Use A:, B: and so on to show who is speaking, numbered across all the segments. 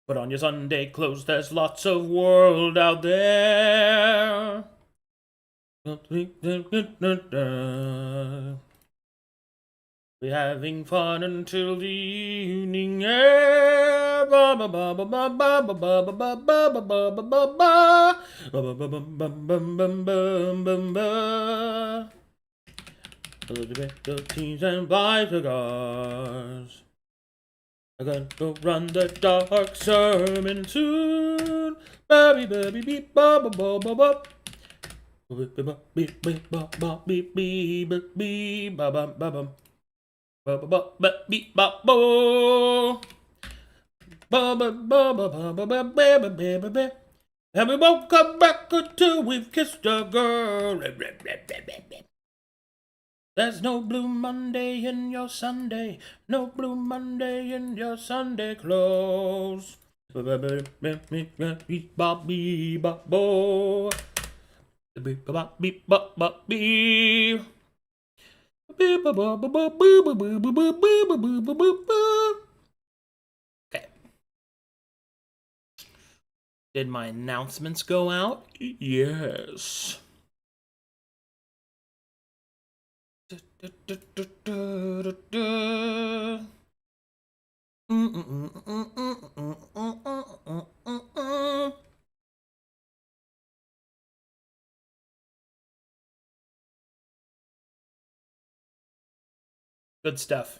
A: Put on your Sunday clothes, there's lots of world out there. We're having fun until the evening air. Ba ba ba ba ba ba ba ba ba ba ba ba ba ba ba ba. Ba ba ba ba ba ba ba ba ba. The teens and buy cigars. I'm gonna go run the dark sermon soon. Baby, baby, beep, ba ba ba ba ba. Beep, ba beep, beep, ba ba beep, beep, beep, ba ba ba ba. Ba ba ba ba beep ba bo. Ba ba ba ba ba ba ba ba ba ba ba. And we won't come back until we've kissed a girl. There's no blue Monday in your Sunday, no blue Monday in your Sunday clothes. Beep bop beep bop bo. Beep bop beep bop bop beep. Okay. Did my announcements go out? Yes. Good stuff.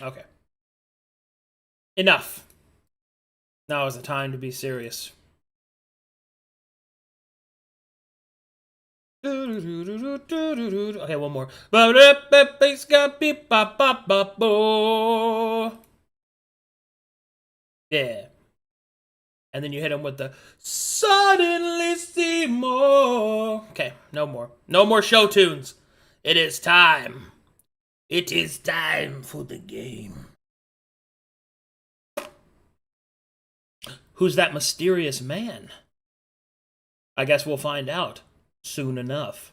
A: Okay. Enough. Now is the time to be serious. Okay, one more. Yeah. And then you hit him with the suddenly see more. Okay, no more. No more show tunes. It is time. It is time for the game. Who's that mysterious man? I guess we'll find out soon enough.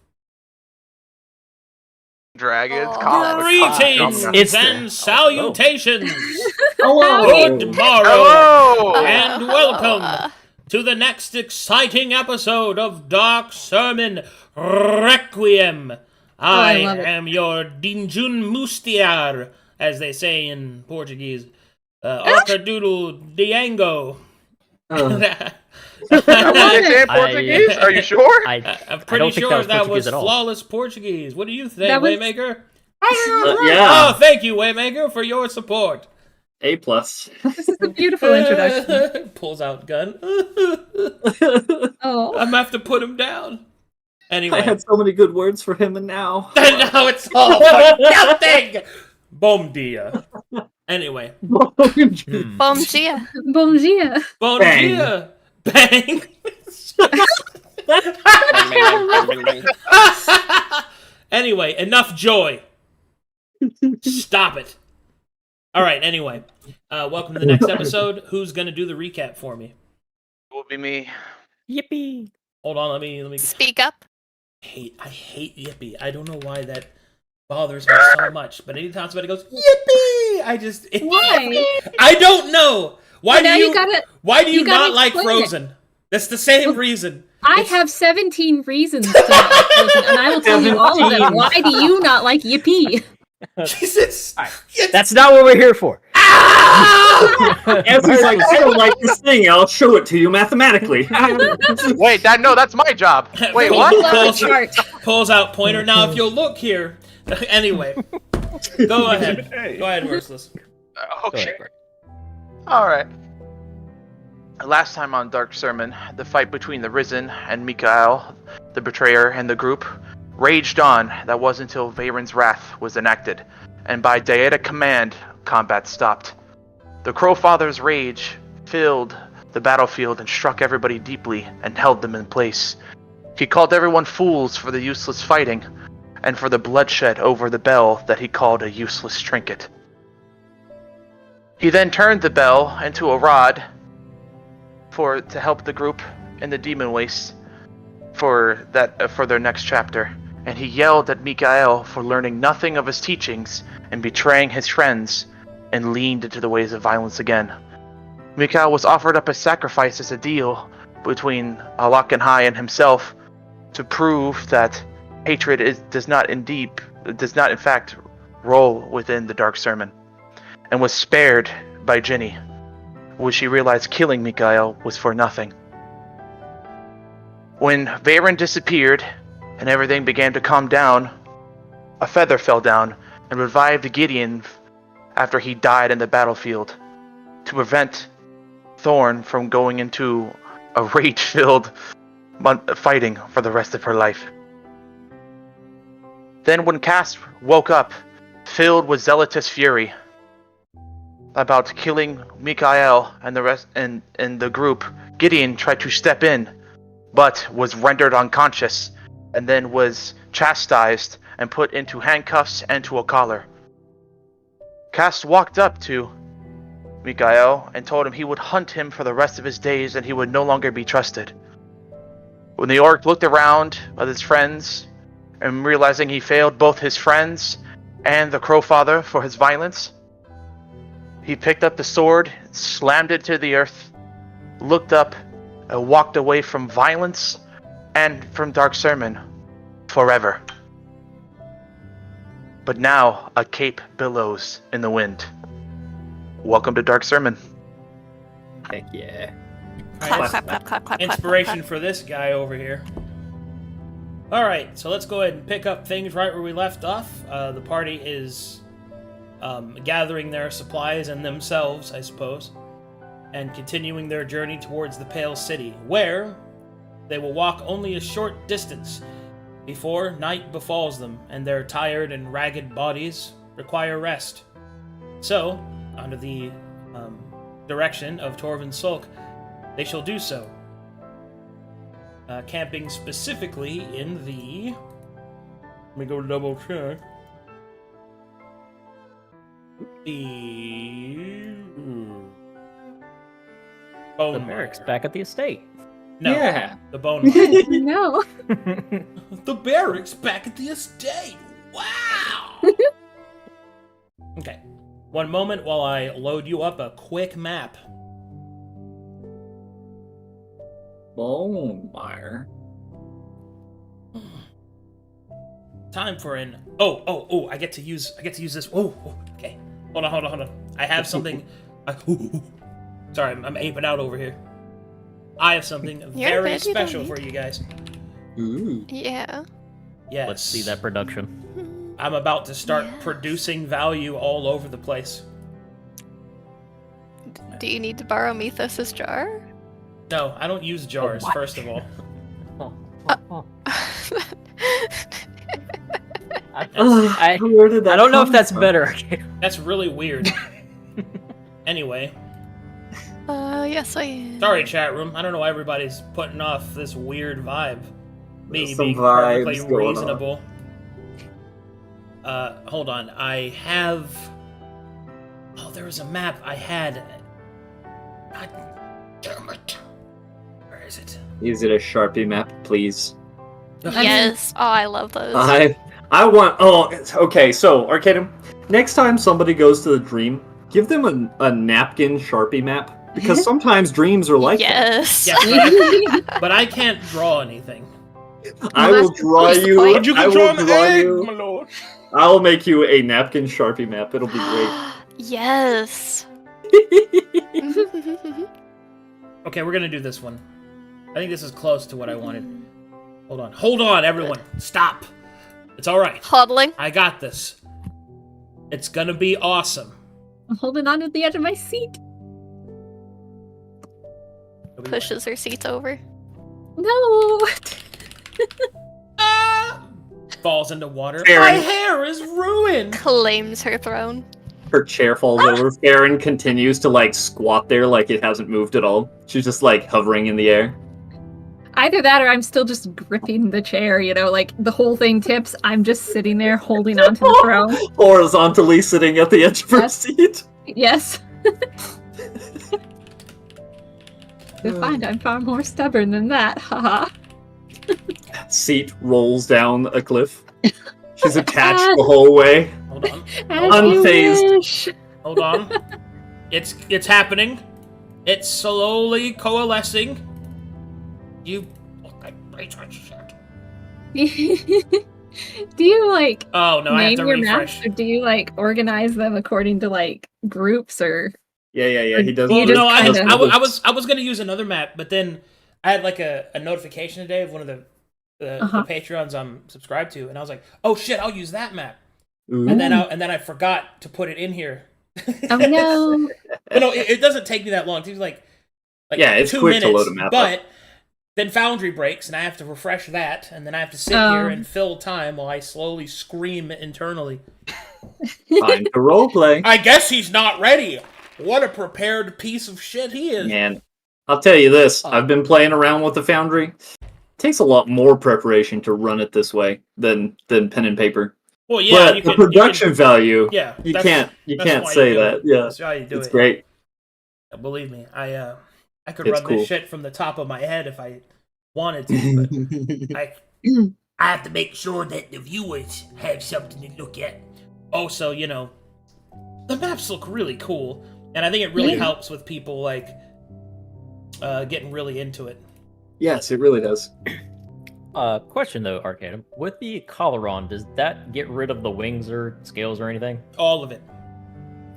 B: Dragons,
A: Greetings and salutations.
C: Hello.
A: Good morrow.
B: Hello.
A: And welcome to the next exciting episode of Dark Sermon Requiem. I am your Dinjun Mustiar, as they say in Portuguese. Arcadoodle Diango.
B: What they say in Portuguese? Are you sure?
A: I'm pretty sure that was flawless Portuguese. What do you think, Waymaker?
C: Yeah.
A: Oh, thank you, Waymaker, for your support.
C: A+.
D: This is a beautiful introduction.
A: Pulls out gun.
D: Oh.
A: I'm gonna have to put him down. Anyway.
C: I had so many good words for him, and now...
A: And now it's all for nothing! Bom dia. Anyway.
D: Bom dia. Bom dia.
A: Bom dia. Bang. Anyway, enough joy. Stop it. All right, anyway. Welcome to the next episode. Who's going to do the recap for me?
B: It will be me.
A: Yippee. Hold on, let me
E: speak up.
A: I hate yippee. I don't know why that bothers me so much, but anytime somebody goes yippee,
D: Why?
A: I don't know. Why do you not like
D: explain
A: Frozen? That's the same reason.
D: I have 17 reasons to not like Frozen, and I will tell you all of them. Why do you not like Yippee?
A: Jesus.
F: That's not what we're here for.
C: Answer's like, I don't like this thing. I'll show it to you mathematically.
B: Wait, that's my job. Wait, what?
A: Pulls out pointer. Now, if you'll look here. Anyway. Go ahead. Go ahead, Merciless.
B: Okay. Alright. Last time on Dark Sermon, the fight between the Risen and Mikael, the betrayer, and the group raged on. That was until Vayron's wrath was enacted, and by Daeda command, combat stopped. The Crowfather's rage filled the battlefield and struck everybody deeply and held them in place. He called everyone fools for the useless fighting, and for the bloodshed over the bell that he called a useless trinket. He then turned the bell into a rod to help the group in the demon waste. for their next chapter, and he yelled at Mikael for learning nothing of his teachings and betraying his friends, and leaned into the ways of violence again. Mikael was offered up as sacrifice as a deal between Alakenhai and himself to prove that hatred does not in fact roll within the Dark Sermon, and was spared by Ginny, when she realized killing Mikael was for nothing. When Varen disappeared and everything began to calm down, a feather fell down and revived Gideon after he died in the battlefield, to prevent Thorn from going into a rage-filled fighting for the rest of her life. Then when Cass woke up, filled with zealotous fury about killing Mikael and the rest and the group, Gideon tried to step in, but was rendered unconscious, and then was chastised and put into handcuffs and to a collar. Cass walked up to Mikael and told him he would hunt him for the rest of his days and he would no longer be trusted. When the orc looked around at his friends and realizing he failed both his friends and the Crowfather for his violence, he picked up the sword, slammed it to the earth, looked up, and walked away from violence and from Dark Sermon forever. But now a cape billows in the wind. Welcome to Dark Sermon.
F: Heck yeah.
A: Alright,
E: Clap, clap, clap, clap,
A: inspiration
E: clap,
A: for this guy over here. Alright, so let's go ahead and pick up things right where we left off. The party is gathering their supplies and themselves, I suppose, and continuing their journey towards the Pale City, where they will walk only a short distance before night befalls them, and their tired and ragged bodies require rest. So, under the direction of Torvin Sulk, they shall do so. Camping specifically in the... Let me go double check. The... Bone
F: The barracks
A: Mire.
F: back at the estate.
A: No,
C: Yeah.
A: the Bone Mire.
D: No.
A: The barracks back at the estate. Wow! Okay. One moment while I load you up a quick map.
C: Bone Mire.
A: Time for an... Oh, I get to use this. Oh, okay. Hold on. I have something... Sorry, I'm aping out over here. I have something very
E: good, you don't
A: special
E: need
A: for you guys.
C: Ooh.
E: Yeah.
A: Yes.
F: Let's see that production.
A: I'm about to start
E: Yes.
A: producing value all over the place.
E: Do you need to borrow Mythos' jar?
A: No, I don't use jars,
F: what?
A: first of all.
C: Where did that
F: I don't know if
C: come
F: that's
C: from?
F: better.
A: That's really weird. Anyway,
E: Yes, I am.
A: sorry, chat room. I don't know why everybody's putting off this weird vibe. Me
C: There's some
A: being
C: vibes
A: perfectly
C: going on.
A: reasonable. Hold on. I have... Oh, there was a map I had. God damn it. Where is it?
C: Is it a Sharpie map, please?
E: Yes. Oh, I love those.
C: I want... Oh, okay, so, Arcadium, next time somebody goes to the dream, give them a napkin Sharpie map, because sometimes dreams are like that.
E: yes.
A: Yeah, but I can't draw anything.
C: I will draw
E: What's the
C: you...
E: point?
C: I will draw you...
A: my lord?
C: I will make you a napkin Sharpie map. It'll be great.
E: Yes.
A: Okay, we're gonna do this one. I think this is close to what I wanted. Hold on, everyone. Stop. It's alright.
E: Huddling.
A: I got this. It's gonna be awesome.
D: I'm holding on to the edge of my seat.
A: It'll be
E: Pushes her seats over.
D: No.
A: Ah! Falls into water.
C: Aaron.
A: My hair is ruined.
E: Claims her throne.
C: Her chair falls over. Farron continues to, like, squat there like it hasn't moved at all. She's just, like, hovering in the air.
D: Either that or I'm still just gripping the chair, like the whole thing tips. I'm just sitting there holding onto the throne.
C: Horizontally sitting at the edge of her
D: Yes.
C: seat.
D: Yes. You'll find I'm far more stubborn than that, haha.
C: Seat rolls down a cliff. She's attached the whole way.
A: Hold on.
D: As
C: Unfazed.
D: you wish.
A: Hold on. It's happening. It's slowly coalescing. You look like shit.
D: Do you like
A: Oh no, I have
D: name
A: to
D: your
A: refresh.
D: maps, or do you like organize them according to like groups or?
C: Yeah. He does.
D: You
A: Well,
D: just
A: no,
D: kinda-
A: I was gonna use another map, but then I had like a notification today of one of the Patreons I'm subscribed to, and I was like, oh shit, I'll use that map.
C: Ooh.
A: And then I forgot to put it in here.
D: Oh no!
A: But no, it doesn't take me that long. It takes like
C: Yeah, it's
A: 2
C: quick to
A: minutes.
C: load a map up.
A: But then Foundry breaks, and I have to refresh that, and then I have to sit here and fill time while I slowly scream internally.
C: Time to roleplay.
A: I guess he's not ready. What a prepared piece of shit he is.
C: Man, I'll tell you this. I've been playing around with the Foundry. It takes a lot more preparation to run it this way than pen and paper.
A: Well, yeah,
C: But the production value,
A: yeah,
C: you
A: that's
C: can't
A: why
C: say
A: you do
C: that.
A: it.
C: Yeah,
A: That's why you do
C: it's
A: it.
C: great.
A: Believe me, I could
C: It's
A: run
C: cool.
A: this shit from the top of my head if I wanted to, but I have to make sure that the viewers have something to look at. Also, you know, the maps look really cool, and I think it really helps with people like getting really into it.
C: Yes, it really does.
F: Question though, Arcanum. With the collar on, does that get rid of the wings or scales or anything?
A: All of it.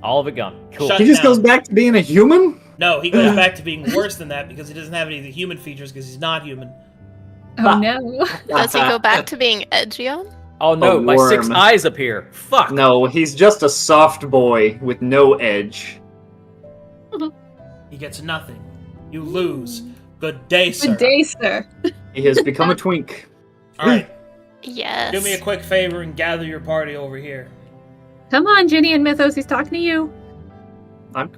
F: All of it gone. Cool.
A: Shut
C: He just
A: down.
C: goes back to being a human?
A: No, he goes back to being worse than that because he doesn't have any of the human features because he's not human.
D: Oh no!
E: Does he go back to being edgy on?
F: Oh no,
C: A
F: my 6
C: worm.
F: eyes appear. Fuck.
C: No, he's just a soft boy with no edge.
A: He gets nothing. You lose. Good day, sir.
D: Good day, sir.
C: He has become a twink.
A: All right,
E: Yes.
A: do me a quick favor and gather your party over here.
D: Come on, Ginny and Mythos. He's talking to you.
C: I'm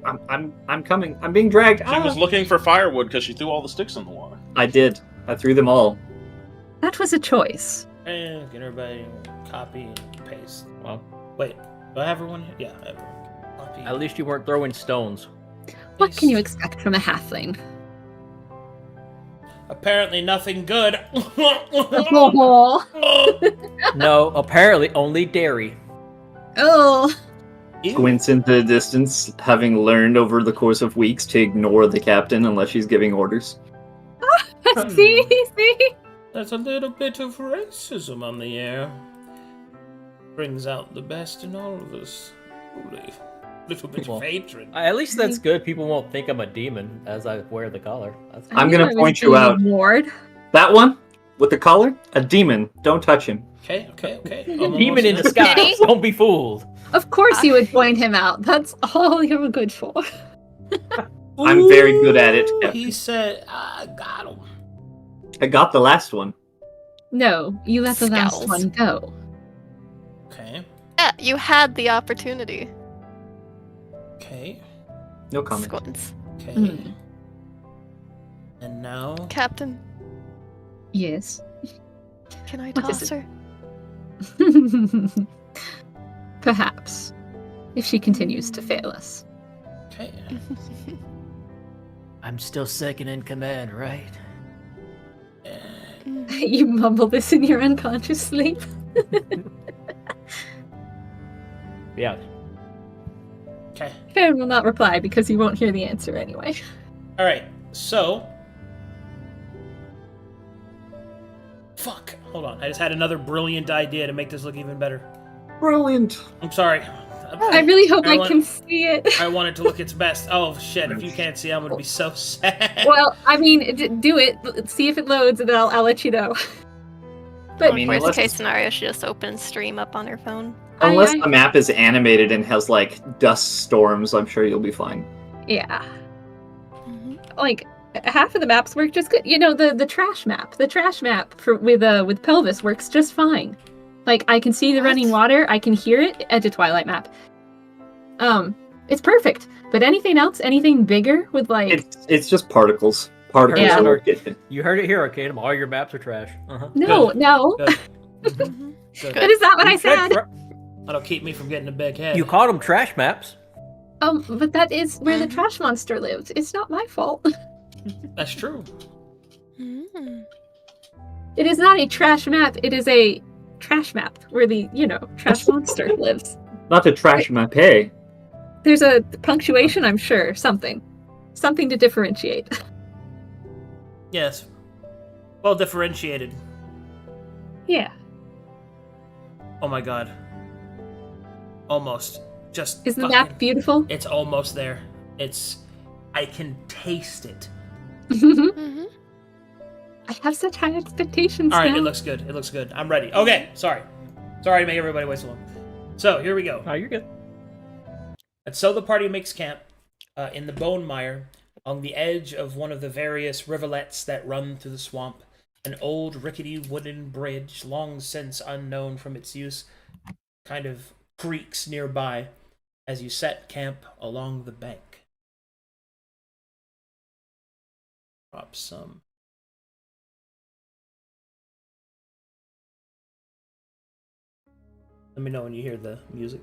C: coming. I'm being dragged.
G: She was looking for firewood because she threw all the sticks in the water.
C: I did. I threw them all.
D: That was a choice.
A: And get everybody copy and paste.
F: Well,
A: Wait, do I have everyone here? Yeah, everyone. Copy.
F: at least you weren't throwing stones.
D: What can you expect from a halfling?
A: Apparently nothing good.
D: Oh,
F: No, apparently only dairy.
D: oh.
C: Squints into the distance, having learned over the course of weeks to ignore the captain unless she's giving orders.
D: See.
A: There's a little bit of racism on the air. Brings out the best in all of us. Truly. Little bit
F: Well,
A: of hatred.
F: At least that's good. People won't think I'm a demon as I wear the collar. That's
C: I'm
D: knew
C: gonna
D: I was
C: point you
D: being
C: out.
D: Ward.
C: That one with the collar, a demon. Don't touch him.
A: Okay.
F: demon in disguise.
E: Did he?
F: Don't be fooled.
D: Of course, you would point him out. That's all you're good for.
C: I'm very good at it,
A: Ooh,
C: Captain.
A: He said, I got him.
C: I got the last one.
D: No, you let the last
E: Scowls.
D: one go.
A: Okay.
E: Yeah, you had the opportunity.
A: Okay.
C: No comment.
E: Squints.
A: Okay.
D: Mm.
A: And now.
E: Captain,
D: Yes.
E: can I
D: What is
E: toss
D: it?
E: her?
D: Perhaps. If she continues to fail us.
A: Okay.
F: I'm still second in command, right?
D: You mumble this in your unconscious sleep.
F: Yeah.
A: Okay.
D: Farron will not reply because he won't hear the answer anyway.
A: All right. So. Fuck. Hold on. I just had another brilliant idea to make this look even better.
C: Brilliant.
A: I'm sorry.
D: I really hope I
A: want-
D: can see it.
A: I want it to look its best. Oh shit! If you can't see, I'm gonna be so sad.
D: Well, I mean, do it. Let's see if it loads, and then I'll let you know. But
C: I mean,
E: Worst
C: unless-
E: case scenario, she just opens stream up on her phone.
C: Unless
D: I-
C: the map is animated and has like dust storms, I'm sure you'll be fine.
D: yeah,
E: Mhm.
D: like half of the maps work just good. You know, the trash map. The trash map with pelvis works just fine. Like I can see the running water. I can hear it at the Twilight map. It's perfect. But anything else? Anything bigger with like?
C: It's just particles. Particles
D: Yeah.
C: are getting.
F: You heard it here, Arcanum. All your maps are trash. Uh-huh.
D: No,
A: Good.
D: no.
A: Good.
E: Mhm.
A: Good.
D: That is not what I
F: You said
D: said.
A: That'll keep me from getting a big head.
F: You called them trash maps.
D: But that is where the
E: Mhm.
D: trash monster lives. It's not my fault.
A: That's true.
E: Mm.
D: It is not a trash map. It is a trash map where the, trash monster lives.
C: Not a trash map, hey.
D: There's a punctuation, I'm sure. Something to differentiate.
A: Yes. Well differentiated.
D: Yeah.
A: Oh my god. Almost. Just
D: Is the
A: fucking,
D: map beautiful?
A: It's almost there. I can taste it.
E: Mm-hmm.
D: I have such high expectations
A: Alright,
D: now.
A: it looks good. It looks good. I'm ready. Okay, sorry. Sorry to make everybody wait so long. So, here we go.
F: Oh, you're good.
A: And so the party makes camp in the bone mire on the edge of one of the various rivulets that run through the swamp. An old rickety wooden bridge, long since unknown from its use, kind of creaks nearby as you set camp along the bank. Drop some. Let me know when you hear the music.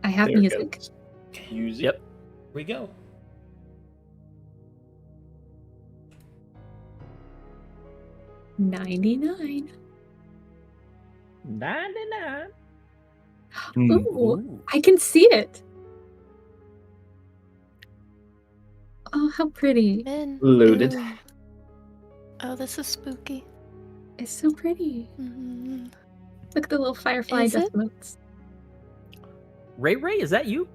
D: I have
C: There it
D: music.
C: goes.
G: Use it.
F: Yep.
A: Here we go.
D: $99.
F: 99.
C: Hmm.
D: Ooh, I can see it. Oh, how pretty.
E: Men.
C: Loaded.
E: Ew. Oh, this is spooky.
D: It's so pretty.
E: Mm-hmm.
D: Look at the little firefly
E: Is
D: death
E: it?
D: notes.
F: Ray, is that you?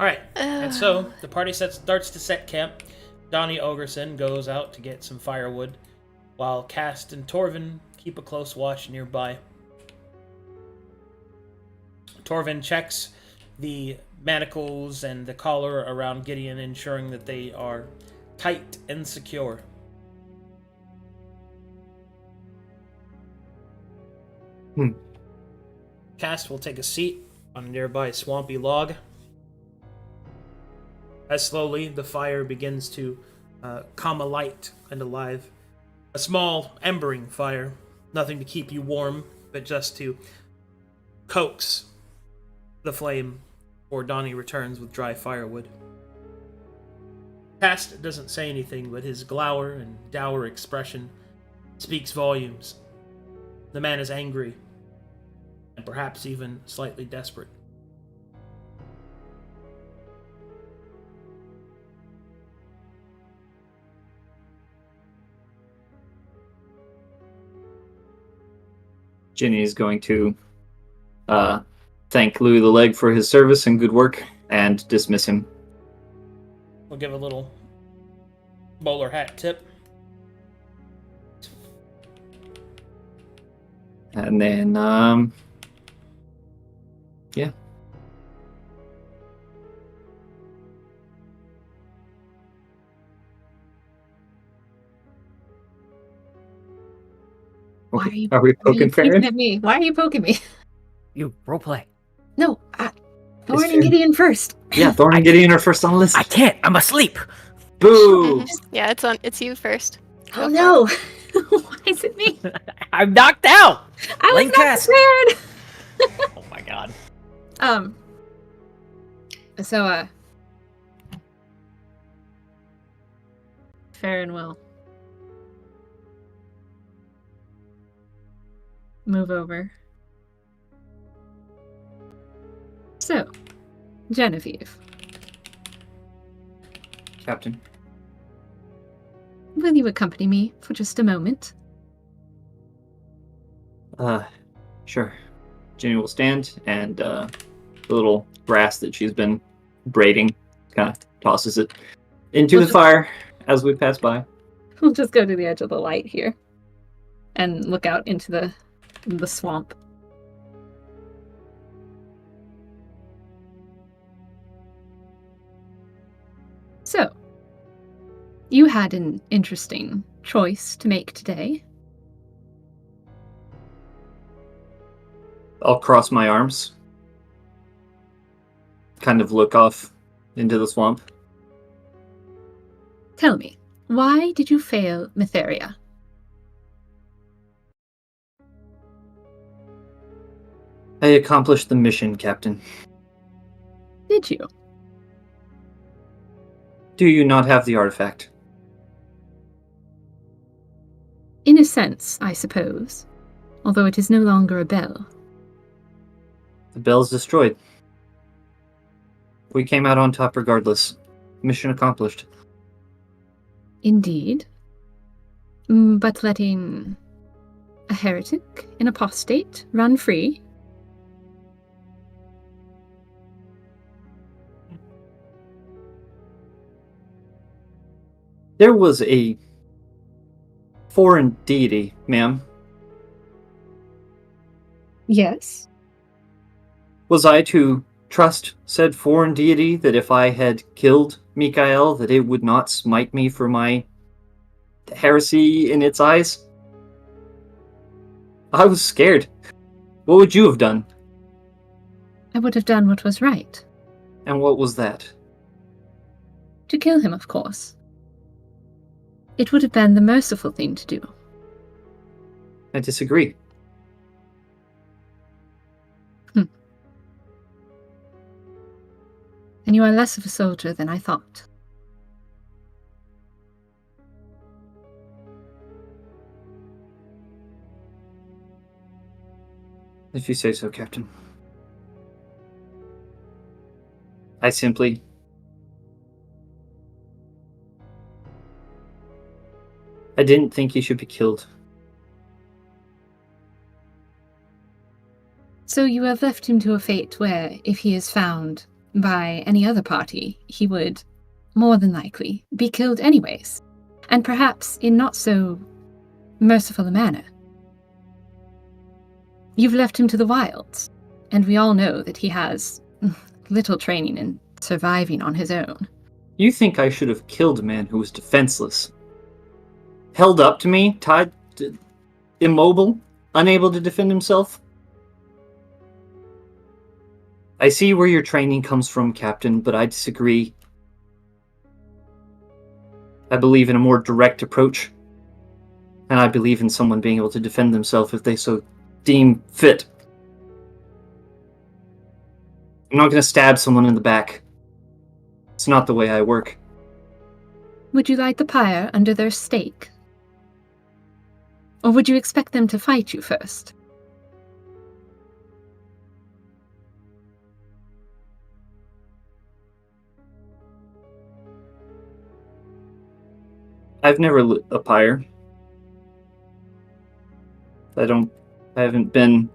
A: Alright, and so the party starts to set camp. Donnie Ogerson goes out to get some firewood, while Cast and Torvin keep a close watch nearby. Torvin checks the manacles and the collar around Gideon, ensuring that they are tight and secure. Cast will take a seat on a nearby swampy log. As slowly the fire begins to come alight and alive. A small, embering fire. Nothing to keep you warm, but just to coax the flame before Donnie returns with dry firewood. Cast doesn't say anything, but his glower and dour expression speaks volumes. The man is angry, and perhaps even slightly desperate.
C: Ginny is going to thank Louis the Leg for his service and good work and dismiss him.
A: We'll give a little bowler hat tip.
C: And then, yeah.
D: Why are you,
C: Are we
D: why are you
C: poking
D: poking
C: Farron?
D: at me? Why are you poking me?
F: You roleplay.
D: No, Thorn
C: fair.
D: and Gideon first.
C: Yeah, Thorn and Gideon are first on the list.
F: I can't. I'm asleep.
C: Boo!
E: Yeah, it's you first.
D: Oh no! Why is it me?
F: I'm knocked out.
D: I was
F: Lane
D: not
F: cast.
D: prepared.
F: Oh my god.
D: So Farron will move over. So, Genevieve,
C: Captain.
D: will you accompany me for just a moment?
C: Sure. Ginny will stand and the little grass that she's been braiding kind of tosses it into the fire as we pass by.
D: We'll just go to the edge of the light here and look out into the swamp. So, you had an interesting choice to make today.
C: I'll cross my arms. Kind of look off into the swamp.
D: Tell me, why did you fail Mytheria?
C: I accomplished the mission, Captain.
D: Did you?
C: Do you not have the artifact?
D: In a sense, I suppose. Although it is no longer a bell.
C: The bell's destroyed. We came out on top regardless. Mission accomplished.
D: Indeed. But letting a heretic, an apostate, run free?
C: There was a foreign deity, ma'am.
D: Yes.
C: Was I to trust said foreign deity that if I had killed Mikael, that it would not smite me for my heresy in its eyes? I was scared. What would you have done?
D: I would have done what was right.
C: And what was that?
D: To kill him, of course. It would have been the merciful thing to do.
C: I disagree.
D: And you are less of a soldier than I thought.
C: If you say so, Captain. I simply... I didn't think he should be killed.
D: So you have left him to a fate where, if he is found by any other party, he would, more than likely, be killed anyways, and perhaps in not so merciful a manner. You've left him to the wilds, and we all know that he has little training in surviving on his own.
C: You think I should have killed a man who was defenseless? Held up to me, tied, immobile, unable to defend himself? I see where your training comes from, Captain, but I disagree. I believe in a more direct approach, and I believe in someone being able to defend themselves if they so deem fit. I'm not going to stab someone in the back. It's not the way I work.
D: Would you light the pyre under their stake? Or would you expect them to fight you first?
C: I've never lit a pyre. I haven't been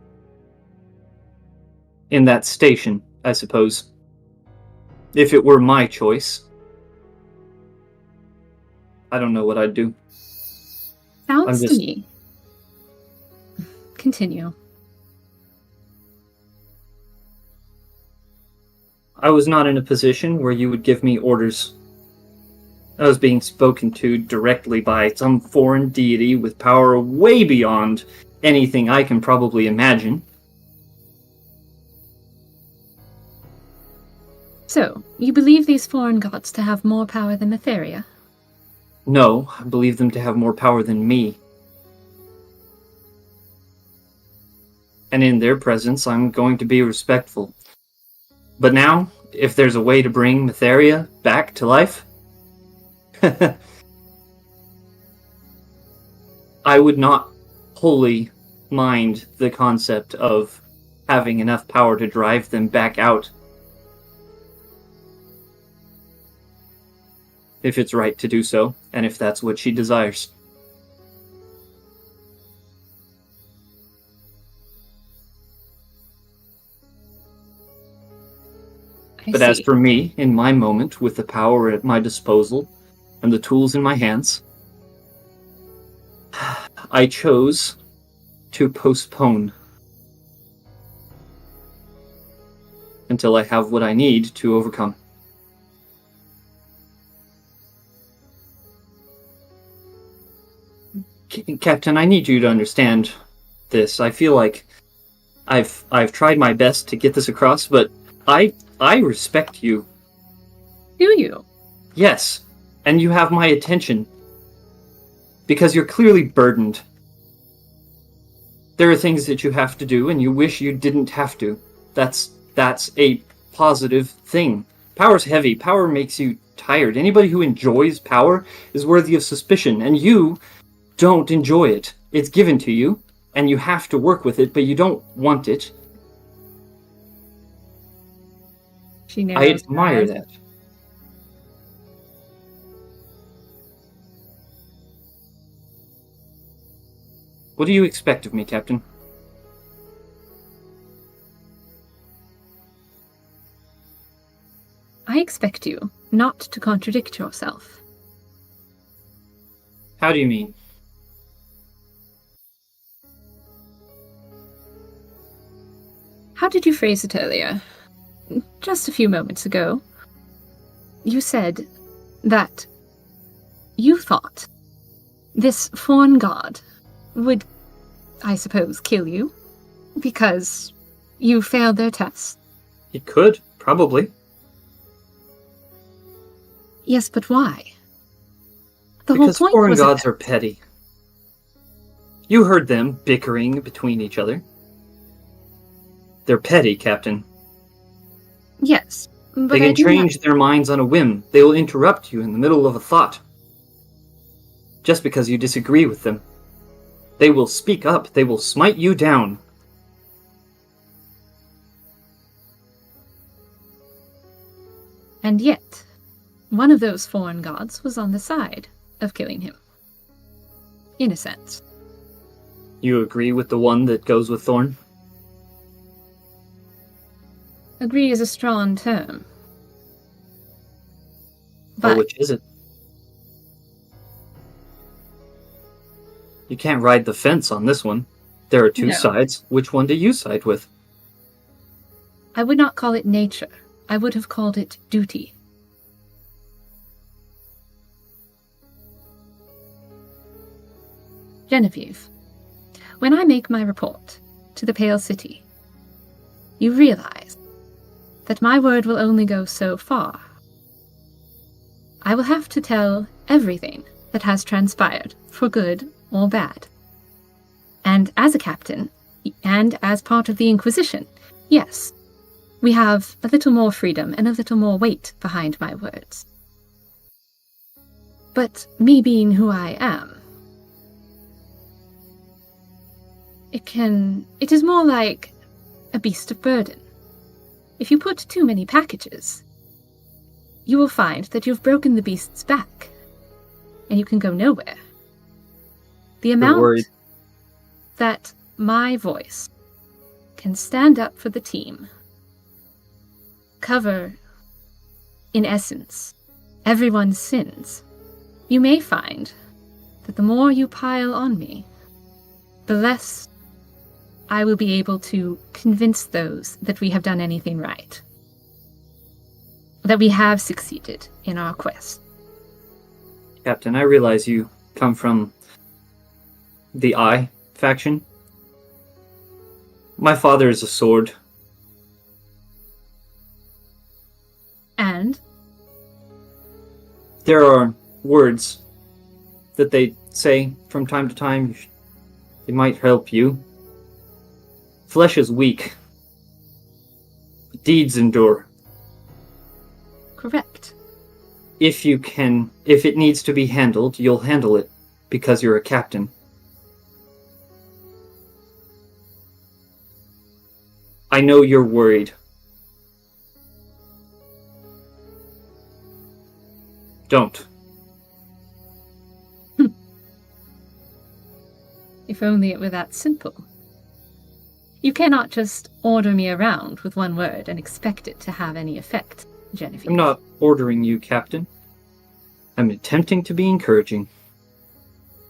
C: in that station, I suppose. If it were my choice, I don't know what I'd do.
D: Sounds to me. Continue.
C: I was not in a position where you would give me orders. I was being spoken to directly by some foreign deity with power way beyond anything I can probably imagine.
D: So, you believe these foreign gods to have more power than Etheria?
C: No, I believe them to have more power than me. And in their presence, I'm going to be respectful. But now, if there's a way to bring Etheria back to life, I would not wholly mind the concept of having enough power to drive them back out. If it's right to do so, and if that's what she desires. But as for me, in my moment, with the power at my disposal, and the tools in my hands, I chose to postpone until I have what I need to overcome. Captain, I need you to understand this. I feel like I've tried my best to get this across, but I respect you.
D: Do you?
C: Yes, and you have my attention. Because you're clearly burdened. There are things that you have to do, and you wish you didn't have to. That's a positive thing. Power's heavy. Power makes you tired. Anybody who enjoys power is worthy of suspicion, and you don't enjoy it. It's given to you, and you have to work with it, but you don't want it.
D: She
C: I
D: narrows her
C: admire
D: eyes.
C: that. What do you expect of me, Captain?
D: I expect you not to contradict yourself.
C: How do you mean?
D: How did you phrase it earlier? Just a few moments ago. You said that you thought this foreign god would, I suppose, kill you because you failed their tests.
C: It could, probably.
D: Yes, but why?
C: Because
D: whole point
C: foreign
D: was
C: gods are petty. You heard them bickering between each other. They're petty, Captain.
D: Yes, but
C: They
D: I
C: can
D: do not...
C: change their minds on a whim. They will interrupt you in the middle of a thought. Just because you disagree with them. They will speak up. They will smite you down.
D: And yet, one of those foreign gods was on the side of killing him. In a sense.
C: You agree with the one that goes with Thorn?
D: Agree is a strong term.
C: Well,
D: But
C: which is it? You can't ride the fence on this one. There are two
D: No.
C: sides. Which one do you side with?
D: I would not call it nature. I would have called it duty. Genevieve, when I make my report to the Pale City, you realize that my word will only go so far. I will have to tell everything that has transpired, for good or bad. And as a captain, and as part of the Inquisition, yes, we have a little more freedom and a little more weight behind my words. But me being who I am, it is more like a beast of burden. If you put too many packages, you will find that you've broken the beast's back, and you can go nowhere. The amount
C: worried.
D: that my voice can stand up for the team, cover, in essence, everyone's sins, you may find that the more you pile on me, the less I will be able to convince those that we have done anything right. That we have succeeded in our quest.
C: Captain, I realize you come from the Eye faction. My father is a sword.
D: And
C: There are words that they say from time to time. They might help you. Flesh is weak. Deeds endure.
D: correct.
C: If it needs to be handled, you'll handle it, because you're a captain. I know you're worried. Don't.
D: If only it were that simple. You cannot just order me around with one word and expect it to have any effect, Genevieve.
C: I'm not ordering you, Captain. I'm attempting to be encouraging.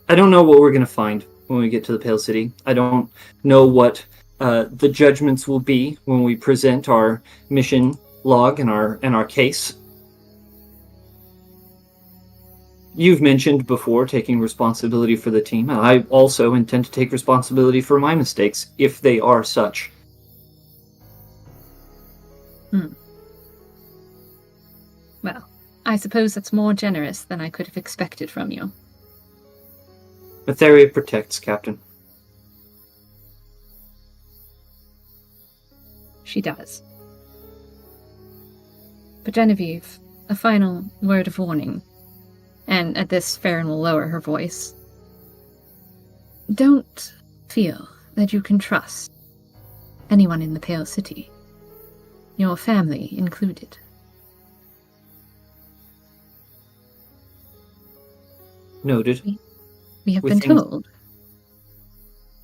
C: I don't know what we're going to find when we get to the Pale City. I don't know what the judgments will be when we present our mission log and our case. You've mentioned before taking responsibility for the team, and I also intend to take responsibility for my mistakes, if they are such.
D: Well, I suppose that's more generous than I could have expected from you.
C: Etheria protects, Captain.
D: She does. But Genevieve, a final word of warning. And at this, Farron will lower her voice. Don't feel that you can trust anyone in the Pale City, your family included.
C: Noted.
D: We have
C: With
D: been
C: things-
D: told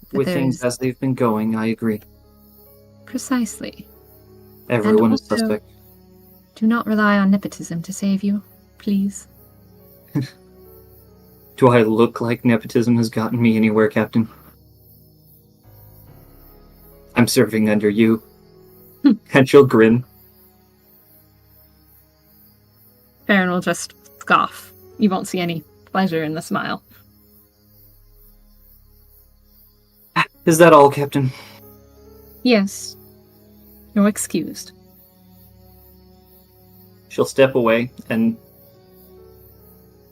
D: that
C: With
D: there
C: things
D: is-
C: as they've been going, I agree.
D: Precisely.
C: Everyone is
D: also-
C: suspect.
D: Do not rely on nepotism to save you, please.
C: Do I look like nepotism has gotten me anywhere, Captain? I'm serving under you. And she'll grin.
D: Farron will just scoff. You won't see any pleasure in the smile.
C: Is that all, Captain?
D: Yes. You're excused.
C: She'll step away and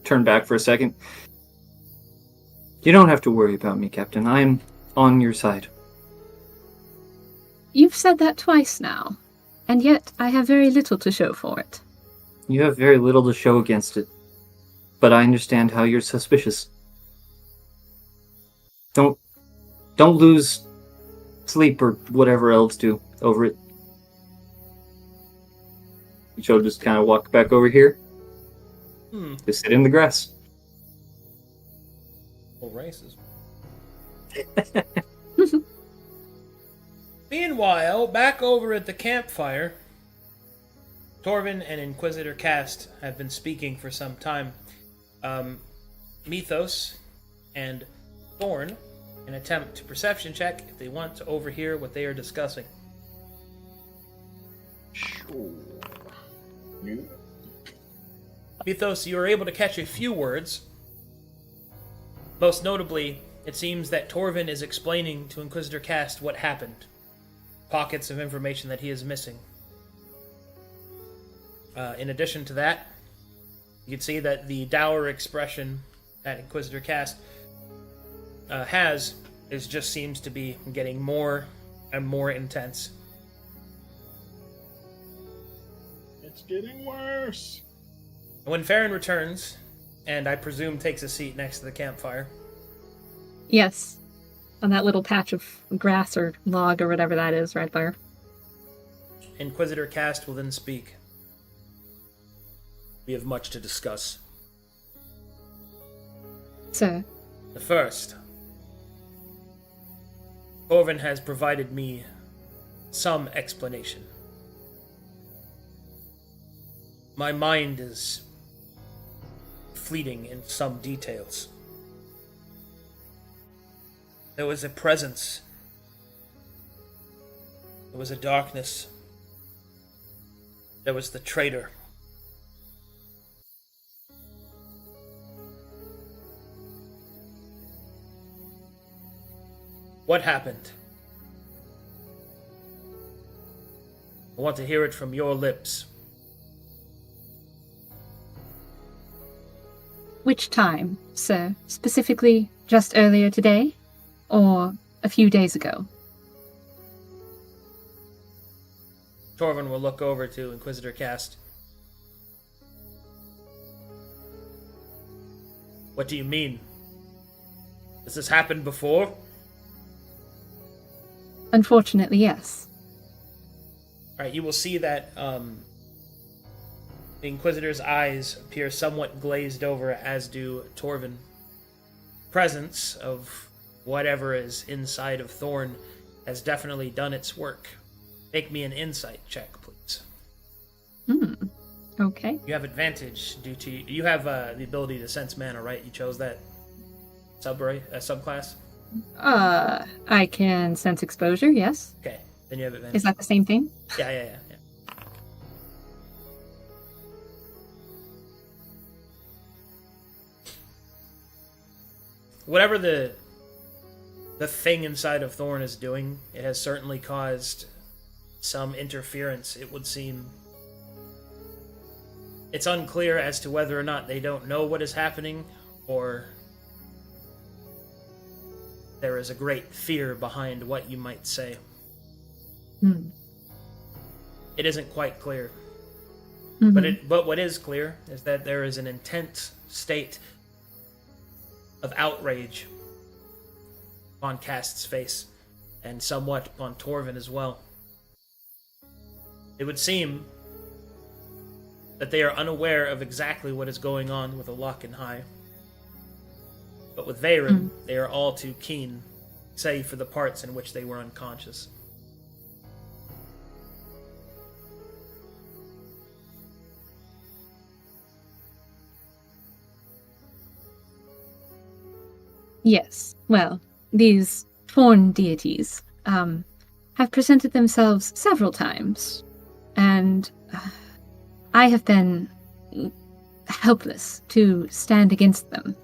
C: turn back for a second. You don't have to worry about me, Captain. I'm on your side.
D: You've said that twice now, and yet I have very little to show for it.
C: You have very little to show against it, but I understand how you're suspicious. Don't lose sleep or whatever else do over it. She'll just kind of walk back over here. Just sit in the grass.
A: Whole races. Meanwhile, back over at the campfire, Torvin and Inquisitor Cast have been speaking for some time. Mythos and Thorn an attempt to perception check if they want to overhear what they are discussing.
G: Sure. No.
A: Mythos, you are able to catch a few words. Most notably, it seems that Torvin is explaining to Inquisitor Cast what happened. Pockets of information that he is missing. In addition to that, you can see that the dour expression that Inquisitor Cast just seems to be getting more and more intense.
G: It's getting worse.
A: When Farron returns, and I presume takes a seat next to the campfire,
D: Yes. On that little patch of grass or log or whatever that is right there.
A: Inquisitor Cast will then speak. We have much to discuss.
D: Sir.
A: The first, Orvin has provided me some explanation. My mind is fleeting in some details. There was a presence. There was a darkness. There was the traitor. What happened? I want to hear it from your lips.
D: Which time, sir? Specifically just earlier today? Or a few days ago?
A: Torvin will look over to Inquisitor Cast. What do you mean? Has this happened before?
D: Unfortunately, yes.
A: Alright, you will see that the Inquisitor's eyes appear somewhat glazed over, as do Torvin. Presence of whatever is inside of Thorn has definitely done its work. Make me an insight check, please.
D: Okay.
A: You have advantage due to... You have the ability to sense mana, right? You chose that subclass?
D: I can sense exposure, yes.
A: Okay, then you have advantage.
D: Is that the same thing?
A: Yeah. Whatever the thing inside of Thorn is doing, it has certainly caused some interference, it would seem. It's unclear as to whether or not they don't know what is happening, or there is a great fear behind what you might say. It isn't quite clear. But what is clear is that there is an intense state of outrage on Cast's face, and somewhat on Torvin as well. It would seem that they are unaware of exactly what is going on with Alok and High. But with Veyron, they are all too keen, save for the parts in which they were unconscious.
D: Yes, well, these foreign deities have presented themselves several times, and I have been helpless to stand against them.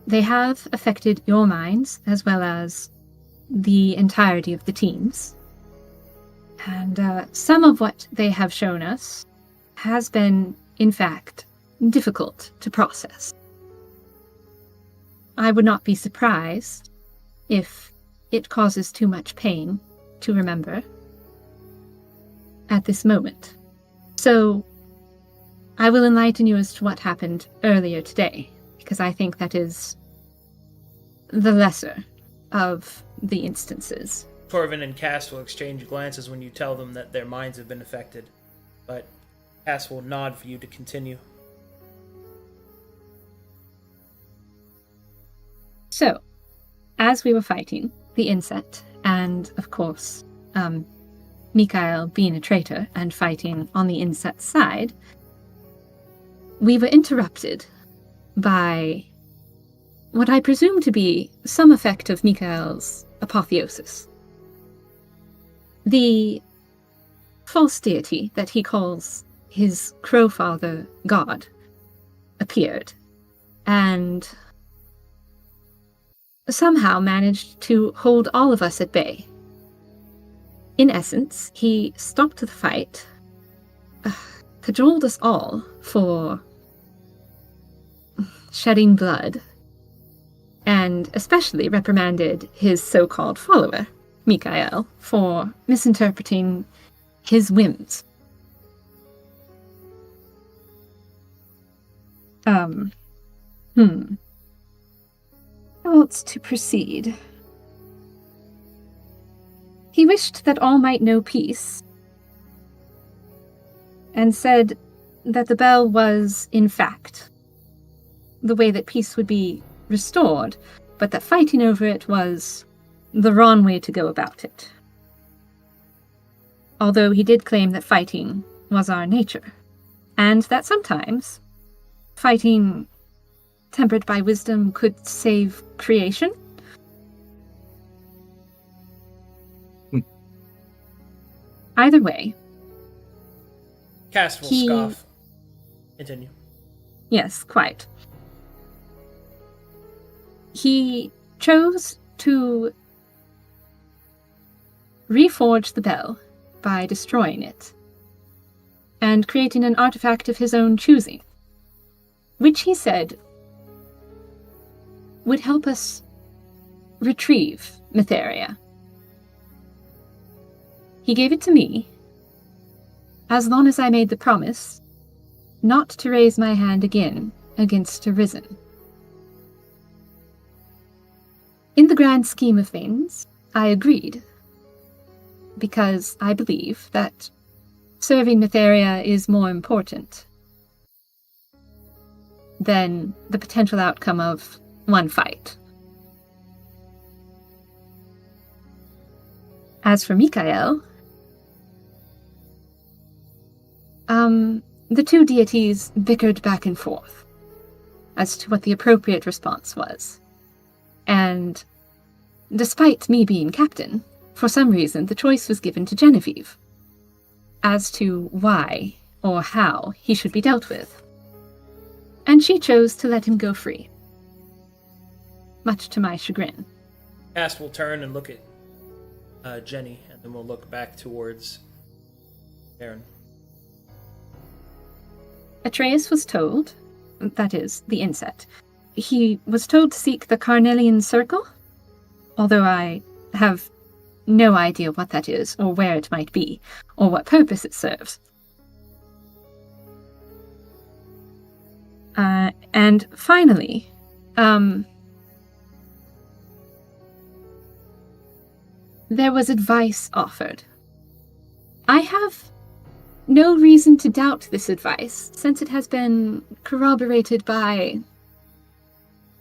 D: They have affected your minds as well as the entirety of the teams, and some of what they have shown us has been, in fact, difficult to process. I would not be surprised if it causes too much pain to remember at this moment. So, I will enlighten you as to what happened earlier today, because I think that is the lesser of the instances.
A: Torvin and Cass will exchange glances when you tell them that their minds have been affected, but Cass will nod for you to continue.
D: So, as we were fighting the insect, and of course, Mikhail being a traitor and fighting on the insect side, we were interrupted by what I presume to be some effect of Mikhail's apotheosis. The false deity that he calls his crowfather god appeared, and somehow managed to hold all of us at bay. In essence, he stopped the fight, cajoled us all for shedding blood, and especially reprimanded his so-called follower, Mikhail, for misinterpreting his whims. How else to proceed? He wished that all might know peace, and said that the bell was, in fact, the way that peace would be restored, but that fighting over it was the wrong way to go about it. Although he did claim that fighting was our nature, and that sometimes fighting tempered by wisdom could save creation. Either way,
A: Cass will scoff. Continue.
D: Yes, quite. He chose to reforge the bell by destroying it and creating an artifact of his own choosing, which he said would help us retrieve Mytheria. He gave it to me, as long as I made the promise not to raise my hand again against Arisen. In the grand scheme of things, I agreed, because I believe that serving Mytheria is more important than the potential outcome of one fight. As for Mikhail, the two deities bickered back and forth as to what the appropriate response was. And despite me being captain, for some reason the choice was given to Genevieve as to why or how he should be dealt with. And she chose to let him go free, much to my chagrin.
A: Cass will turn and look at Jenny, and then we'll look back towards Aaron.
D: Atreus was told, that is, the insect, he was told to seek the Carnelian Circle, although I have no idea what that is, or where it might be, or what purpose it serves. And finally, there was advice offered. I have no reason to doubt this advice, since it has been corroborated by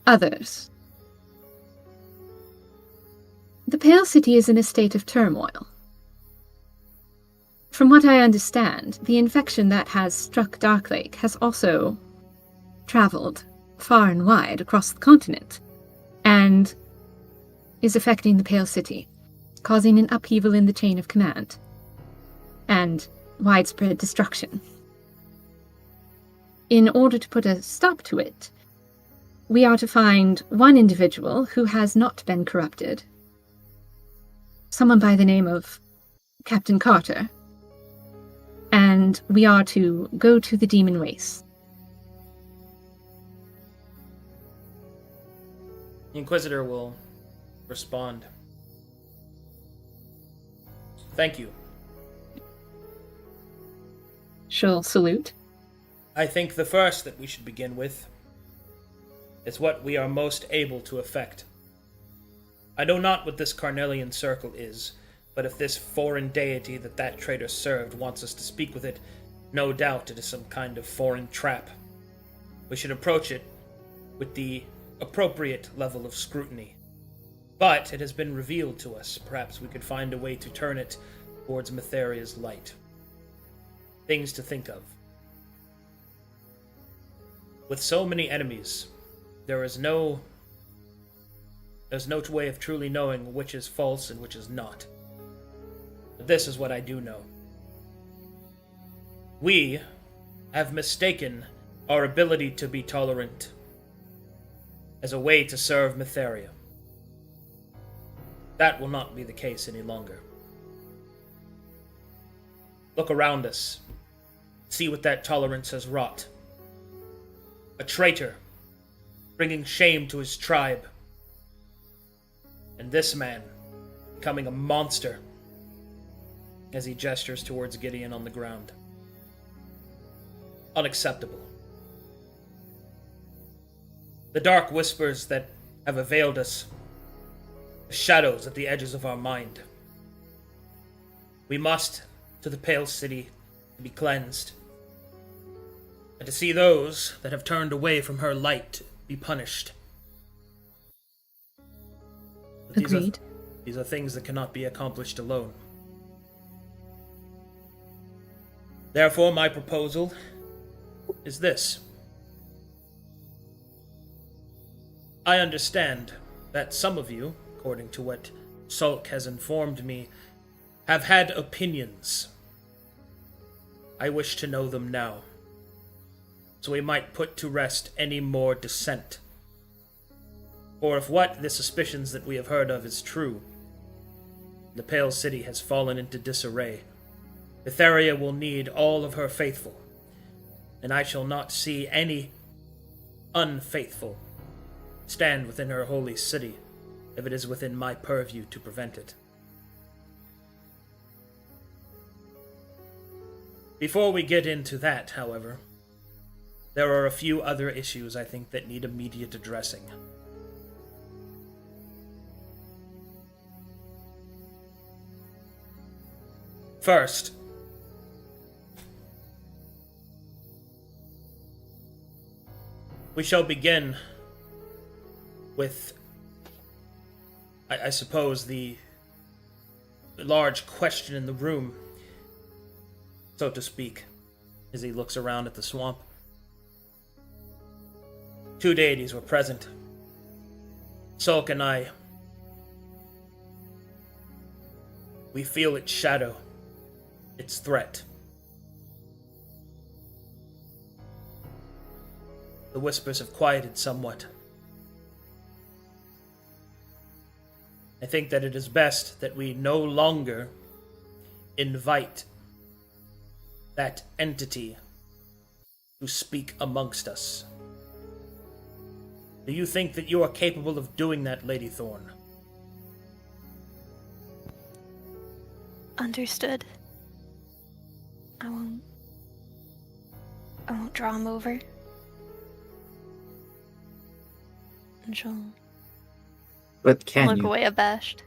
D: others. The Pale City is in a state of turmoil. From what I understand, the infection that has struck Darklake has also traveled far and wide across the continent, and is affecting the Pale City, causing an upheaval in the chain of command, and widespread destruction. In order to put a stop to it, we are to find one individual who has not been corrupted, someone by the name of Captain Carter, and we are to go to the Demon Waste.
A: The Inquisitor will respond. Thank you.
D: She'll salute.
A: I think the first that we should begin with is what we are most able to effect. I know not what this Carnelian circle is, but if this foreign deity that traitor served wants us to speak with it, no doubt it is some kind of foreign trap. We should approach it with the appropriate level of scrutiny. But it has been revealed to us. Perhaps we could find a way to turn it towards Metheria's light. Things to think of. With so many enemies, there's no way of truly knowing which is false and which is not. But this is what I do know. We have mistaken our ability to be tolerant as a way to serve Metheria. That will not be the case any longer. Look around us. See what that tolerance has wrought. A traitor, bringing shame to his tribe. And this man, becoming a monster, as he gestures towards Gideon on the ground. Unacceptable. The dark whispers that have availed us, the shadows at the edges of our mind. We must to the Pale City to be cleansed, and to see those that have turned away from her light be punished. But
D: Agreed.
A: These are things that cannot be accomplished alone. Therefore, my proposal is this. I understand that some of you, according to what Sulk has informed me, have had opinions. I wish to know them now, so we might put to rest any more dissent. For if what the suspicions that we have heard of is true, the Pale City has fallen into disarray. Metheria will need all of her faithful, and I shall not see any unfaithful stand within her holy city if it is within my purview to prevent it. Before we get into that, however, there are a few other issues I think that need immediate addressing. First, we shall begin with, I suppose, the large question in the room, so to speak, as he looks around at the swamp. Two deities were present. Sulk and I. We feel its shadow, its threat. The whispers have quieted somewhat. I think that it is best that we no longer invite that entity to speak amongst us. Do you think that you are capable of doing that, Lady Thorn?
E: Understood. I won't draw him over. And she'll
C: But can
E: look
C: you?
E: away abashed.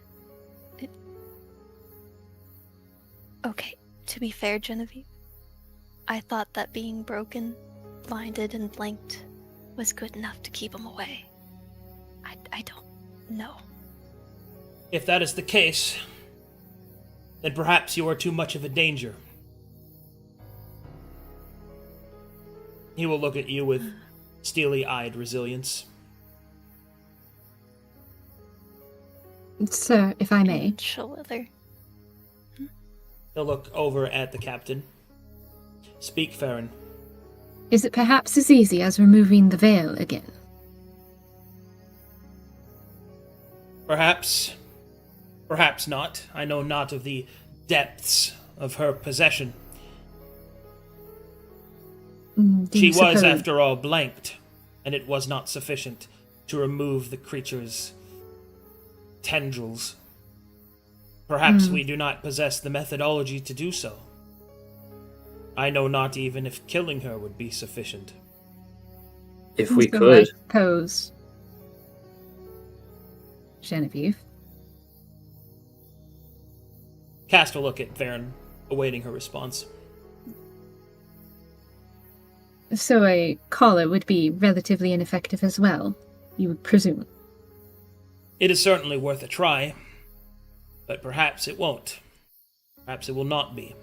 E: Okay, to be fair, Genevieve, I thought that being broken, blinded, and blinked was good enough to keep him away. I don't know.
A: If that is the case, then perhaps you are too much of a danger. He will look at you with steely-eyed resilience.
D: Sir, if I may.
E: And she'll wither.
A: He'll look over at the captain. Speak, Farron.
D: Is it perhaps as easy as removing the veil again?
A: Perhaps. Perhaps not. I know not of the depths of her possession.
D: Do
A: She
D: you
A: was,
D: suppose-
A: after all, blanked, and it was not sufficient to remove the creature's tendrils. Perhaps we do not possess the methodology to do so. I know not even if killing her would be sufficient.
C: If we
D: So
C: could.
D: I suppose, Genevieve.
A: Cast a look at Farron, awaiting her response.
D: So a collar would be relatively ineffective as well, you would presume.
A: It is certainly worth a try, but perhaps it won't. Perhaps it will not be.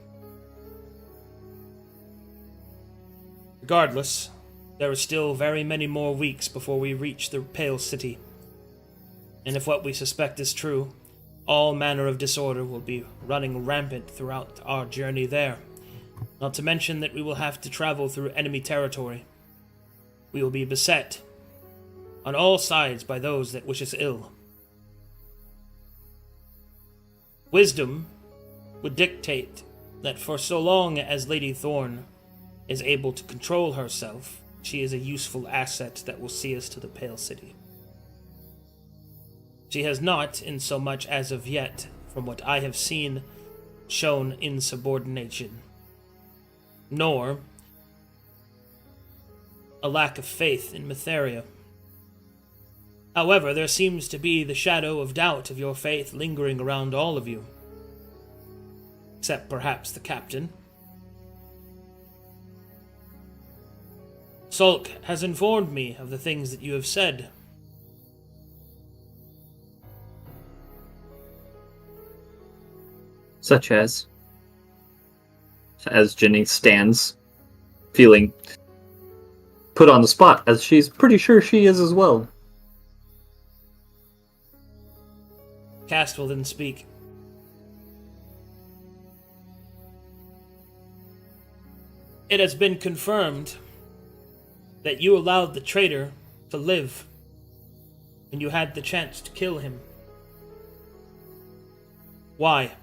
A: Regardless, there are still very many more weeks before we reach the Pale City. And if what we suspect is true, all manner of disorder will be running rampant throughout our journey there. Not to mention that we will have to travel through enemy territory. We will be beset on all sides by those that wish us ill. Wisdom would dictate that for so long as Lady Thorn is able to control herself, she is a useful asset that will see us to the Pale City. She has not, in so much as of yet, from what I have seen, shown insubordination, nor a lack of faith in Mytheria. However, there seems to be the shadow of doubt of your faith lingering around all of you, except perhaps the captain. Sulk has informed me of the things that you have said.
C: Such as Jenny stands, feeling put on the spot, as she's pretty sure she is as well.
A: Cast will then speak. It has been confirmed that you allowed the traitor to live when you had the chance to kill him. Why?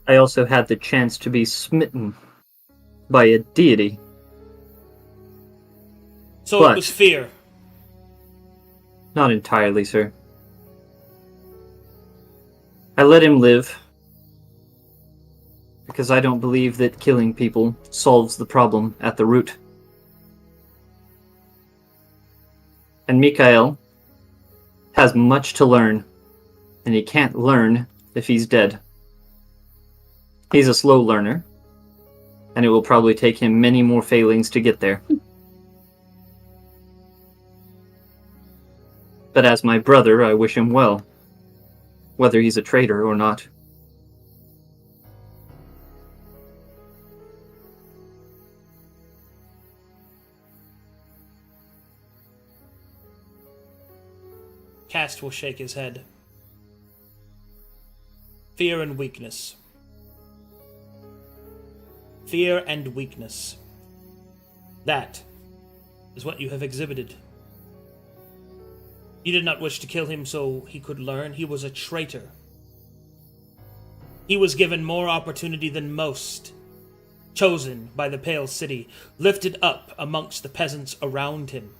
C: I also had the chance to be smitten by a deity.
A: So
C: But-
A: it was fear.
C: Not entirely, sir. I let him live because I don't believe that killing people solves the problem at the root. And Mikhail has much to learn, and he can't learn if he's dead. He's a slow learner, and it will probably take him many more failings to get there. But as my brother, I wish him well, whether he's a traitor or not.
A: Cast will shake his head. Fear and weakness. Fear and weakness. That is what you have exhibited. You did not wish to kill him so he could learn. He was a traitor. He was given more opportunity than most. Chosen by the Pale City, lifted up amongst the peasants around him.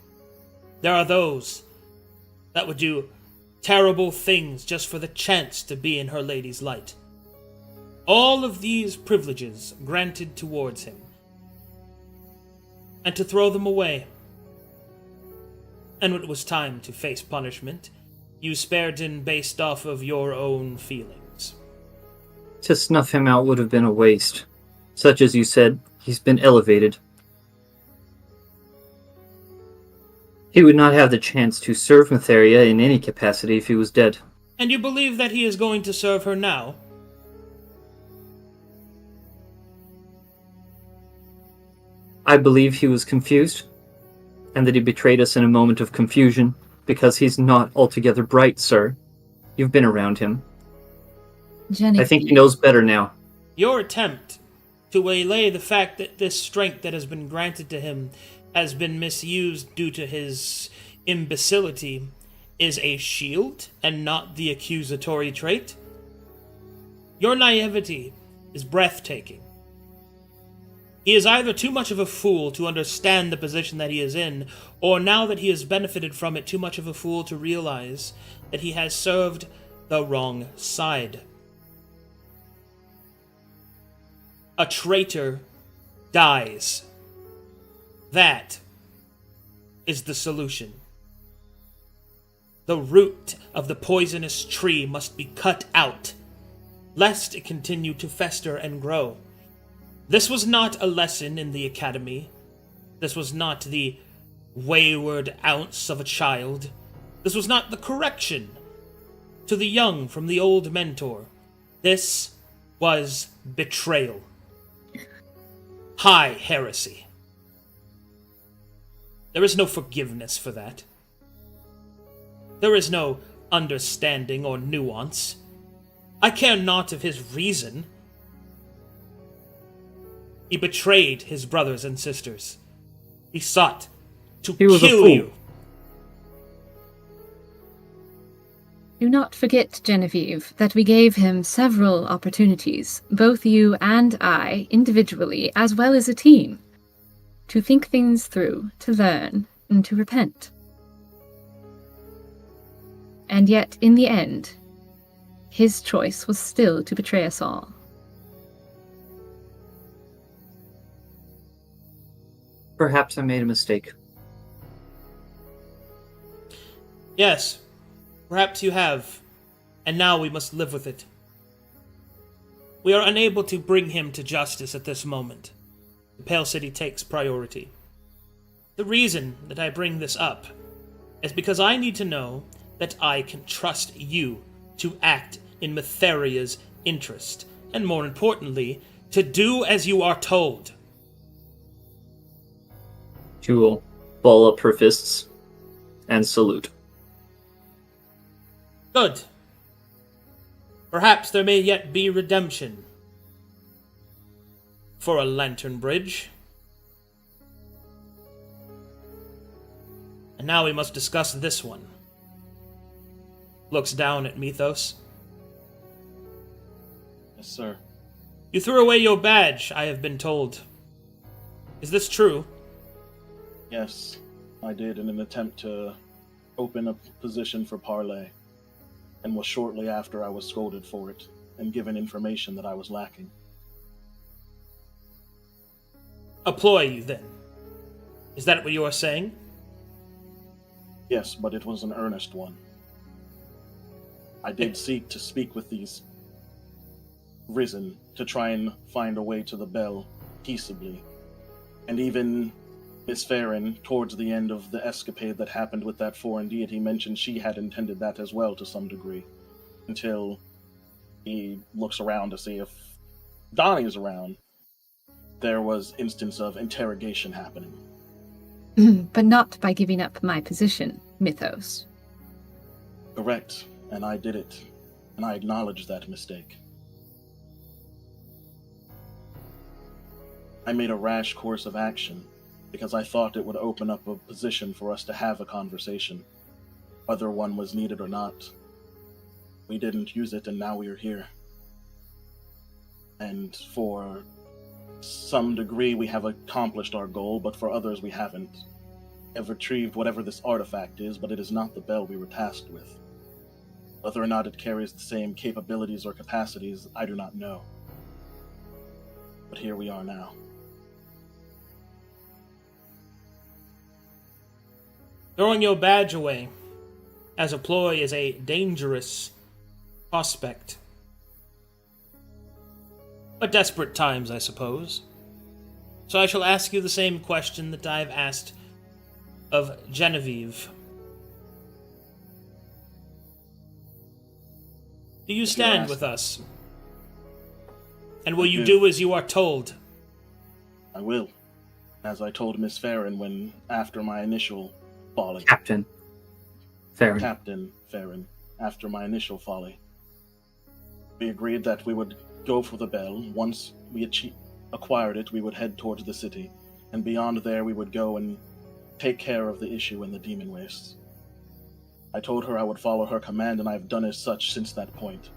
A: There are those that would do terrible things just for the chance to be in Her Lady's light. all of these privileges granted towards him, and to throw them away. And when it was time to face punishment, you spared him based off of your own feelings.
C: To snuff him out would have been a waste. Such as you said, he's been elevated. He would not have the chance to serve Matheria in any capacity if he was dead.
A: And you believe that he is going to serve her now?
C: I believe he was confused, and that he betrayed us in a moment of confusion, because he's not altogether bright, sir. You've been around him.
D: Genevieve.
C: I think he knows better now.
A: Your attempt to waylay the fact that this strength that has been granted to him has been misused due to his imbecility is a shield and not the accusatory trait. Your naivety is breathtaking. He is either too much of a fool to understand the position that he is in, or now that he has benefited from it, too much of a fool to realize that he has served the wrong side. A traitor dies. That is the solution. The root of the poisonous tree must be cut out, lest it continue to fester and grow. This was not a lesson in the academy. This was not the wayward ounce of a child. This was not the correction to the young from the old mentor. This was betrayal. High heresy. There is no forgiveness for that. There is no understanding or nuance. I care not of his reason. He betrayed his brothers and sisters. He sought to kill you.
D: Do not forget, Genevieve, that we gave him several opportunities, both you and I, individually, as well as a team, to think things through, to learn, and to repent. And yet, in the end, his choice was still to betray us all.
C: Perhaps I made a mistake.
A: Yes, perhaps you have, and now we must live with it. We are unable to bring him to justice at this moment. The Pale City takes priority. The reason that I bring this up is because I need to know that I can trust you to act in Matheria's interest, and more importantly, to do as you are told.
C: She will ball up her fists and salute.
A: Good. Perhaps there may yet be redemption for a lantern bridge. And now we must discuss this one. Looks down at Mythos.
G: Yes, sir.
A: You threw away your badge, I have been told. Is this true?
G: Yes, I did in an attempt to open a position for parley, and was shortly after I was scolded for it and given information that I was lacking.
A: A ploy, you then. Is that what you are saying?
G: Yes, but it was an earnest one. I did seek to speak with these Risen to try and find a way to the bell peaceably. And even Miss Farron, towards the end of the escapade that happened with that foreign deity, mentioned she had intended that as well to some degree. Until he looks around to see if Donnie's around. There was instance of interrogation happening.
D: But not by giving up my position, Mythos.
G: Correct, and I did it. And I acknowledge that mistake. I made a rash course of action because I thought it would open up a position for us to have a conversation, whether one was needed or not. We didn't use it, and now we are here. And for some degree, we have accomplished our goal, but for others, we haven't. Have retrieved whatever this artifact is, but it is not the bell we were tasked with. Whether or not it carries the same capabilities or capacities, I do not know. But here we are now.
A: Throwing your badge away as a ploy is a dangerous prospect. But desperate times, I suppose. So I shall ask you the same question that I've asked of Genevieve. Do you stand with us? And will you do as you are told?
G: I will. As I told Miss Farron when, after my initial folly.
C: Captain Farron.
G: Captain Farron, after my initial folly. We agreed that we would go for the bell. Once we acquired it, we would head towards the city. And beyond there, we would go and take care of the issue in the demon wastes. I told her I would follow her command, and I have done as such since that point.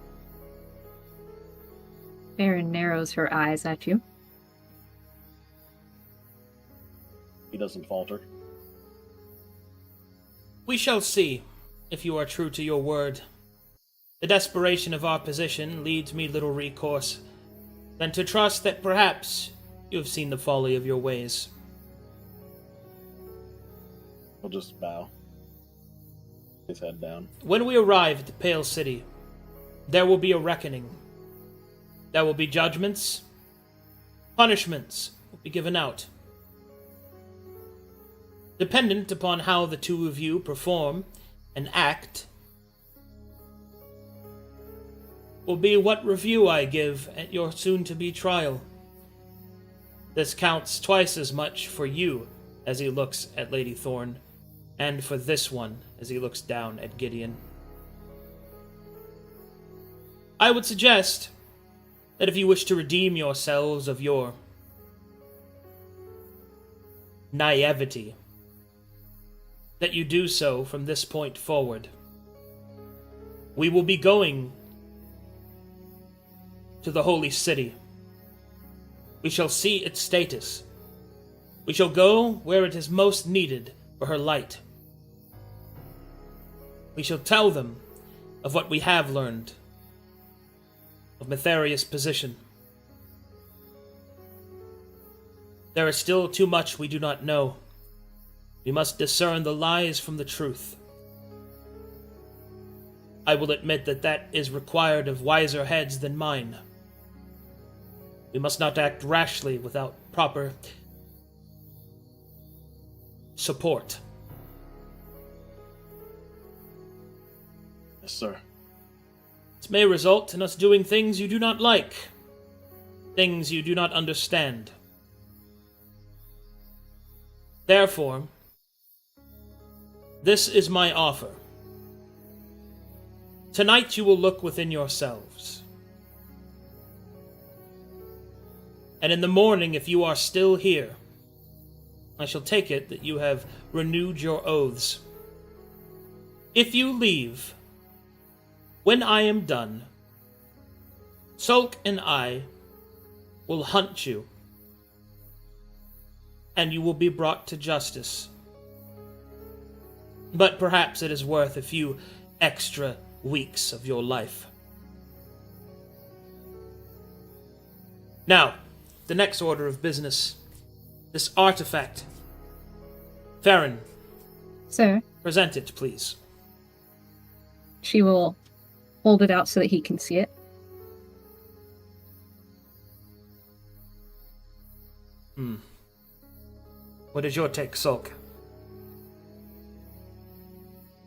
D: Farron narrows her eyes at you.
G: He doesn't falter.
A: We shall see if you are true to your word. The desperation of our position leads me little recourse than to trust that perhaps you have seen the folly of your ways.
G: He'll just bow. His head down.
A: When we arrive at the Pale City, there will be a reckoning. There will be judgments. Punishments will be given out. Dependent upon how the two of you perform and act, will be what review I give at your soon-to-be trial. This counts twice as much for you as he looks at Lady Thorne, and for this one as he looks down at Gideon. I would suggest that if you wish to redeem yourselves of your naivety, that you do so from this point forward. We will be going to the Holy City. We shall see its status. We shall go where it is most needed for her light. We shall tell them of what we have learned, of Metheria's position. There is still too much we do not know. We must discern the lies from the truth. I will admit that is required of wiser heads than mine. We must not act rashly without proper support.
G: Yes, sir.
A: This may result in us doing things you do not like, things you do not understand. Therefore, this is my offer. Tonight you will look within yourselves. And in the morning, if you are still here, I shall take it that you have renewed your oaths. If you leave, when I am done, Sulk and I will hunt you, and you will be brought to justice. But perhaps it is worth a few extra weeks of your life. Now, the next order of business. This artifact. Farron.
D: Sir,
A: Present it, please.
D: she will hold it out so that he can see it.
A: What is your take, Sulk?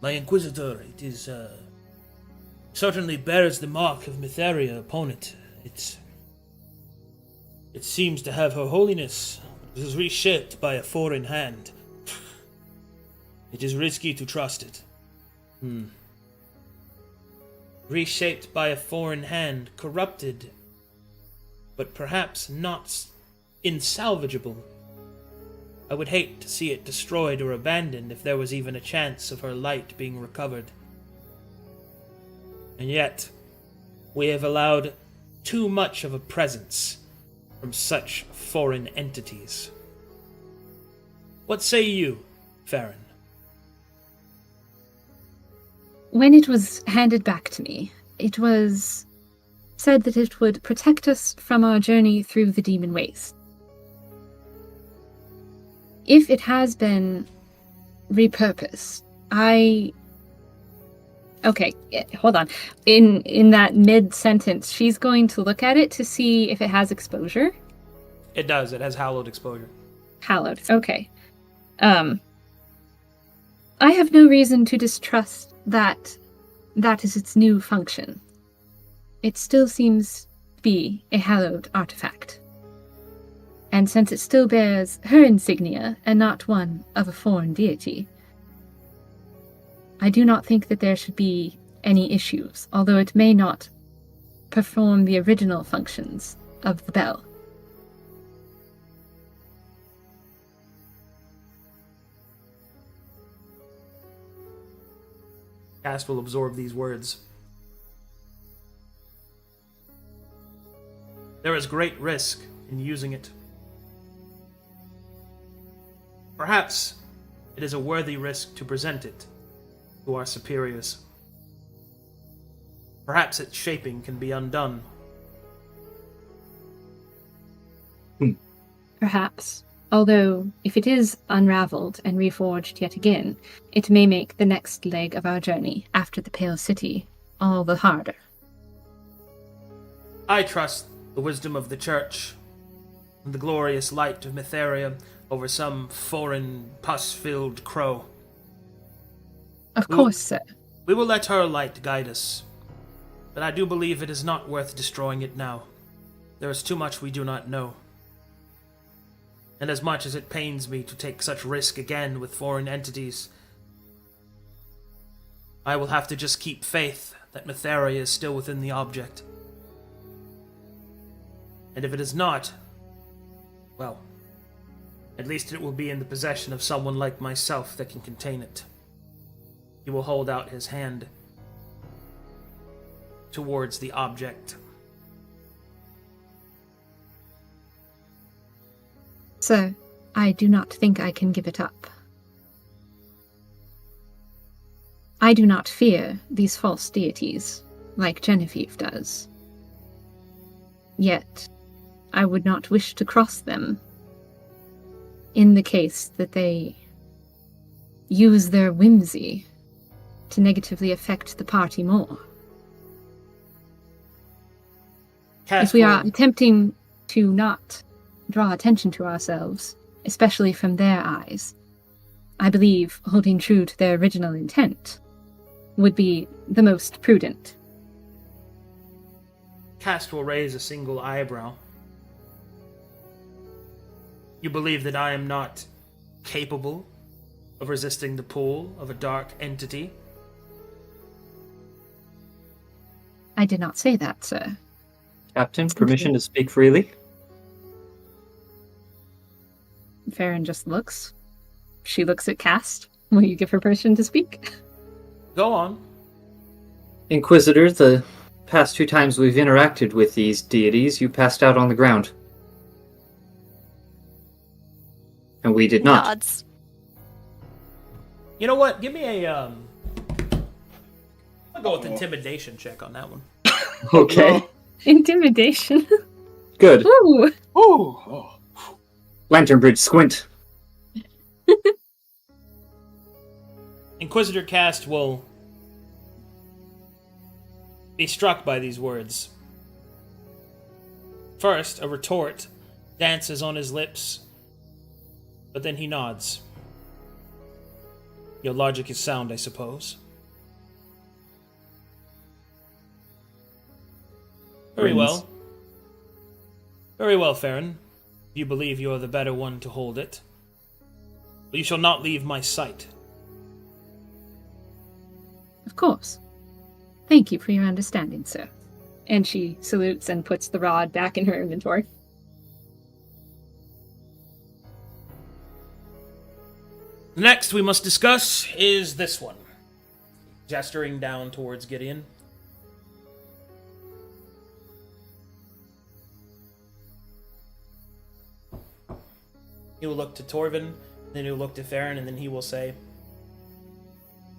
A: My Inquisitor, it is, certainly bears the mark of Metheria upon it. It seems to have her holiness. It is reshaped by a foreign hand. It is risky to trust it. Reshaped by a foreign hand, corrupted, but perhaps not insalvageable. I would hate to see it destroyed or abandoned if there was even a chance of her light being recovered. And yet, we have allowed too much of a presence from such foreign entities. What say you, Farron?
D: When it was handed back to me, it was said that it would protect us from our journey through the demon waste. If it has been repurposed, Okay, hold on. In that mid-sentence, she's going to look at it to see if it has exposure.
A: It does. It has hallowed exposure.
D: Hallowed, okay. I have no reason to distrust that is its new function. It still seems to be a hallowed artifact. And since it still bears her insignia and not one of a foreign deity, I do not think that there should be any issues, although it may not perform the original functions of the bell.
A: Cass will absorb these words. There is great risk in using it. Perhaps it is a worthy risk to present it to our superiors. Perhaps its shaping can be undone.
D: Perhaps. Although, if it is unraveled and reforged yet again, it may make the next leg of our journey after the Pale City all the harder.
A: I trust the wisdom of the Church and the glorious light of Mytheria over some foreign, pus-filled crow.
D: Of course, sir.
A: We will let her light guide us, but I do believe it is not worth destroying it now. There is too much we do not know. And as much as it pains me to take such risk again with foreign entities, I will have to just keep faith that Mytheria is still within the object. And if it is not, well, at least it will be in the possession of someone like myself that can contain it. He will hold out his hand towards the object.
D: Sir, I do not think I can give it up. I do not fear these false deities, like Genevieve does. Yet, I would not wish to cross them in the case that they use their whimsy to negatively affect the party more. If we are attempting to not draw attention to ourselves, especially from their eyes, I believe holding true to their original intent would be the most prudent.
A: Cast will raise a single eyebrow. You believe that I am not capable of resisting the pull of a dark entity?
D: I did not say that, sir.
C: Captain, permission to speak freely?
D: Farron just looks. She looks at Cast. Will you give her permission to speak?
A: Go on.
C: Inquisitor, the past 2 times we've interacted with these deities, you passed out on the ground. And we did not.
E: Nods.
A: You know what? Give me a, I'll go with intimidation check on that one.
C: Okay.
D: Intimidation.
C: Good.
D: Ooh.
G: Oh.
C: Lantern Bridge, squint.
A: Inquisitor Cast will be struck by these words. First, a retort dances on his lips, but then he nods. Your logic is sound, I suppose. Very well. Very well, Farron. You believe you are the better one to hold it. But you shall not leave my sight.
D: Of course. Thank you for your understanding, sir. And she salutes and puts the rod back in her inventory.
A: The next we must discuss is this one. Gesturing down towards Gideon. He will look to Torvin, then he will look to Farron, and then he will say,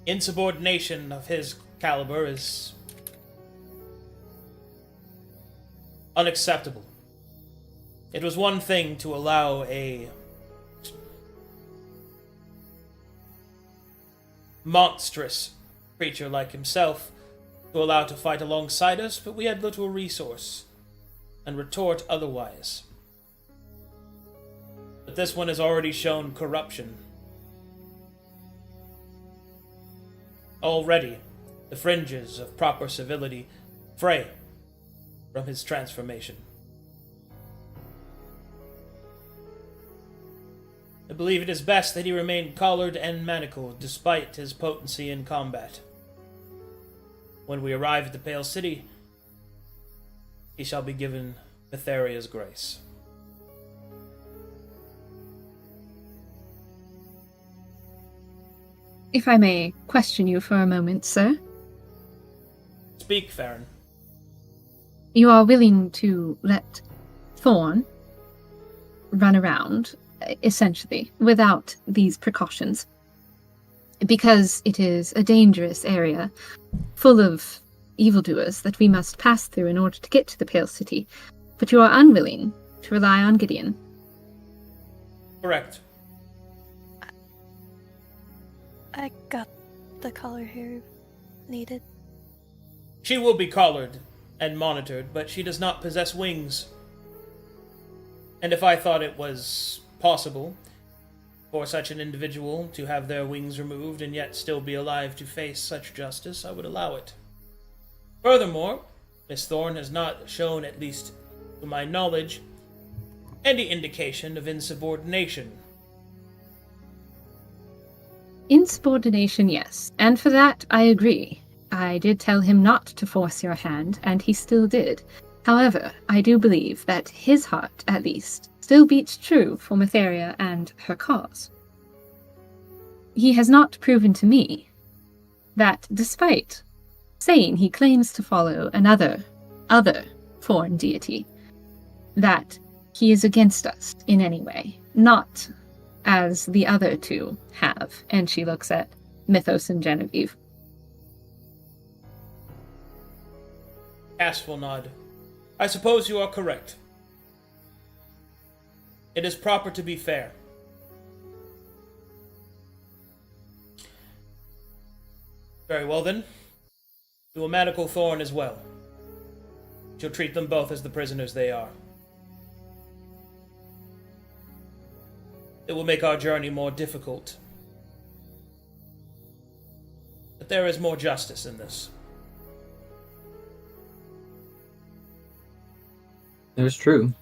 A: insubordination of his caliber is unacceptable. It was one thing to allow a monstrous creature like himself to allow to fight alongside us, but we had little resource, and retort otherwise. But this one has already shown corruption. Already, the fringes of proper civility fray from his transformation. I believe it is best that he remain collared and manacled despite his potency in combat. When we arrive at the Pale City, he shall be given Betharia's grace.
D: If I may question you for a moment, sir.
A: Speak, Farron.
D: You are willing to let Thorn run around, essentially, without these precautions, because it is a dangerous area full of evildoers that we must pass through in order to get to the Pale City, but you are unwilling to rely on Gideon.
A: Correct.
E: I got the collar here needed.
A: She will be collared and monitored, but she does not possess wings. And if I thought it was possible for such an individual to have their wings removed and yet still be alive to face such justice, I would allow it. Furthermore, Miss Thorne has not shown, at least to my knowledge, any indication of insubordination.
D: Insubordination, yes, and for that I agree. I did tell him not to force your hand, and he still did. However, I do believe that his heart, at least, still beats true for Matheria and her cause. He has not proven to me that, despite saying he claims to follow another foreign deity, that he is against us in any way, not as the other two have. And she looks at Mythos and Genevieve.
A: Cass will nod. I suppose you are correct. It is proper to be fair. Very well then. We will manacle Thorn as well. She'll treat them both as the prisoners they are. It will make our journey more difficult. But there is more justice in this.
C: That's true.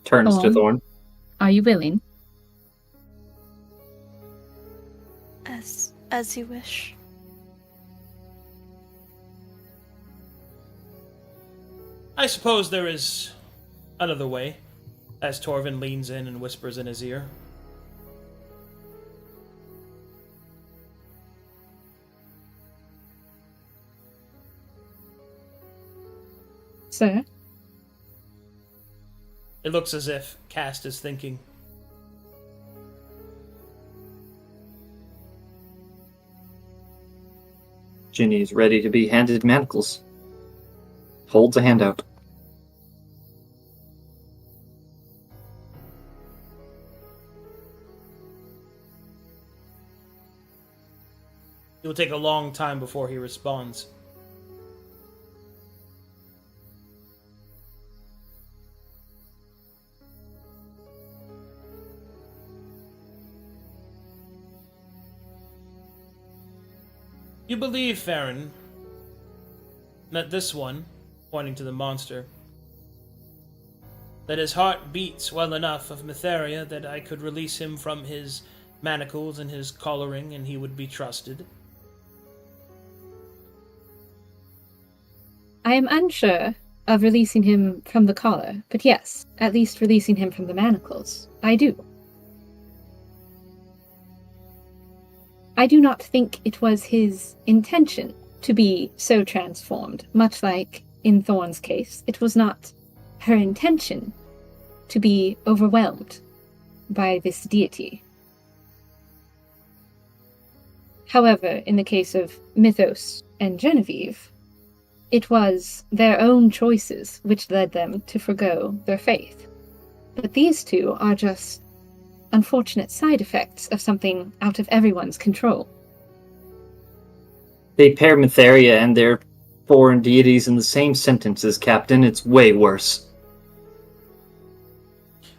C: Turns to Thorn.
D: Are you willing?
E: As you wish.
A: I suppose there is another way, as Torvin leans in and whispers in his ear.
D: Sir?
A: It looks as if Cast is thinking.
C: Ginny is ready to be handed manacles. Holds a hand out.
A: It will take a long time before he responds. You believe, Farron, that this one, pointing to the monster, that his heart beats well enough of Matheria that I could release him from his manacles and his collaring and he would be trusted?
D: I am unsure of releasing him from the collar, but yes, at least releasing him from the manacles. I do. I do not think it was his intention to be so transformed, much like in Thorn's case. It was not her intention to be overwhelmed by this deity. However, in the case of Mythos and Genevieve, it was their own choices which led them to forgo their faith. But these two are just unfortunate side effects of something out of everyone's control.
C: They pair Mytheria and their foreign deities in the same sentences, Captain. It's way worse.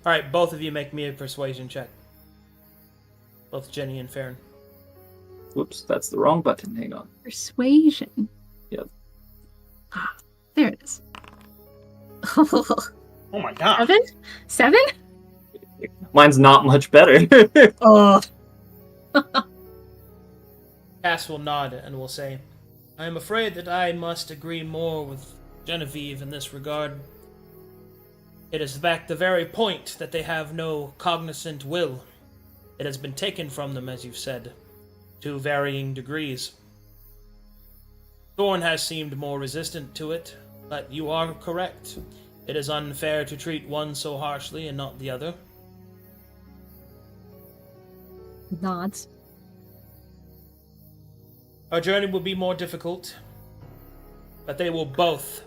A: Alright, both of you make me a persuasion check. Both Jenny and Farron.
C: Whoops, that's the wrong button. Hang on.
D: Persuasion.
C: Yep.
D: Ah, there it is.
G: Oh my god.
D: 7?
C: Mine's not much better.
D: Oh.
A: Cass will nod and will say, I am afraid that I must agree more with Genevieve in this regard. It is back the very point that they have no cognizant will. It has been taken from them, as you've said, to varying degrees. Thorn has seemed more resistant to it, but you are correct. It is unfair to treat one so harshly and not the other.
D: Nods.
A: Our journey will be more difficult, but they will both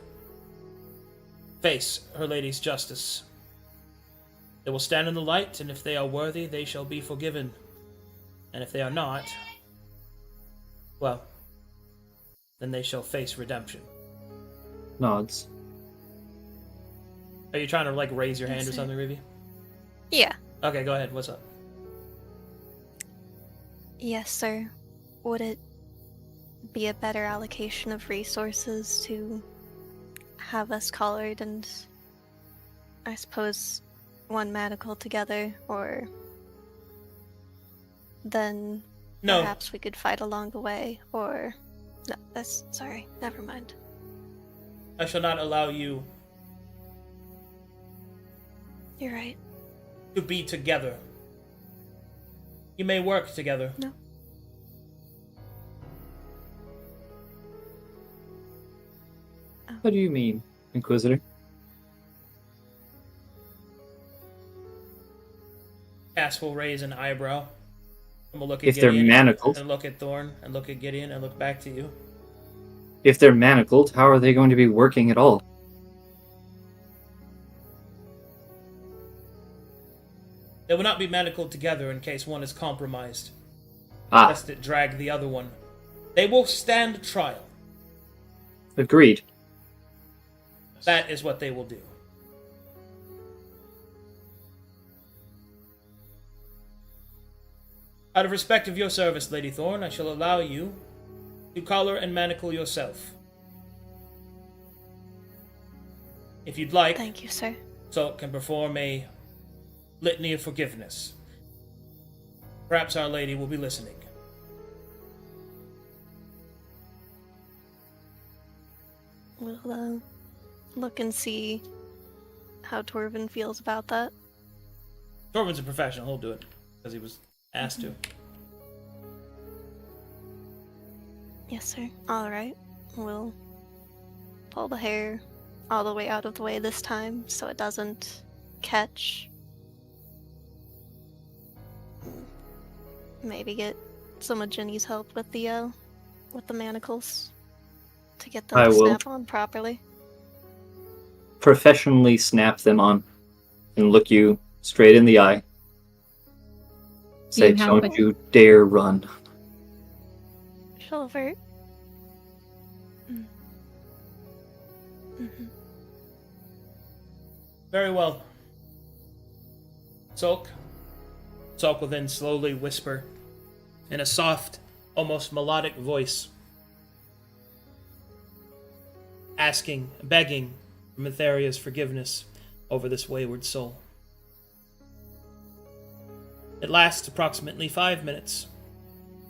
A: face Her Lady's justice. They will stand in the light, and if they are worthy, they shall be forgiven. And if they are not, well, then they shall face redemption.
C: Nods.
A: Are you trying to, like, raise your hand or
E: Yes, sir.
A: something, Ruby?
E: Yeah.
A: Okay, go ahead. What's up?
E: Yes, sir. Would it be a better allocation of resources to have us collared and, I suppose, one medical together, or then
A: No.
E: perhaps we could fight along the way, or no, that's sorry, never mind.
A: I shall not allow you
E: You're right.
A: to be together. You may work together.
E: No.
C: What do you mean, Inquisitor?
A: Cass will raise an eyebrow. And will look at
C: If they're
A: Gideon
C: manacled.
A: and look at Thorn and look at Gideon and look back to you.
C: If they're manacled, how are they going to be working at all?
A: They will not be manacled together in case one is compromised,
C: Ah,
A: lest it drag the other one. They will stand trial.
C: agreed.
A: That is what they will do. Out of respect of your service, Lady Thorn, I shall allow you to collar and manacle yourself. If you'd like,
E: Thank you, sir.
A: so it can perform a litany of forgiveness. Perhaps Our Lady will be listening.
E: We'll look and see how Torvin feels about that.
A: Torvin's a professional, he'll do it, because he was asked to.
E: Yes, sir. All right. We'll pull the hair all the way out of the way this time so it doesn't catch. Maybe get some of Jenny's help with the manacles to get them
C: I
E: to
C: will.
E: snap on properly.
C: Professionally snap them on and look you straight in the eye. Say,
D: you have
C: don't
D: like-
C: you dare run.
E: Silver. Mm-hmm.
A: Very well. Sulk. Sulk will then slowly whisper in a soft, almost melodic voice, asking, begging for Mytheria's forgiveness over this wayward soul. It lasts approximately 5 minutes,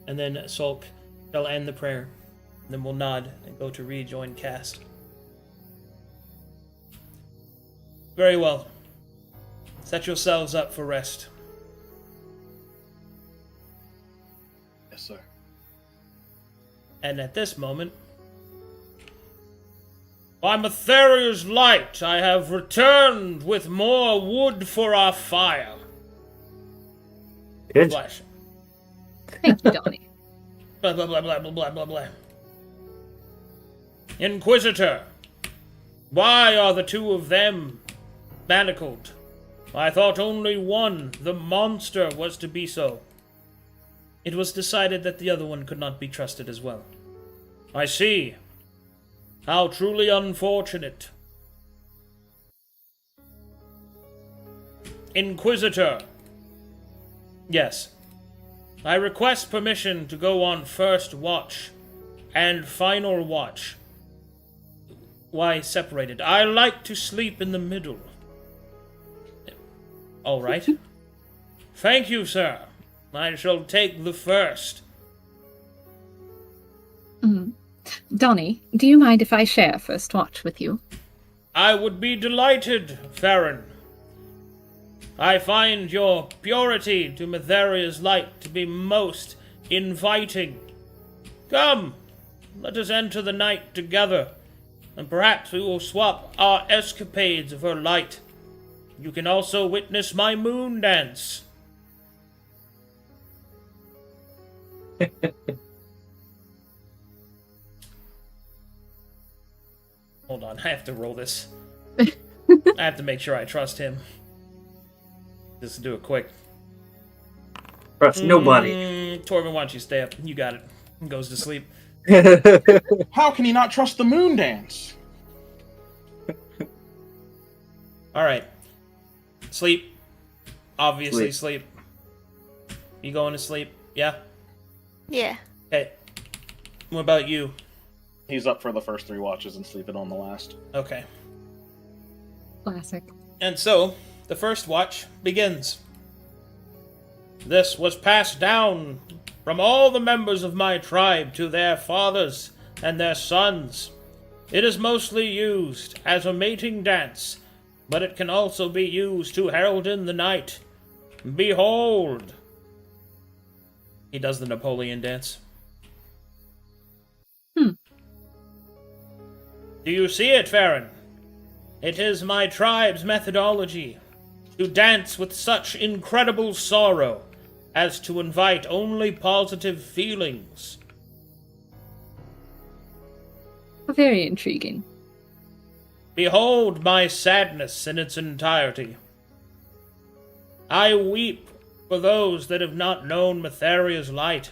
A: and then Sulk shall end the prayer, and then we'll nod and go to rejoin Cass. Very well. Set yourselves up for rest.
G: Yes, sir.
A: And at this moment, by Mytheria's light, I have returned with more wood for our fire.
C: Good.
A: Flash.
D: Thank you, Donnie.
A: Blah, blah, blah, blah, blah, blah, blah, blah. Inquisitor, why are the two of them manacled? I thought only one, the monster, was to be so. It was decided that the other one could not be trusted as well. I see. How truly unfortunate. Inquisitor. Yes. I request permission to go on first watch and final watch. Why separated? I like to sleep in the middle. All right. Thank you, sir. I shall take the first.
D: Donnie, do you mind if I share first watch with you?
A: I would be delighted, Farron. I find your purity to Metheria's light to be most inviting. Come, let us enter the night together, and perhaps we will swap our escapades of her light. You can also witness my moon dance. Hold on, I have to roll this. I have to make sure I trust him. Just do it quick.
C: Trust nobody.
A: Torvin, why don't you stay up? You got it. He goes to sleep.
G: How can he not trust the moon dance?
A: Alright. Sleep. Obviously sleep. You going to sleep? Yeah?
E: Yeah.
A: Okay. What about you?
G: He's up for the first 3 watches and sleeping on the last.
A: Okay.
D: Classic.
A: And so, the first watch begins. This was passed down from all the members of my tribe to their fathers and their sons. It is mostly used as a mating dance, but it can also be used to herald in the night. Behold! He does the Napoleon dance. Do you see it, Farron? It is my tribe's methodology to dance with such incredible sorrow as to invite only positive feelings.
D: Very intriguing.
A: Behold my sadness in its entirety. I weep for those that have not known Metheria's light.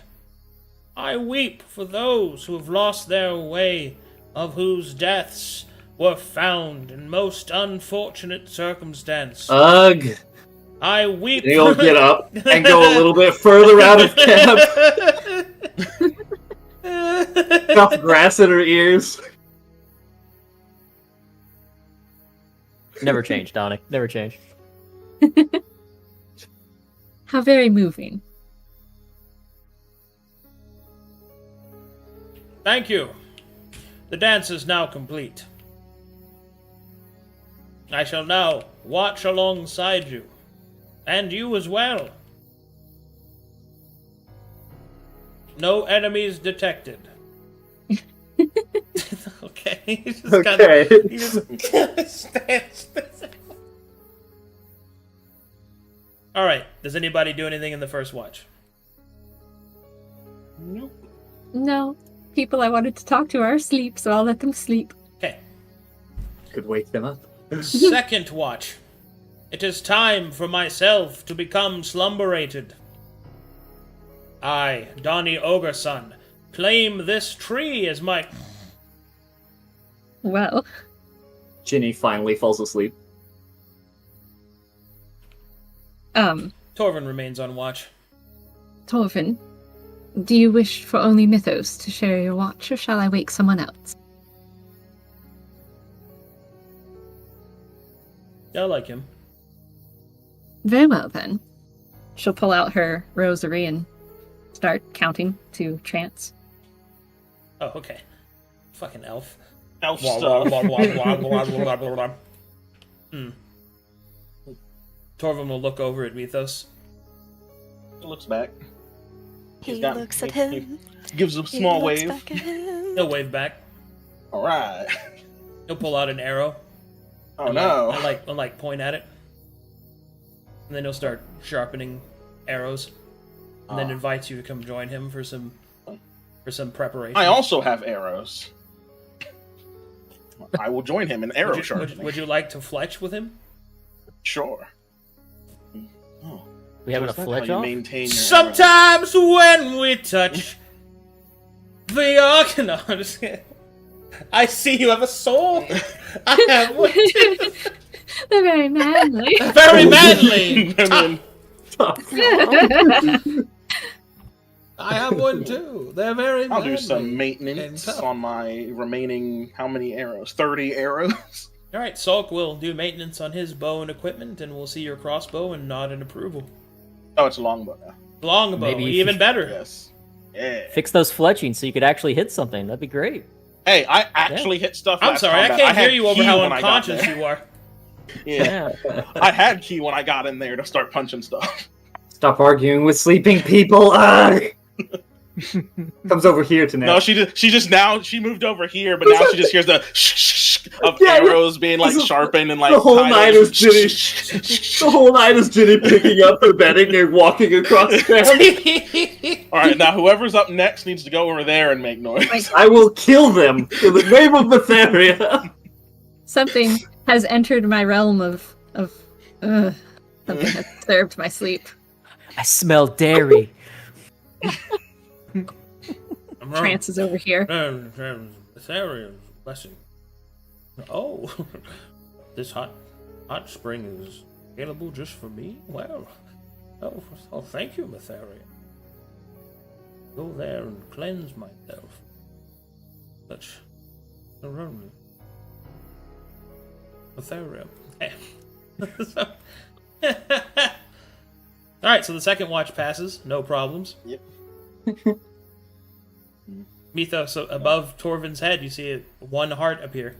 A: I weep for those who have lost their way, of whose deaths were found in most unfortunate circumstance.
C: Ugh.
A: I weep.
C: They'll get up and go a little bit further out of camp. Enough grass in her ears.
F: Never change, Donnie. Never change.
D: How very moving.
A: Thank you. The dance is now complete. I shall now watch alongside you, and you as well. No enemies detected. Okay. He just
C: Okay.
A: he just stands. All right. Does anybody do anything in the first watch?
G: Nope.
D: No. People I wanted to talk to are asleep, so I'll let them sleep.
A: Okay.
C: Could wake them up.
A: Second watch. It is time for myself to become slumberated. I, Donnie Ogreson, claim this tree as my...
D: Well,
C: Ginny finally falls asleep.
A: Torvin remains on watch.
D: Torvin, do you wish for only Mythos to share your watch, or shall I wake someone else?
A: I like him.
D: Very well, then. She'll pull out her rosary and start counting to trance.
A: Oh, okay. Fucking elf.
G: Elf
A: Blah,
G: stuff.
A: blah, blah, blah, blah, blah, blah, blah. Torvin will look over at Mythos.
G: He looks back.
E: He
G: got-
E: looks at
G: he-
E: him.
G: Gives a
E: He
G: small
E: looks
G: wave.
E: back at him.
A: He'll wave back.
G: Alright.
A: He'll pull out an arrow.
G: Oh
A: and
G: no.
A: like point at it. And then he'll start sharpening arrows. And then
G: Ah.
A: invites you to come join him for some for some preparation.
G: I also have arrows. I will join him in arrow sharpening.
A: Would you like to fletch with him?
G: Sure. Oh.
F: We having a
G: Is that
F: fletch
G: how you
F: off?
G: maintain your
A: Sometimes when we touch the arc, no, I'm just kidding. I see you have a soul. I have one too.
D: They're very manly.
A: Very manly. I have one too. They're very
G: I'll
A: manly.
G: do some
A: and
G: maintenance
A: tough.
G: on my remaining, how many arrows? 30 arrows?
A: Alright, Sulk will do maintenance on his bow and equipment, and we'll see your crossbow and nod in approval.
G: Oh, it's a longbow now.
A: Longbow,
F: Maybe if
A: even
F: you-
A: better.
G: Yes. Yeah.
F: Fix those fletching so you could actually hit something. That'd be great.
G: Hey, I actually hit stuff
A: I'm
G: last
A: sorry, I
G: combat.
A: can't hear
G: had
A: you over
G: ki
A: how
G: when I got
A: unconscious
G: there.
A: you are.
G: Yeah. I had key when I got in there to start punching stuff.
C: Stop arguing with sleeping people. Ah! Comes over here to now.
G: No, she moved over here, but now she just hears the shh of
C: Yeah,
G: arrows being like
C: this is-
G: sharpened and like
C: the whole
G: tied
C: night
G: up.
C: is Ginny. The whole night is Ginny picking up her bedding and walking across town.
G: All right, now whoever's up next needs to go over there and make noise.
C: I will kill them in the name of Betharia.
D: Something has entered my realm of something has disturbed my sleep.
F: I smell dairy.
A: I'm wrong.
D: Trance is over here.
A: Ethereum's blessing. Oh, this hot spring is available just for me? Well, oh thank you, Ethereum. Go there and cleanse myself. Such a lonely Ethereum. Alright, so the second watch passes, no problems.
G: Yep.
A: Mythos above Torvin's head, you see one heart appear.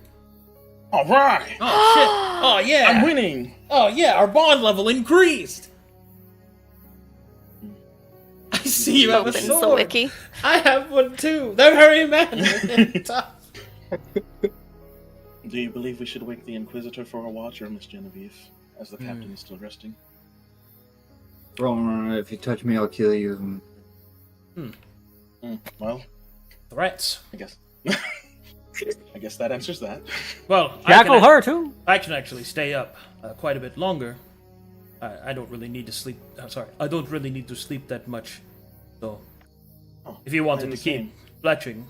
G: All right,
A: Oh shit! Oh yeah!
G: I'm winning.
A: Oh yeah! Our bond level increased. I see you have a
E: Opens the
A: sword.
E: wiki.
A: I have one too. They're very manly and tough.
G: Do you believe we should wake the Inquisitor for a watch, or Miss Genevieve, as the captain is still resting?
C: If you touch me, I'll kill you.
G: Well,
A: Threats.
G: I guess. I guess that answers that.
A: Well,
F: Jackal her too.
A: I can actually stay up quite a bit longer. I don't really need to sleep. I don't really need to sleep that much. So,
G: Oh,
A: if you wanted
G: I'm
A: to
G: the
A: keep
G: same.
A: fletching,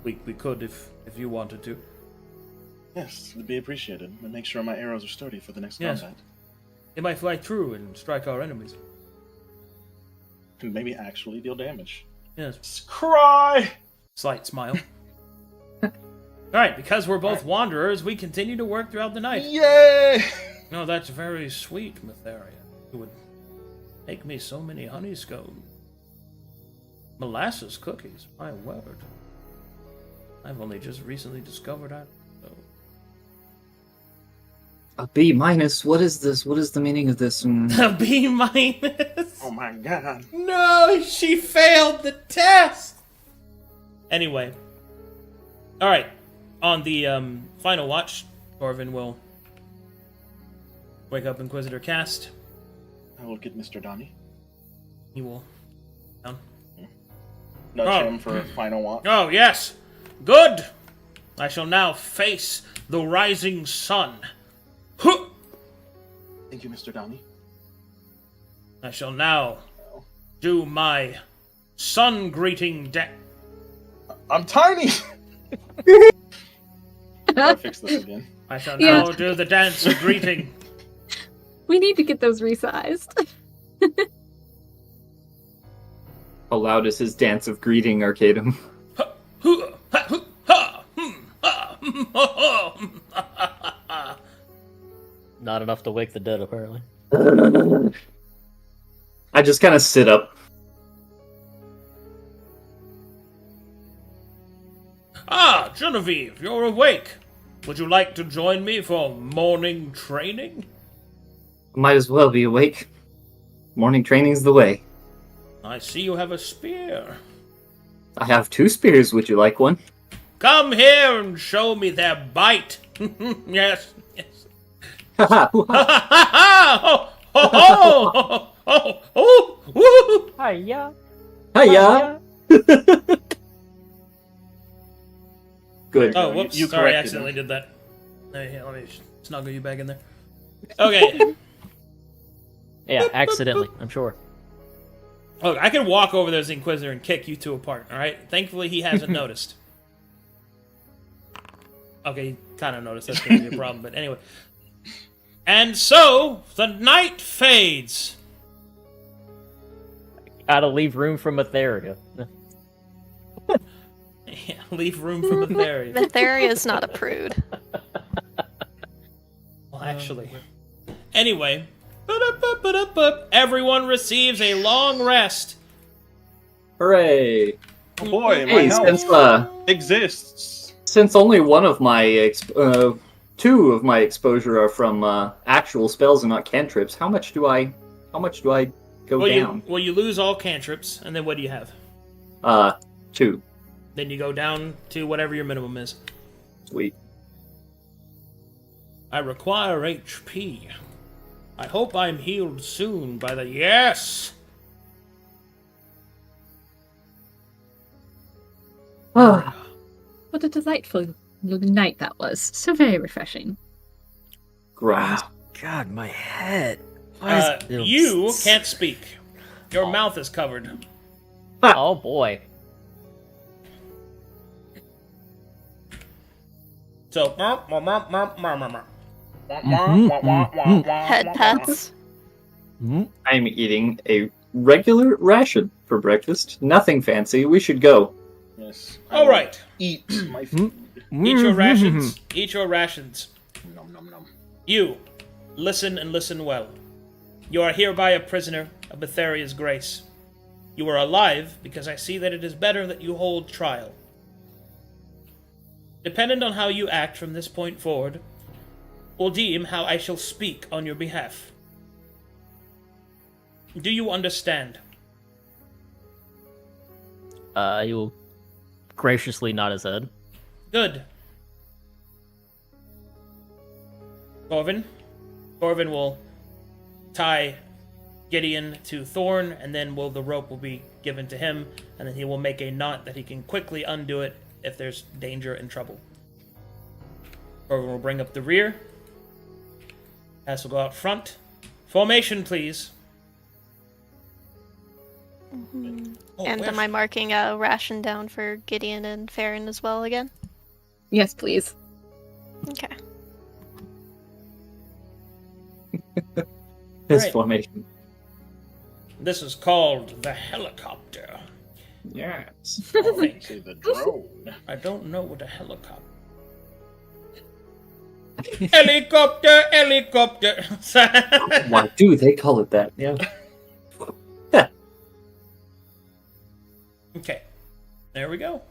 A: we could if you wanted to.
G: Yes, it'd be appreciated. And make sure my arrows are sturdy for the next
A: Yes.
G: combat.
A: It might fly through and strike our enemies.
G: And maybe actually deal damage.
A: Yes.
G: Cry!
A: Slight smile. Alright, because we're both wanderers, we continue to work throughout the night.
G: Yay!
A: No, that's very sweet, Metheria. You would make me so many honey scones. Molasses cookies, my word. I've only just recently discovered that.
C: A B minus. What is this? What is the meaning of this?
A: A B minus.
G: Oh my god.
A: No, she failed the test. Anyway, all right. On the final watch, Torvin will wake up Inquisitor Cast.
G: I will get Mr. Donnie.
A: He will. Down.
G: Nudge
A: Oh.
G: him for a final watch.
A: Oh yes, good. I shall now face the rising sun. Huh!
G: Thank you, Mr. Donnie.
A: I shall now do my sun greeting dance.
G: I'm tiny! I'll fix this again.
A: I shall
D: Yeah.
A: now do the dance of greeting.
D: We need to get those resized.
C: How loud is his dance of greeting, Arcadum?
F: Not enough to wake the dead, apparently.
C: I just kind of sit up.
A: Ah, Genevieve, you're awake. Would you like to join me for morning training?
C: Might as well be awake. Morning training's the way.
A: I see you have a spear.
C: I have 2 spears. Would you like one?
A: Come here and show me their bite. Yes, yes.
C: Haha, hoo-ha.
A: Oh, woo.
F: Hiya.
C: Hiya! Good.
A: Oh, whoops!
G: You
A: Sorry, I
G: corrected
A: accidentally
G: him.
A: did that. Here, let me snuggle you back in there. Okay.
F: Yeah, accidentally, I'm sure.
A: Look, I can walk over there as the Inquisitor and kick you two apart. All right. Thankfully, he hasn't noticed. Okay, he kind of noticed. That's going to be a problem. But anyway. And so the night fades.
F: Gotta leave room for Matheria.
A: Yeah, leave room for Matheria.
E: Matheria's not a prude.
A: Well, actually. Anyway. Everyone receives a long rest.
C: Hooray!
G: Oh boy, my
C: Hey,
G: health exists.
C: since only one of my two of my exposure are from actual spells and not cantrips, how much do I go down?
A: You lose all cantrips, and then what do you have?
C: 2.
A: Then you go down to whatever your minimum is.
C: Sweet.
A: I require HP. I hope I'm healed soon by the... Yes!
D: Oh, what a delightful night that was. So very refreshing.
C: Gross.
F: God, my head.
A: You can't speak. Your mouth is covered.
F: Oh boy.
A: So...
E: Head pets.
C: I'm eating a regular ration for breakfast. Nothing fancy. We should go.
G: Yes.
A: All right.
G: Eat my food.
A: Eat your rations. Eat your rations.
G: Nom nom nom.
A: You, listen and listen well. You are hereby a prisoner of Betharia's grace. You are alive because I see that it is better that you hold trial. Dependent on how you act from this point forward, will deem how I shall speak on your behalf. Do you understand?
F: He will graciously nod his head.
A: Good. Corvin will tie Gideon to Thorn, and then the rope will be given to him, and then he will make a knot that he can quickly undo it if there's danger and trouble. Corvin will bring up the rear. As will go out front. Formation, please. Oh,
E: And am I marking a ration down for Gideon and Farron as well again?
D: Yes, please.
E: Okay.
C: This
A: Right.
C: formation.
A: This is called the helicopter.
C: Yes.
A: Oh, wait.
G: Say the drone.
A: I don't know what a helicopter. Helicopter, helicopter.
C: Why do they call it that? Yeah.
A: Okay, there we go.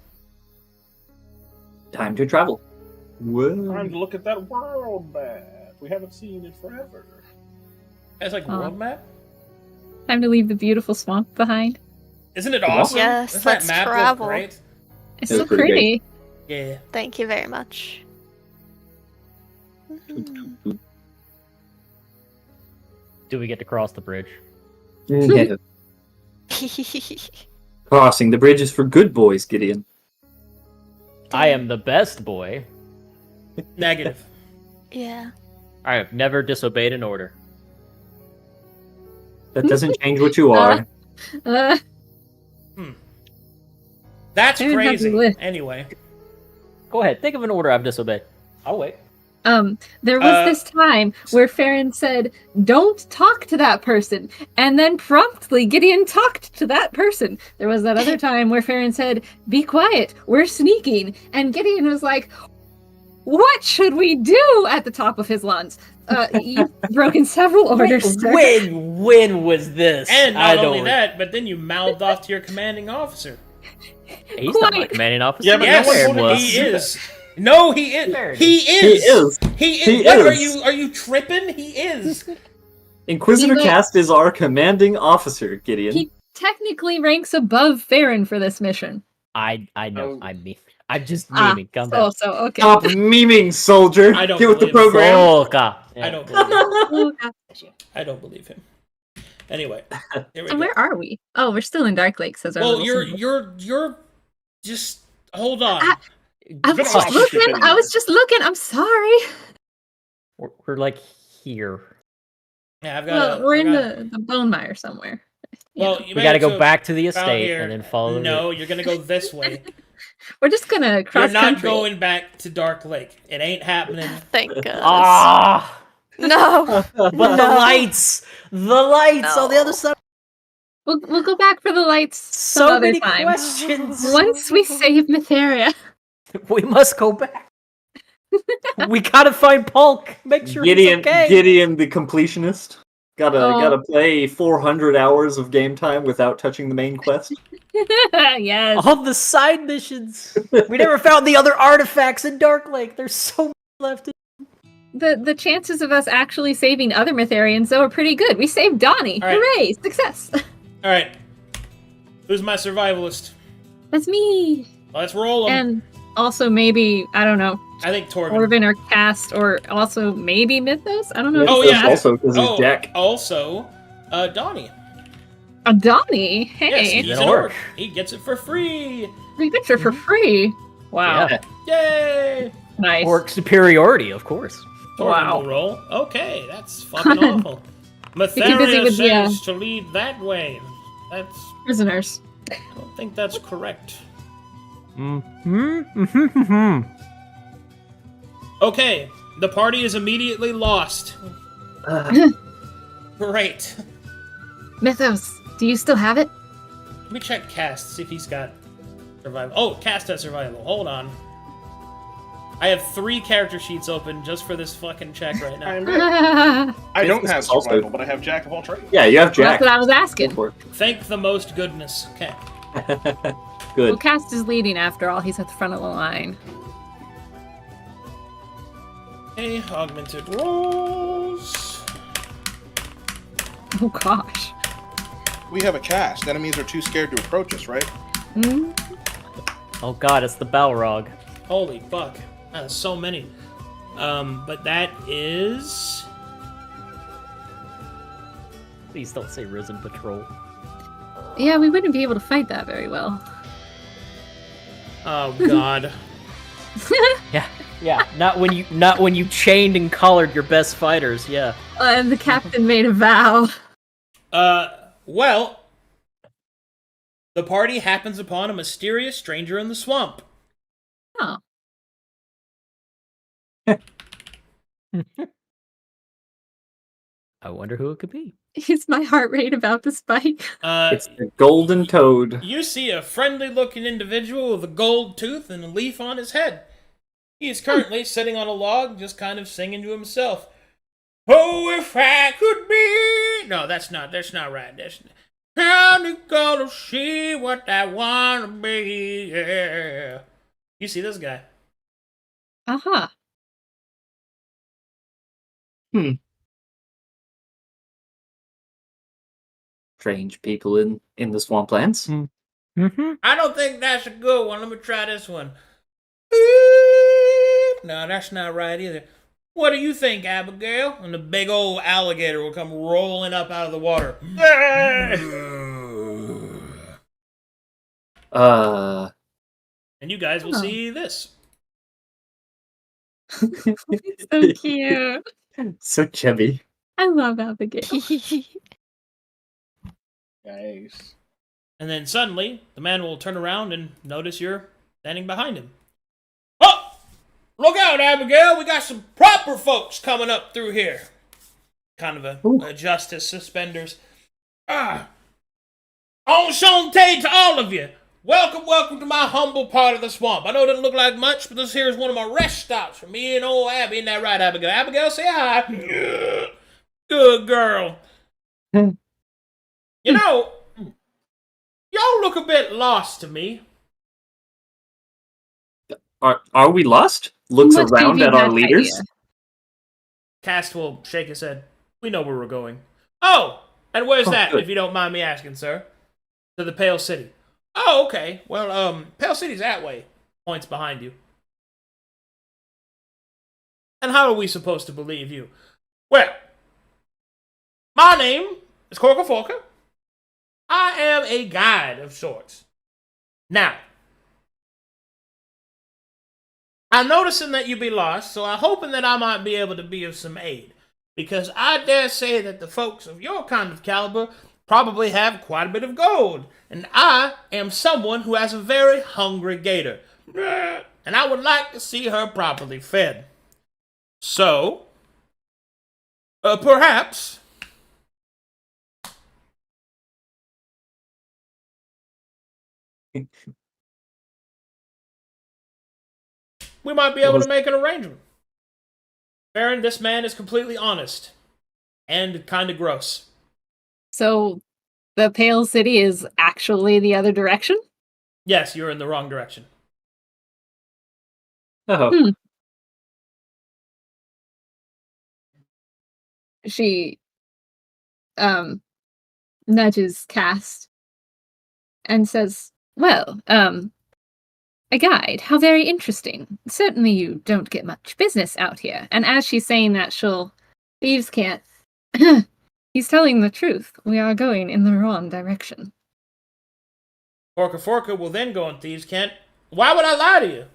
C: Time to travel. Whoa.
G: Time to look at that world map. We haven't seen it forever.
A: It's like world map.
D: Time to leave the beautiful swamp behind.
A: Isn't it awesome?
E: Yes,
A: Doesn't
E: let's
A: that map
E: travel.
A: look great?
D: It's
C: It was
D: so
C: pretty
D: pretty.
A: Yeah.
E: Thank you very much. Mhm.
F: Do we get to cross the bridge?
C: Yeah. Crossing the bridge is for good boys, Gideon.
F: I am the best boy.
A: Negative.
E: Yeah.
F: I have never disobeyed an order.
C: That doesn't change what you are.
A: That's
D: Fair enough,
A: crazy.
D: you would.
A: Anyway.
F: Go ahead, think of an order I've disobeyed. I'll wait.
D: There was this time where Farron said, "Don't talk to that person," and then promptly Gideon talked to that person. There was that other time where Farron said, "Be quiet, we're sneaking," and Gideon was like, "What should we do?" at the top of his lungs. You've broken several orders, sir.
F: When was this?
A: And
F: I
A: not
F: don't
A: only
F: re-
A: that, but then you mouthed off to your commanding officer.
F: He's not my
D: Quite.
F: commanding officer.
G: Yeah, but
A: Yes,
G: no one
F: Farron
A: he
F: was.
A: is. No, he is.
F: There it
A: He is. He is.
C: He
A: What
C: is.
A: are you tripping? He is.
C: Inquisitor
D: He-
C: Cast is our commanding officer, Gideon.
D: He technically ranks above Farron for this mission.
F: I know.
G: Oh.
F: I'm just
D: Ah,
F: memeing. Calm down.
D: So okay.
C: Stop memeing, soldier.
A: I don't
C: Get with the
A: believe it.
C: program.
F: Volka. Yeah.
A: I don't believe him.
D: Oh, God.
A: I don't believe him. Anyway, here we
D: So
A: go.
D: where are we? Oh, we're still in Dark Lake, says our
A: Well,
D: little symbol.
A: you're just hold on.
D: Ah. I was
G: been a
D: just
G: while since you've
D: looking.
G: been
D: I
G: here.
D: was just looking. I'm sorry.
F: We're like here.
A: Yeah, I've
D: Well,
A: got.
D: we're
A: I've
D: in
A: got
D: the bone mire somewhere. You
A: well,
D: know.
A: you
F: We
A: made
F: got to
A: it
F: go back to the
A: about
F: estate
A: here.
F: and then follow the
A: No,
F: route.
A: you're gonna go this way.
D: We're just gonna
A: You're
D: cross
A: not
D: country.
A: going back to Dark Lake. It ain't happening.
E: Thank goodness.
F: Ah!
E: No.
F: But
E: No.
F: the lights on the other
E: No.
F: side.
D: We'll go back for the lights some
F: So
D: other
F: many
D: time.
F: questions.
D: Once we save Mytheria.
F: We must go back. We gotta find Polk. Make sure
C: Gideon,
F: he's okay.
C: Gideon, the completionist.
D: Oh.
C: Gotta play 400 hours of game time without touching the main quest.
D: Yes.
F: All the side missions. We never found the other artifacts in Dark Lake. There's so much left.
D: The chances of us actually saving other Mytherians though are pretty good. We saved Donnie.
A: All right.
D: Hooray! Success.
A: All right. Who's my survivalist?
D: That's me.
A: Let's roll him.
D: And also maybe, I don't know,
A: I think Torvin.
D: Orvin or Cast, or also maybe Mythos? I don't know.
A: Oh,
D: if
A: yeah.
D: Cast-
C: Also, because he's Jack.
A: Also, Donnie.
D: Donnie? Hey.
A: Yes, he's
F: He's
A: an
F: an
A: orc.
F: orc.
A: He gets it for free.
D: Free picture for free. Wow.
F: Yeah.
A: Yay!
D: Nice.
F: Orc superiority, of course.
A: Torvin
D: Wow.
A: will roll. Okay, that's fucking awful.
D: too busy
A: Mytheria
D: with the,
A: says to lead that way. That's.
D: Prisoners.
A: I don't think that's correct.
F: Mm-hmm.
A: Okay, the party is immediately lost. Great.
D: Mythos, do you still have it?
A: Let me check Cast, see if he's got survival. Oh, Cast has survival. Hold on. I have 3 character sheets open just for this fucking check right now.
G: I don't
C: This
G: have
C: is also-
G: survival, but I have Jack of all trades.
C: Yeah, you have
D: That's
C: Jack.
D: what I was asking.
C: Go for
A: Thank the most goodness. Okay.
C: it.
D: Well,
C: Good.
D: Cast is leading after all. He's at the front of the line.
A: Okay, augmented rolls.
D: Oh gosh.
H: We have a cast. Enemies are too scared to approach us, right?
D: Mm.
F: Oh god, it's the Balrog.
A: Holy fuck. That's so many. But that is...
F: Please don't say Risen Patrol.
D: Yeah, we wouldn't be able to fight that very well.
A: Oh god.
F: Yeah, not when you chained and collared your best fighters, yeah.
D: And the captain made a vow.
A: Well... The party happens upon a mysterious stranger in the swamp.
D: Oh.
F: I wonder who it could be.
D: Is my heart rate about to spike?
C: It's the golden toad.
A: You see a friendly-looking individual with a gold tooth and a leaf on his head. He is currently sitting on a log, just kind of singing to himself. Oh, if I could be... No, that's not right. I'm gonna see what I wanna be, yeah. You see this guy?
D: Uh-huh.
C: Strange people in the swamplands.
F: Mm-hmm.
A: I don't think that's a good one. Let me try this one. No, that's not right either. What do you think, Abigail? And the big old alligator will come rolling up out of the water. And you guys will
D: Oh.
A: see this.
D: So cute.
C: So chubby.
D: I love Abigail.
G: Nice.
A: And then suddenly, the man will turn around and notice you're standing behind him. Oh! Look out, Abigail! We got some proper folks coming up through here. Kind of adjust his suspenders. Enchanté to all of you. Welcome to my humble part of the swamp. I know it doesn't look like much, but this here is one of my rest stops for me and old Abby. Isn't that right, Abigail? Abigail, say hi. Good girl. You know, y'all look a bit lost to me.
C: Are we lost? Looks
D: What
C: around
D: gave you
C: at our
D: that
C: leaders.
D: idea?
A: Cast will shake his head. We know where we're going. Oh, and where's
C: Oh,
A: that,
C: good.
A: if you don't mind me asking, sir? To the Pale City. Oh, okay. Well, Pale City's that way. Points behind you. And how are we supposed to believe you? Well, my name is Corker Forker. I am a guide of sorts. Now, I'm noticing that you be lost, so I'm hoping that I might be able to be of some aid. Because I dare say that the folks of your kind of caliber probably have quite a bit of gold. And I am someone who has a very hungry gator. And I would like to see her properly fed. So, perhaps we might be able to make an arrangement. Baron, this man is completely honest. And kind of gross.
D: So, the Pale City is actually the other direction?
A: Yes, you're in the wrong direction.
C: Oh.
D: She nudges Cast and says, "Well, a guide. How very interesting. Certainly you don't get much business out here." And as she's saying that, Thieves can't. He's telling the truth. We are going in the wrong direction.
A: Forka will then go on Thieves' Cant. Why would I lie to you?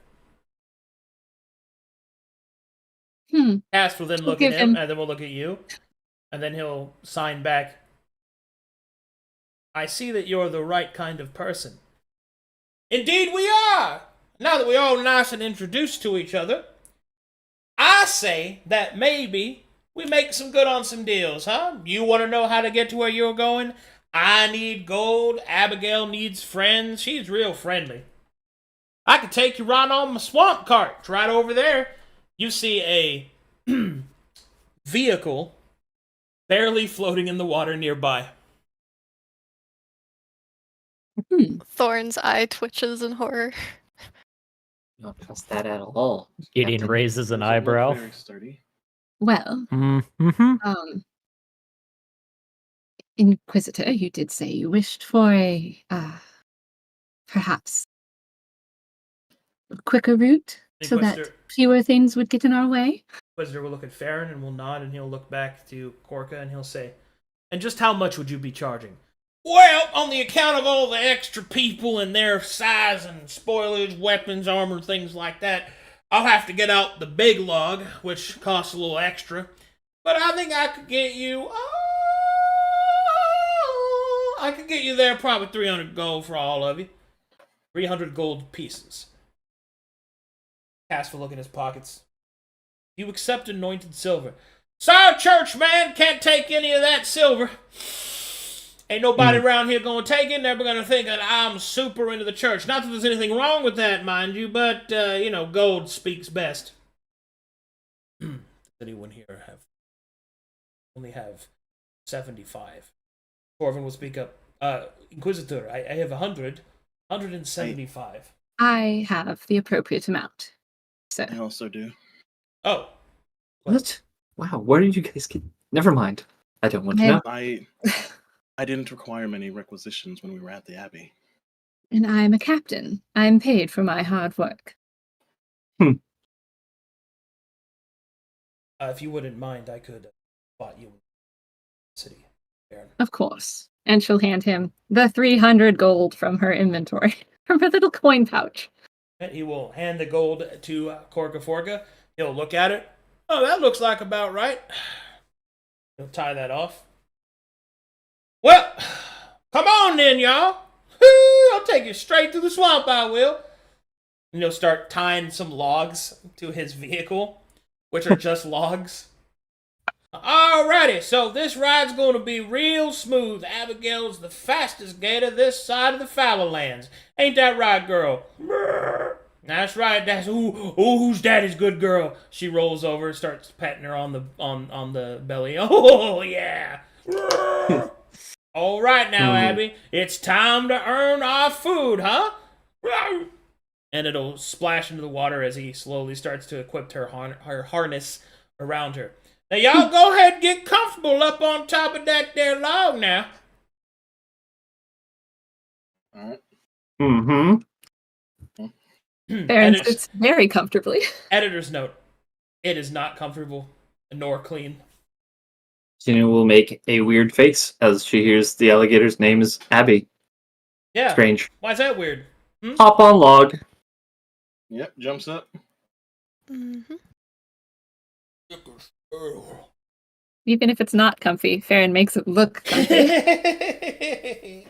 A: Cast will then look at him, and then we'll look at you. And then he'll sign back. I see that you're the right kind of person. Indeed we are! Now that we're all nice and introduced to each other, I say that maybe we make some good on some deals, huh? You want to know how to get to where you're going? I need gold. Abigail needs friends. She's real friendly. I could take you right on my swamp cart. It's right over there. You see a vehicle barely floating in the water nearby.
E: Thorn's eye twitches in horror.
C: Don't trust that at all.
F: Gideon
C: Captain.
F: raises an
G: Doesn't look
F: eyebrow.
G: very sturdy.
D: Well, Inquisitor, you did say you wished for a, perhaps, quicker route so that fewer things would get in our way?
A: Inquisitor will look at Farron and will nod, and he'll look back to Korka and he'll say, "And just how much would you be charging?" "Well, on the account of all the extra people and their size and spoilage, weapons, armor, things like that, I'll have to get out the big log, which costs a little extra. But I think I could get you, there probably 300 gold for all of you. 300 gold pieces." Cass will look in his pockets. "You accept anointed silver." "Sorry, church man, can't take any of that silver. Ain't nobody around here gonna take it. Never gonna think that I'm super into the church. Not that there's anything wrong with that, mind you, but, gold speaks best." Does anyone here only have 75? Corvin will speak up. Inquisitor, I have 175.
D: I have the appropriate amount. So.
H: I also do.
A: Oh.
C: What? Wow, where did you guys get... Never mind. I don't want to know.
H: I didn't require many requisitions when we were at the Abbey.
D: And I'm a captain. I'm paid for my hard work.
A: If you wouldn't mind, I could spot you in the city, Baron.
D: Of course. And she'll hand him the 300 gold from her inventory, from her little coin pouch.
A: And he will hand the gold to Korka Forka. He'll look at it. "Oh, that looks like about right." He'll tie that off. "Well, come on then, y'all. I'll take you straight to the swamp, I will." And he'll start tying some logs to his vehicle, which are just logs. "Alrighty, so this ride's going to be real smooth. Abigail's the fastest gator this side of the Fallow Lands. Ain't that right, girl?" "That's right. That's who's daddy's good girl?" She rolls over and starts patting her on the belly. "Oh yeah." "All right now, Abby, it's time to earn our food, huh?" And it'll splash into the water as he slowly starts to equip her harness around her. "Now y'all go ahead and get comfortable up on top of that there log now."
H: Alright.
D: Baron sits very comfortably.
A: Editor's note: it is not comfortable nor clean.
C: Gina will make a weird face as she hears the alligator's name is Abby.
A: Yeah.
C: Strange.
A: Why is that weird?
C: Hop on log.
H: Yep, jumps up.
E: Mm-hmm.
D: Even if it's not comfy, Farron makes it look comfy.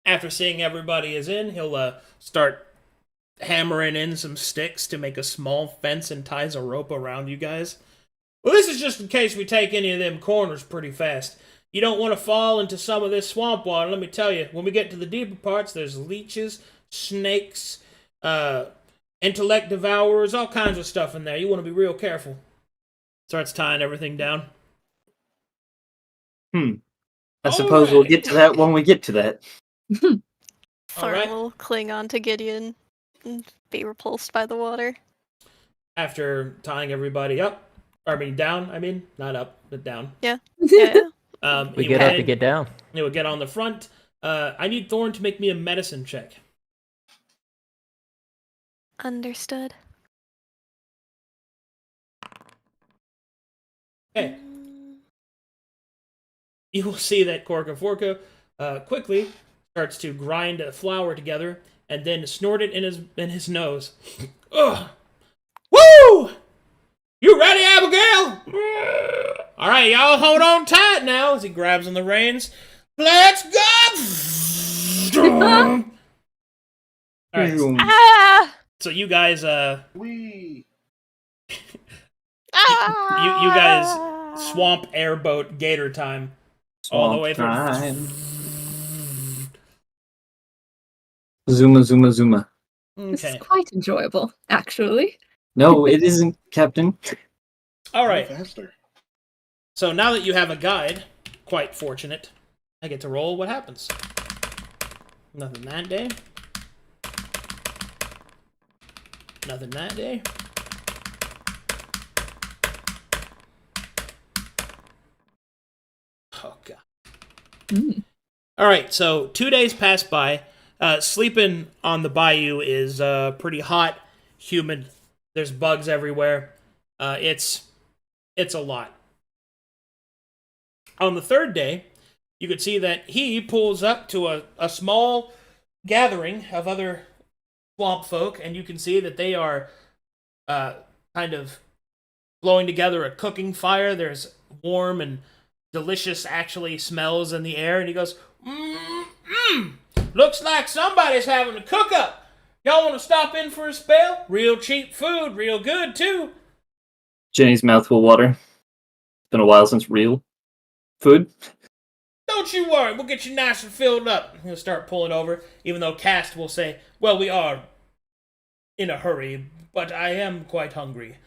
A: After seeing everybody is in, he'll start hammering in some sticks to make a small fence and ties a rope around you guys. Well, this is just in case we take any of them corners pretty fast. You don't want to fall into some of this swamp water. Let me tell you, when we get to the deeper parts, there's leeches, snakes, intellect devourers, all kinds of stuff in there. You want to be real careful. Starts tying everything down.
C: I suppose we'll get to that when we get to that.
A: All
E: Thorn
A: right.
E: will cling on to Gideon and be repulsed by the water.
A: After tying everybody up, down, not up, but down.
E: Yeah.
F: We
A: he
F: get
A: will
F: up to
A: head-
F: get down.
A: He will get on the front. I need Thorn to make me a medicine check.
E: Understood.
A: Okay. You will see that Korkaforka quickly starts to grind a flour together and then snort it in his nose. Ugh. Woo! You ready, Abigail? All right, y'all hold on tight now as he grabs on the reins. Let's go! All right,
E: Ah!
A: so you guys,
G: Wee.
A: you guys swamp airboat gator time all the way through.
C: Time. Zuma, zuma, zuma.
D: This is
A: Okay.
D: quite enjoyable, actually.
C: No, it isn't, Captain.
A: All right.
G: Faster.
A: So now that you have a guide, quite fortunate, I get to roll what happens. Nothing that day. Nothing that day. Oh, God. All right, so 2 days pass by. Sleeping on the bayou is pretty hot, humid. There's bugs everywhere. It's a lot. On the third day, you could see that he pulls up to a small gathering of other swamp folk, and you can see that they are kind of blowing together a cooking fire. There's warm and delicious, actually, smells in the air, and he goes, looks like somebody's having a cook-up. Y'all want to stop in for a spell? Real cheap food, real good, too.
C: Jenny's mouth will water. It's been a while since real food.
A: Don't you worry, we'll get you nice and filled up. He'll start pulling over, even though Cast will say, well, we are in a hurry, but I am quite hungry.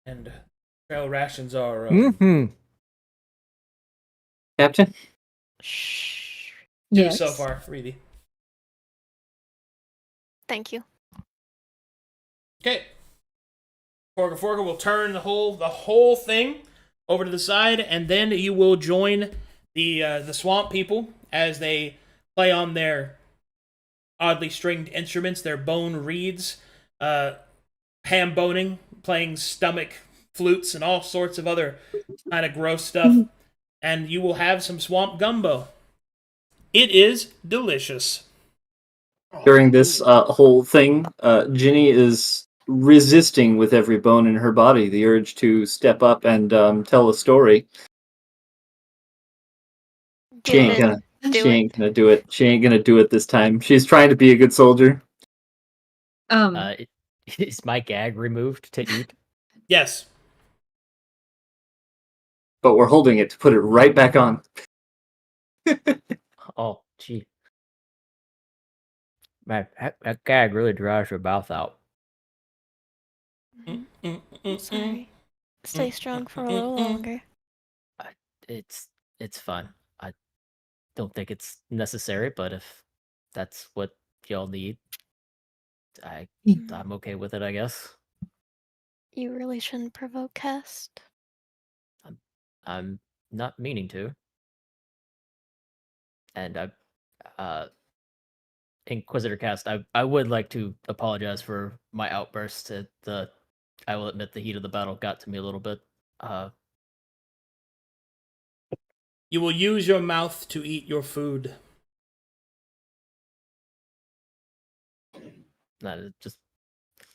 A: And trail rations are...
C: Captain?
E: Shh.
A: Two so far, Reedy.
E: Thank you.
A: Okay. Forga will turn the whole thing over to the side, and then you will join the swamp people as they play on their oddly stringed instruments, their bone reeds, ham boning, playing stomach flutes, and all sorts of other kind of gross stuff. And you will have some swamp gumbo. It is delicious.
C: During this whole thing, Ginny is resisting with every bone in her body the urge to step up and tell a story. She ain't gonna do it. She ain't gonna do it this time. She's trying to be a good soldier.
F: Is my gag removed to eat?
A: Yes.
C: But we're holding it to put it right back on.
F: Oh, gee. Man, that gag really dries your mouth out.
E: Sorry. Stay strong for a little longer.
F: It's fun. I don't think it's necessary, but if that's what y'all need, I'm okay with it, I guess.
E: You really shouldn't provoke Cast.
F: I'm not meaning to. And Inquisitor Cast, I would like to apologize for my outburst. I will admit the heat of the battle got to me a little bit.
A: You will use your mouth to eat your food.
F: Just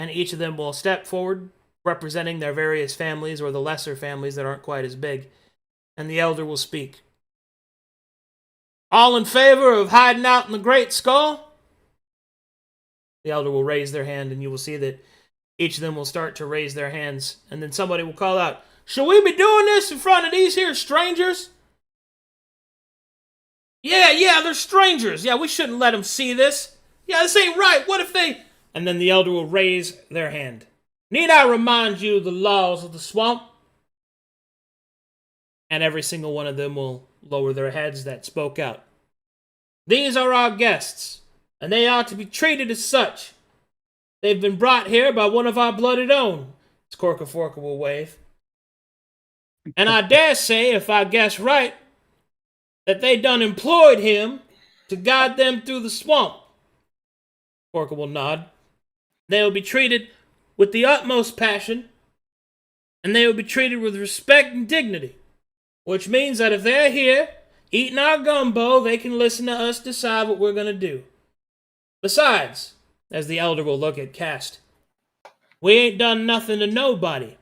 A: and each of them will step forward, representing their various families or the lesser families that aren't quite as big, and the elder will speak. All in favor of hiding out in the Great Skull? The elder will raise their hand, and you will see that each of them will start to raise their hands, and then somebody will call out, "Should we be doing this in front of these here strangers?" Yeah, they're strangers. Yeah, we shouldn't let them see this. Yeah, this ain't right. What if they... And then the elder will raise their hand. Need I remind you of the laws of the swamp? And every single one of them will lower their heads that spoke out. These are our guests, and they are to be treated as such. They've been brought here by one of our blooded own. Corka Forka will wave. And I dare say, if I guess right, that they done employed him to guide them through the swamp. Forka will nod. They will be treated with the utmost passion, and they will be treated with respect and dignity, which means that if they're here, eating our gumbo, they can listen to us decide what we're going to do. Besides, as the elder will look at Cast, we ain't done nothing to nobody,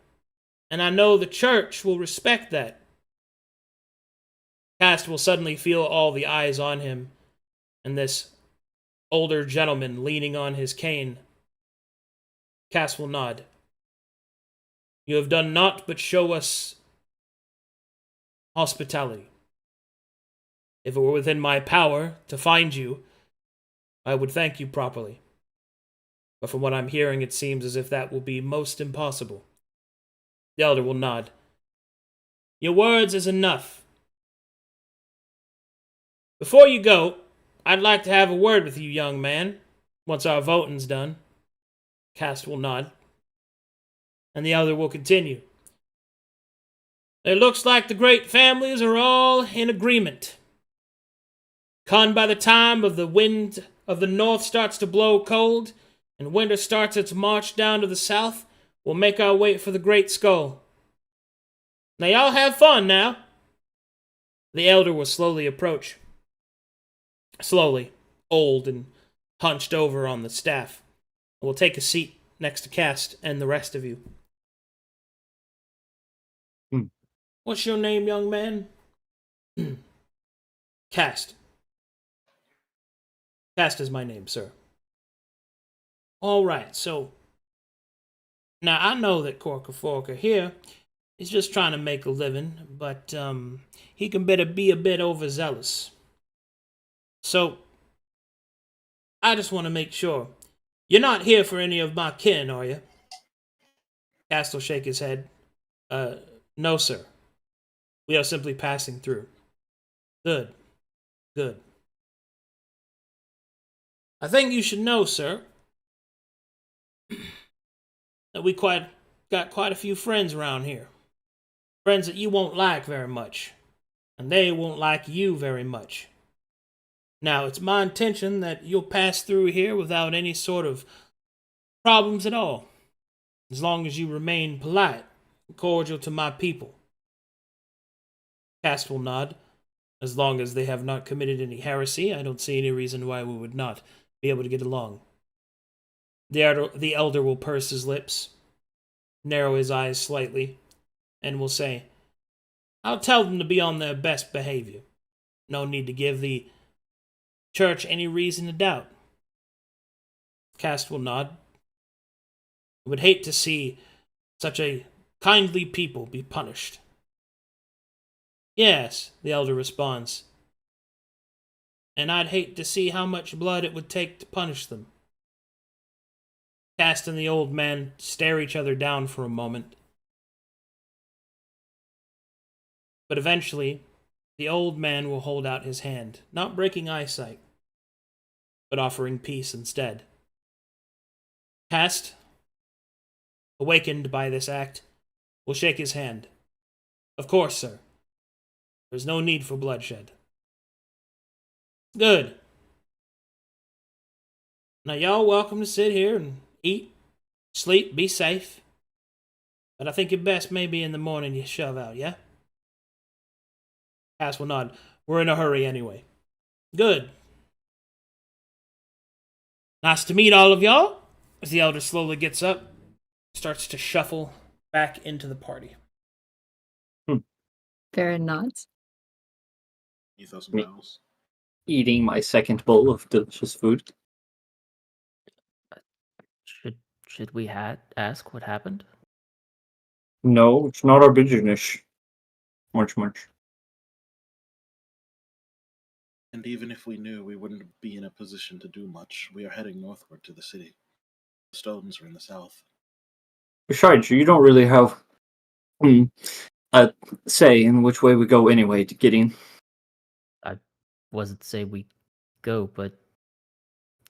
A: and I know the church will respect that. Cast will suddenly feel all the eyes on him, and this older gentleman leaning on his cane. Cast will nod. You have done naught but show us hospitality. If it were within my power to find you, I would thank you properly. But from what I'm hearing, it seems as if that will be most impossible. The elder will nod. Your words is enough. Before you go, I'd like to have a word with you, young man, once our voting's done. Cast will nod. And the elder will continue. It looks like the great families are all in agreement. Come by the time of the wind of the north starts to blow cold, and winter starts its march down to the south, we'll make our way for the Great Skull. Now y'all have fun now. The elder will slowly approach. Slowly, old and hunched over on the staff. We'll take a seat next to Cast and the rest of you. What's your name, young man? Cast. Cast is my name, sir. All right, so now I know that Corka Forka here is just trying to make a living, but he can better be a bit overzealous. So I just want to make sure you're not here for any of my kin, are you? Cast will shake his head. No, sir. We are simply passing through. Good. I think you should know, sir, that we got quite a few friends around here. Friends that you won't like very much, and they won't like you very much. Now, it's my intention that you'll pass through here without any sort of problems at all, as long as you remain polite and cordial to my people. Cast will nod. As long as they have not committed any heresy, I don't see any reason why we would not be able to get along. The elder will purse his lips, narrow his eyes slightly, and will say, I'll tell them to be on their best behavior. No need to give the church any reason to doubt. Cast will nod. I would hate to see such a kindly people be punished. Yes, the elder responds. And I'd hate to see how much blood it would take to punish them. Cast and the old man stare each other down for a moment. But eventually, the old man will hold out his hand, not breaking eyesight, but offering peace instead. Cast, awakened by this act, will shake his hand. Of course, sir. There's no need for bloodshed. Good. Now y'all welcome to sit here and eat, sleep, be safe. But I think it best maybe in the morning you shove out, yeah? Cass will nod. We're in a hurry anyway. Good. Nice to meet all of y'all. As the elder slowly gets up, starts to shuffle back into the party.
D: Baron nods.
G: Ethos
C: Me-
G: bows.
C: Eating my second bowl of delicious food.
F: Should we ask what happened?
C: No, it's not our business. Much.
G: And even if we knew, we wouldn't be in a position to do much. We are heading northward to the city. The stones are in the south.
C: Besides, you don't really have a say in which way we go anyway, Gideon.
F: I wasn't say we go, but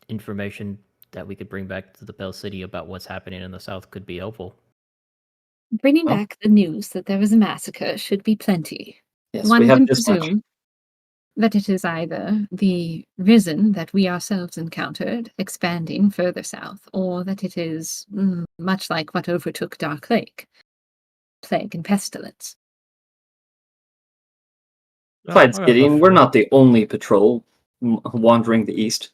F: information that we could bring back to the Pale City about what's happening in the south could be helpful.
D: Bringing
C: Well-
D: back the news that there was a massacre should be plenty.
C: Yes,
D: One
C: we have
D: can
C: this much.
D: presume that it is either the risen that we ourselves encountered expanding further south, or that it is much like what overtook Dark Lake, plague and pestilence.
C: Besides,
F: I got
C: Gideon,
F: enough
C: we're
F: food.
C: not the only patrol wandering the east.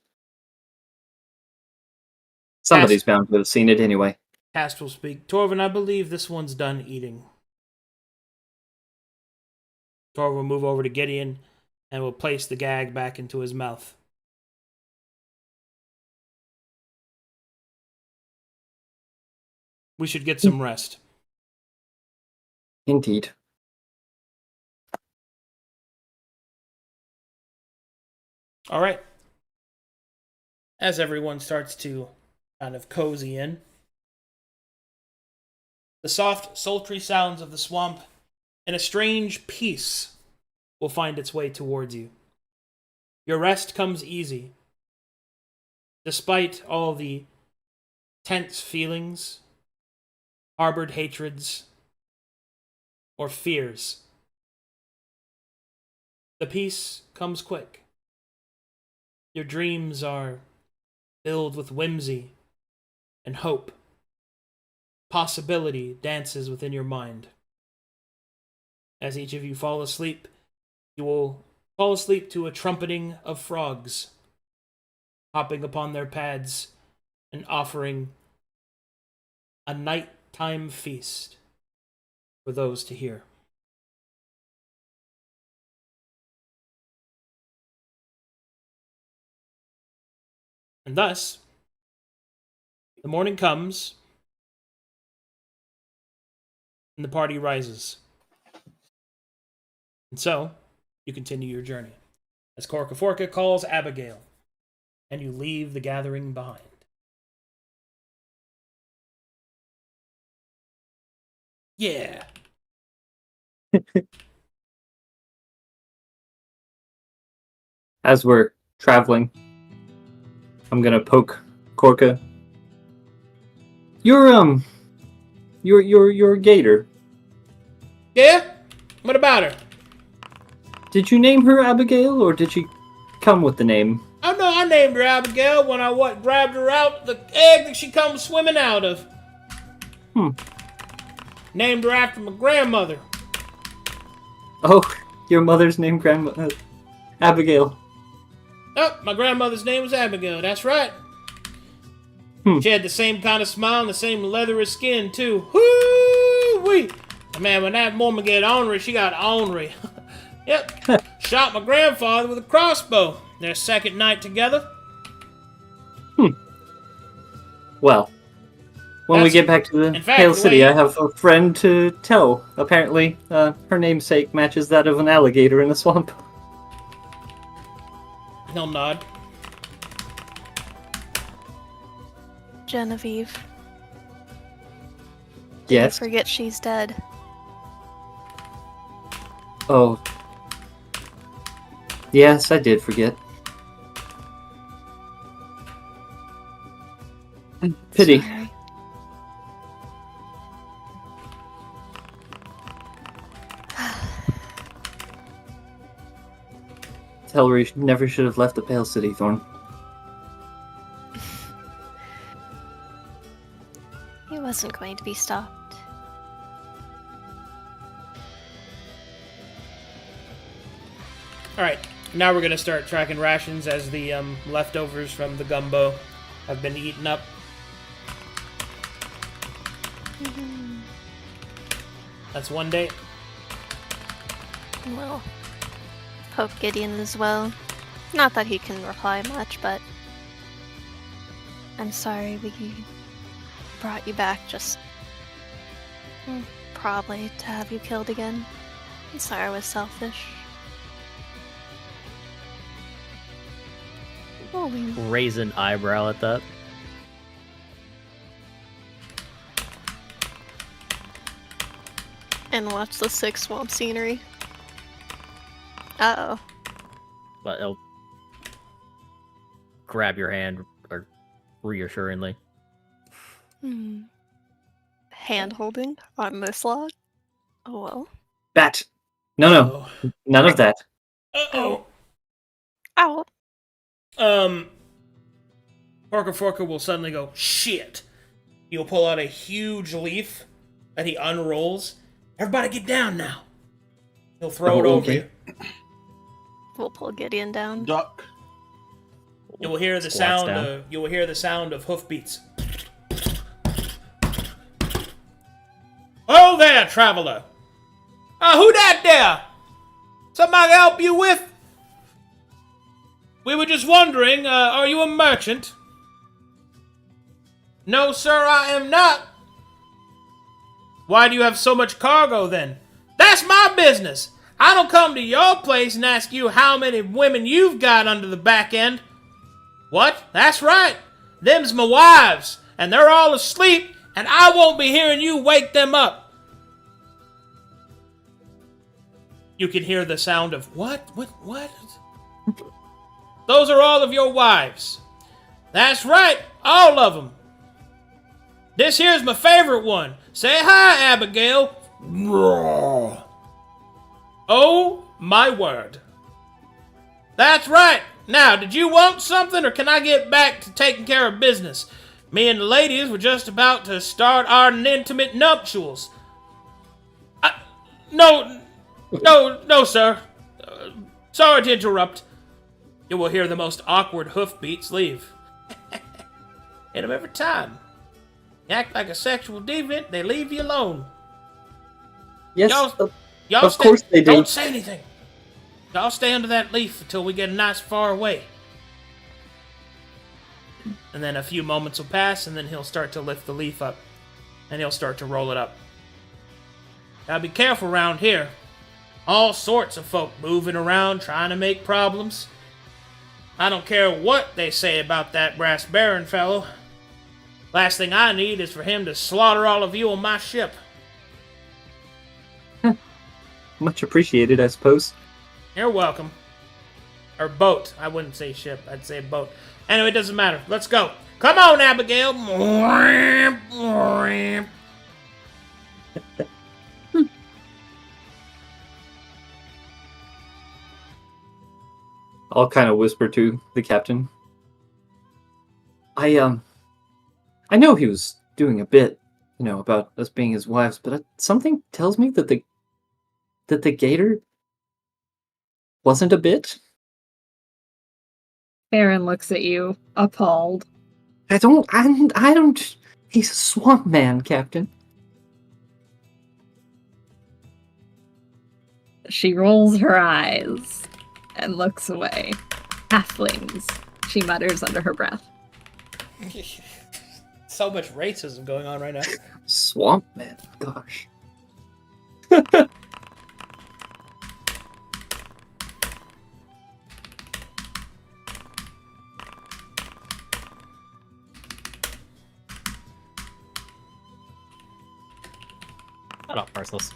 C: Somebody's bound to have seen it anyway.
A: Cast will speak. Torvin, I believe this one's done eating. Torvin will move over to Gideon and will place the gag back into his mouth. We should get some rest.
C: Indeed.
A: All right. As everyone starts to kind of cozy in, the soft, sultry sounds of the swamp and a strange peace will find its way towards you. Your rest comes easy. Despite all the tense feelings, harbored hatreds, or fears, the peace comes quick. Your dreams are filled with whimsy and hope. Possibility dances within your mind. As each of you fall asleep, you will fall asleep to a trumpeting of frogs, hopping upon their pads and offering a nighttime feast for those to hear. And thus, the morning comes, and the party rises. And so, you continue your journey, as Korkaforka calls Abigail, and you leave the gathering behind. Yeah.
C: As we're traveling, I'm gonna poke Korka. You're a gator.
A: Yeah? What about her?
C: Did you name her Abigail, or did she come with the name?
A: Oh no, I named her Abigail when I grabbed her out the egg that she comes swimming out of. Named her after my grandmother.
C: Oh, your mother's name, Abigail.
A: Oh, my grandmother's name was Abigail, that's right. She had the same kind of smile and the same leathery skin, too. Whoo-wee! Man, when that woman get ornery, she got ornery. Yep. Shot my grandfather with a crossbow. Their second night together.
C: Well, when we
A: That's-
C: get back to the
A: in fact,
C: Pale
A: the
C: City,
A: way-
C: I have a friend to tell. Apparently, her namesake matches that of an alligator in a swamp.
A: He'll nod.
E: Genevieve,
C: Yes.
E: forget she's dead.
C: Oh. Yes, I did forget. Pity.
E: Sorry.
C: Tell her he never should have left the Pale City, Thorn.
E: He wasn't going to be stopped.
A: Alright, now we're gonna start tracking rations as the leftovers from the gumbo have been eaten up. That's one day.
E: Well, poke Gideon as well. Not that he can reply much, but I'm sorry we brought you back just probably to have you killed again. I'm sorry I was selfish. Oh,
F: Raise an eyebrow at that.
E: and watch the sick swamp scenery. Uh-oh.
F: But he'll grab your hand or reassuringly.
E: Hand holding on this log? Oh well.
C: Bat. No, none of that.
A: Uh-oh.
E: Ow.
A: Parker Forker will suddenly go, shit. He'll pull out a huge leaf that he unrolls. Everybody get down now. He'll throw it over you.
E: We'll pull Gideon down.
G: Duck.
A: You will hear the
F: Squats
A: sound.
F: down.
A: You will hear the sound of hoofbeats. Oh there, traveler. Who that there? Something I can help you with? We were just wondering, are you a merchant? No, sir, I am not. Why do you have so much cargo, then? That's my business. I don't come to your place and ask you how many women you've got under the back end. What? That's right. Them's my wives, and they're all asleep, and I won't be hearing you wake them up. You can hear the sound of, what? Those are all of your wives. That's right, all of them. This here's my favorite one. Say hi, Abigail. Oh, my word. That's right. Now, did you want something, or can I get back to taking care of business? Me and the ladies were just about to start our intimate nuptials. No, sir. Sorry to interrupt. You will hear the most awkward hoofbeats leave. Hit them every time. You act like a sexual deviant, they leave you alone.
C: Yes,
A: Y'all
C: of course they do.
A: Don't say anything. Y'all stay under that leaf until we get nice far away. And then a few moments will pass, and then he'll start to lift the leaf up. And he'll start to roll it up. Gotta be careful around here. All sorts of folk moving around, trying to make problems. I don't care what they say about that brass baron fellow. Last thing I need is for him to slaughter all of you on my ship.
C: Much appreciated, I suppose.
A: You're welcome. Or boat. I wouldn't say ship. I'd say boat. Anyway, it doesn't matter. Let's go. Come on, Abigail.
C: I'll kind of whisper to the captain. I know he was doing a bit, about us being his wives, but something tells me that the gator wasn't a bit.
D: Aaron looks at you, appalled.
C: I don't. He's a swamp man, Captain.
D: She rolls her eyes and looks away. Halflings, she mutters under her breath.
A: So much racism going on right now.
C: Swamp man, gosh.
F: Shut up, Merciless.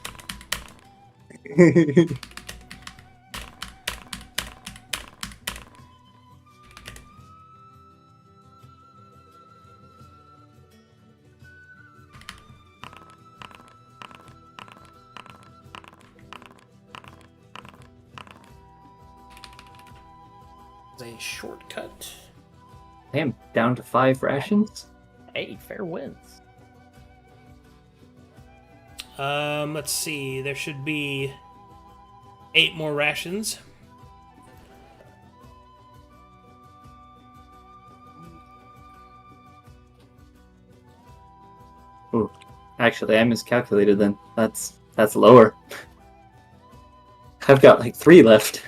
A: A shortcut.
C: I am down to 5 rations.
F: Hey, fair wins.
A: Let's see. There should be 8 more rations.
C: Ooh. Actually, I miscalculated then. That's lower. I've got like 3 left.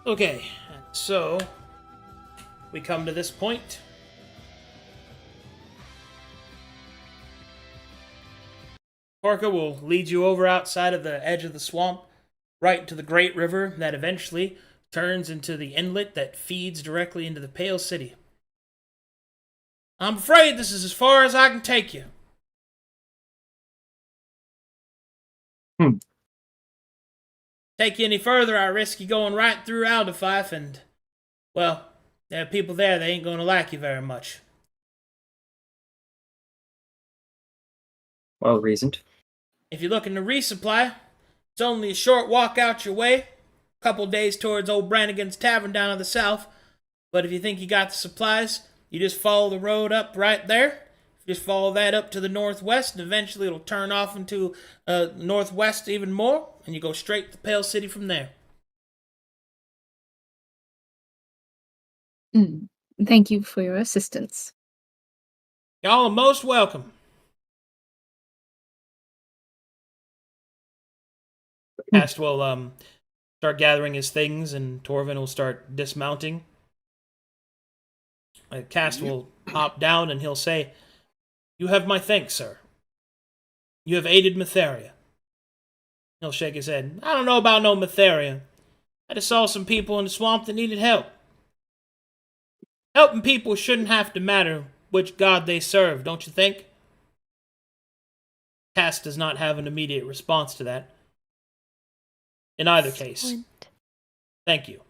A: Okay, and so we come to this point. Orca will lead you over outside of the edge of the swamp, right into the great river that eventually turns into the inlet that feeds directly into the Pale City. I'm afraid this is as far as I can take you. Take you any further, I risk you going right through Alderfife, and, well, there are people there that ain't gonna like you very much.
C: Well reasoned.
A: If you're looking to resupply, it's only a short walk out your way, a couple days towards old Brannigan's Tavern down to the south. But if you think you got the supplies, you just follow the road up right there. You just follow that up to the northwest, and eventually it'll turn off into northwest even more, and you go straight to Pale City from there.
D: Thank you for your assistance.
A: Y'all are most welcome. Cast will start gathering his things, and Torvin will start dismounting. Cast will hop down, and he'll say, "You have my thanks, sir. You have aided Matheria." He'll shake his head. "I don't know about no Matheria. I just saw some people in the swamp that needed help. Helping people shouldn't have to matter which god they serve, don't you think?" Cast does not have an immediate response to that. In either case,
E: Excellent.
A: thank you.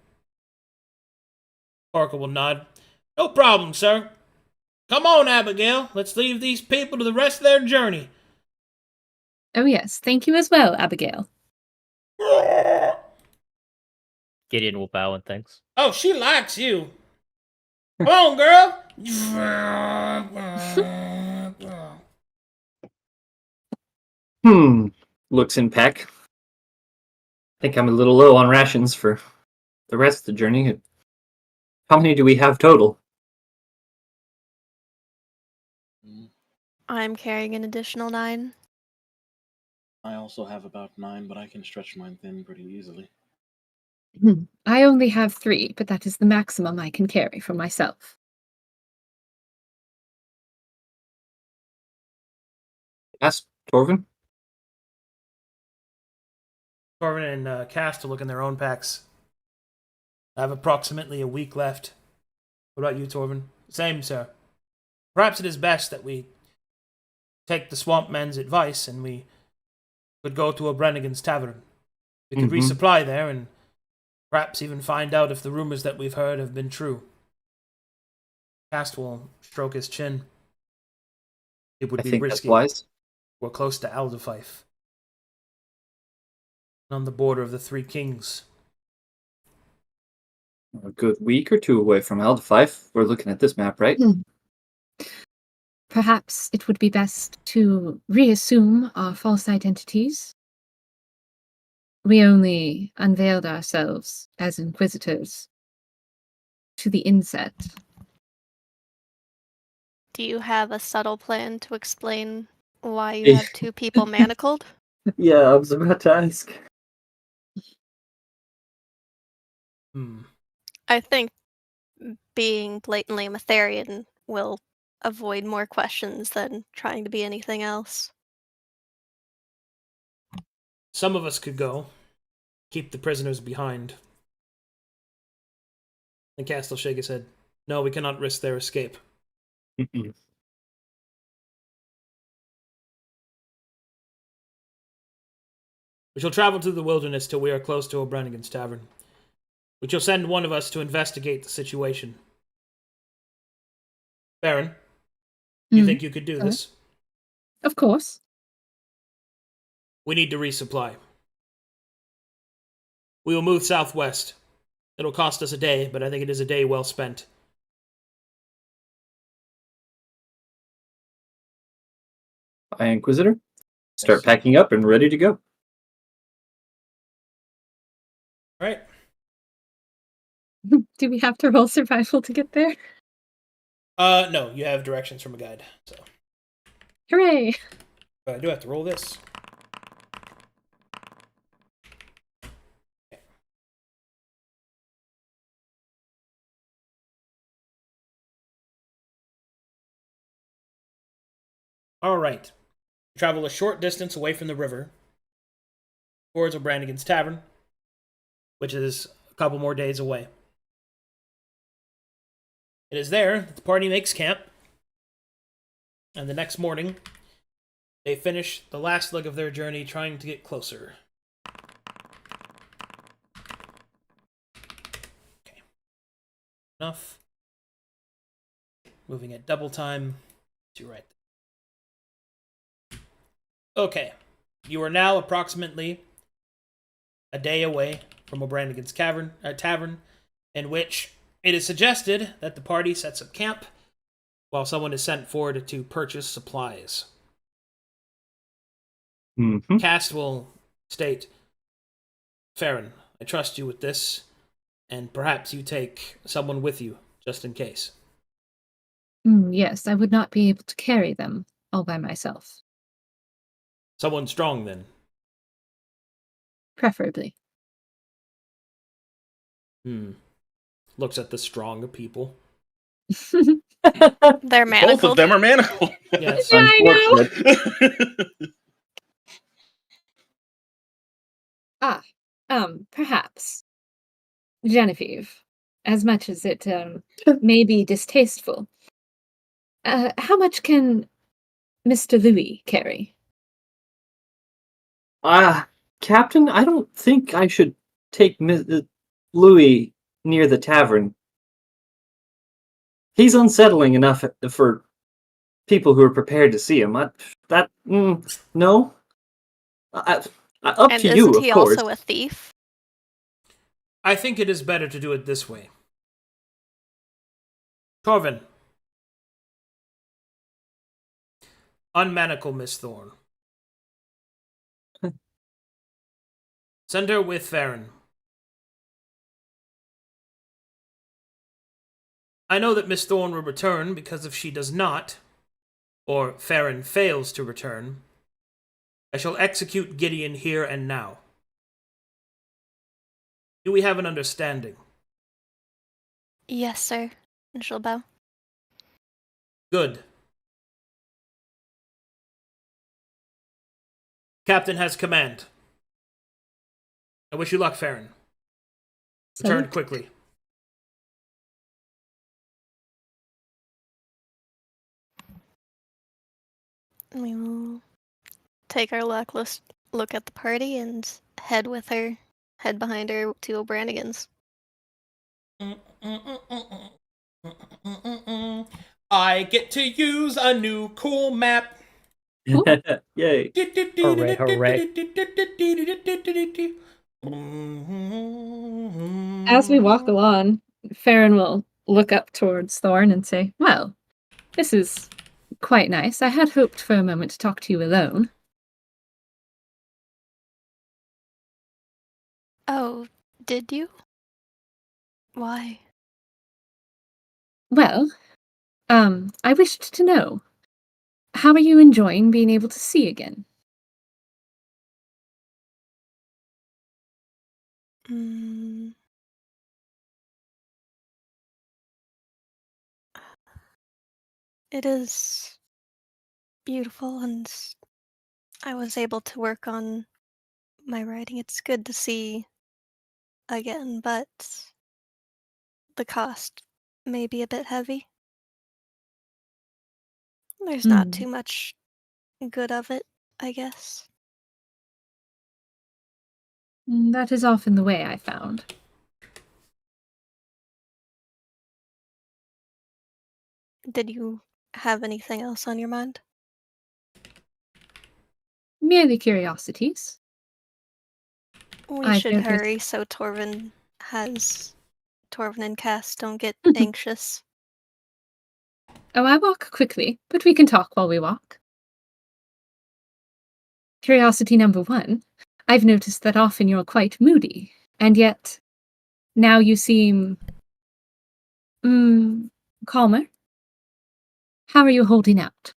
A: Parker will nod. "No problem, sir. Come on, Abigail. Let's leave these people to the rest of their journey."
D: Oh yes, thank you as well, Abigail.
F: Gideon will bow and thanks.
A: Oh, she likes you. Come on, girl.
C: Looks in pack. I think I'm a little low on rations for the rest of the journey. How many do we have total?
E: I'm carrying an additional 9.
G: I also have about 9, but I can stretch mine thin pretty easily.
D: I only have 3, but that is the maximum I can carry for myself.
C: Ask Torvin.
A: Torvin and Cast to look in their own packs. I have approximately a week left. What about you, Torvin? Same, sir. Perhaps it is best that we take the swamp man's advice and we could go to a Brannigan's Tavern. We could resupply there and perhaps even find out if the rumors that we've heard have been true. Cast will stroke his chin. It would
C: I
A: be
C: think
A: risky.
C: that's wise.
A: We're close to Alderfife. On the border of the Three Kings.
C: A good week or 2 away from Alderfife. We're looking at this map, right?
D: Perhaps it would be best to reassume our false identities. We only unveiled ourselves as inquisitors to the inset.
E: Do you have a subtle plan to explain why you have 2 people manacled?
C: Yeah, I was about to ask.
E: I think being blatantly Matherian will avoid more questions than trying to be anything else.
A: Some of us could go. Keep the prisoners behind. And Cast will shake his head. "No, we cannot risk their escape." "We shall travel to the wilderness till we are close to O'Branigan's Tavern. We shall send one of us to investigate the situation. Baron, you think you could do this?"
D: Of course.
A: "We need to resupply. We will move southwest. It'll cost us a day, but I think it is a day well spent."
C: Aye, Inquisitor. Start
G: Yes.
C: packing up and ready to go.
A: All right.
D: Do we have to roll survival to get there?
A: No, you have directions from a guide. So,
D: Hooray!
A: but I do have to roll this. All right. Travel a short distance away from the river towards O'Branigan's Tavern, which is a couple more days away. It is there that the party makes camp, and the next morning, they finish the last leg of their journey trying to get closer. Okay. Enough. Moving at double time to right. Okay. You are now approximately a day away from O'Branigan's tavern, in which it is suggested that the party sets up camp while someone is sent forward to purchase supplies.
C: Mm-hmm.
A: Cast will state, Farron, I trust you with this, and perhaps you take someone with you, just in case.
D: Yes, I would not be able to carry them all by myself.
A: Someone strong, then.
D: Preferably.
A: Looks at the strong people.
E: They're
H: Both
E: manacled.
H: of them are manacled.
A: Yes.
D: Yeah, I know. Perhaps. Genevieve, as much as it may be distasteful, how much can Mr. Louis carry?
C: Captain, I don't think I should take Louis near the tavern. He's unsettling enough for people who are prepared to see him. No. Up
E: And
C: to
E: isn't
C: you,
E: he
C: of course.
E: also a thief?
A: I think it is better to do it this way. Torvin, unmanacle Miss Thorne. Send her with Farron. I know that Miss Thorne will return, because if she does not, or Farron fails to return, I shall execute Gideon here and now. Do we have an understanding?
E: Yes, sir. And she'll bow.
A: Good. Captain has command. I wish you luck, Farron. Return
D: Salute.
A: quickly.
E: We will take our luckless look at the party and head behind her to O'Branigan's.
A: I get to use a new cool map.
C: Yay.
F: Hooray, hooray.
D: As we walk along, Farron will look up towards Thorn and say, well, this is quite nice. I had hoped for a moment to talk to you alone.
E: Oh, did you? Why?
D: Well, I wished to know, how are you enjoying being able to see again?
E: It is beautiful, and I was able to work on my writing. It's good to see again, but the cost may be a bit heavy. There's not too much good of it, I guess.
D: That is often the way I found.
E: Did you have anything else on your mind?
D: Merely curiosities.
E: We
D: I've
E: should
D: noticed-
E: hurry so Torvin and Cass don't get anxious.
D: Oh, I walk quickly, but we can talk while we walk. Curiosity number 1. I've noticed that often you're quite moody, and yet now you seem Calmer. How are you holding out?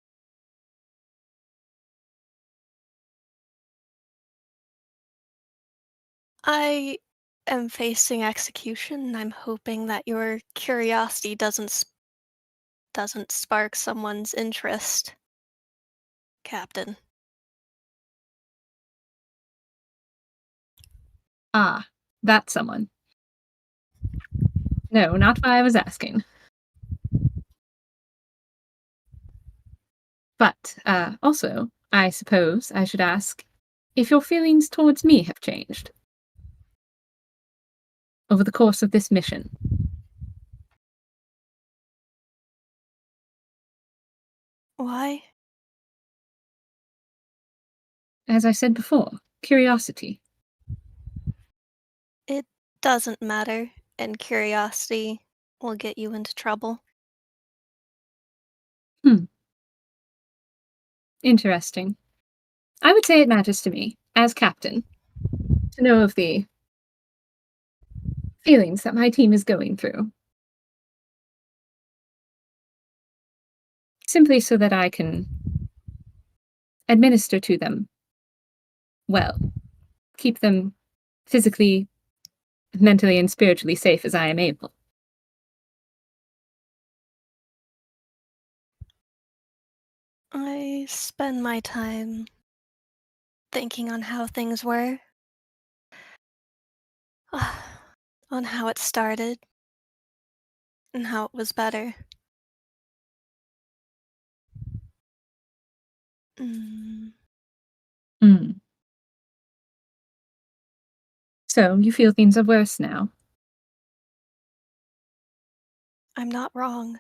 E: I am facing execution, and I'm hoping that your curiosity doesn't spark someone's interest, Captain.
D: Ah, that's someone. No, not why I was asking. But, also, I suppose I should ask if your feelings towards me have changed over the course of this mission.
E: Why?
D: As I said before, curiosity.
E: It doesn't matter, and curiosity will get you into trouble.
D: Interesting. I would say it matters to me, as captain, to know of the feelings that my team is going through. Simply so that I can administer to them well, keep them physically, mentally, and spiritually safe as I am able.
E: I spend my time thinking on how things were, on how it started, and how it was better. Mm,
D: Mm. So, you feel things are worse now?
E: I'm not wrong.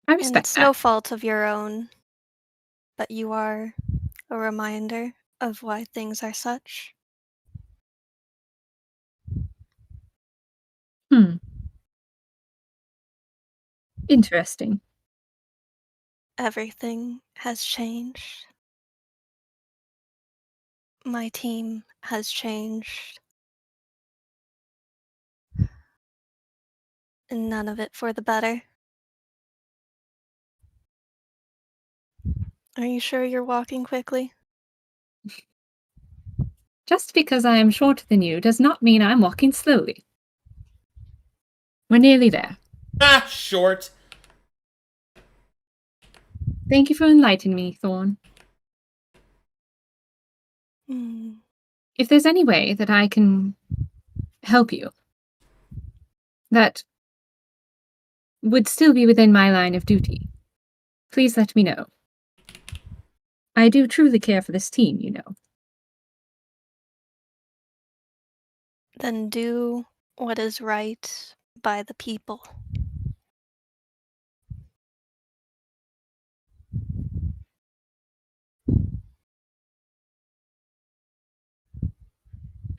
D: I
E: And
D: respect
E: it's
D: that.
E: no fault of your own, but you are a reminder of why things are such.
D: Hmm. Interesting.
E: Everything has changed. My team has changed. And none of it for the better. Are you sure you're walking quickly?
D: Just because I am shorter than you does not mean I'm walking slowly. We're nearly there.
A: Ah, short.
D: Thank you for enlightening me, Thorn.
E: Hmm.
D: If there's any way that I can help you, that would still be within my line of duty, please let me know. I do truly care for this team, you know.
E: Then do what is right by the people.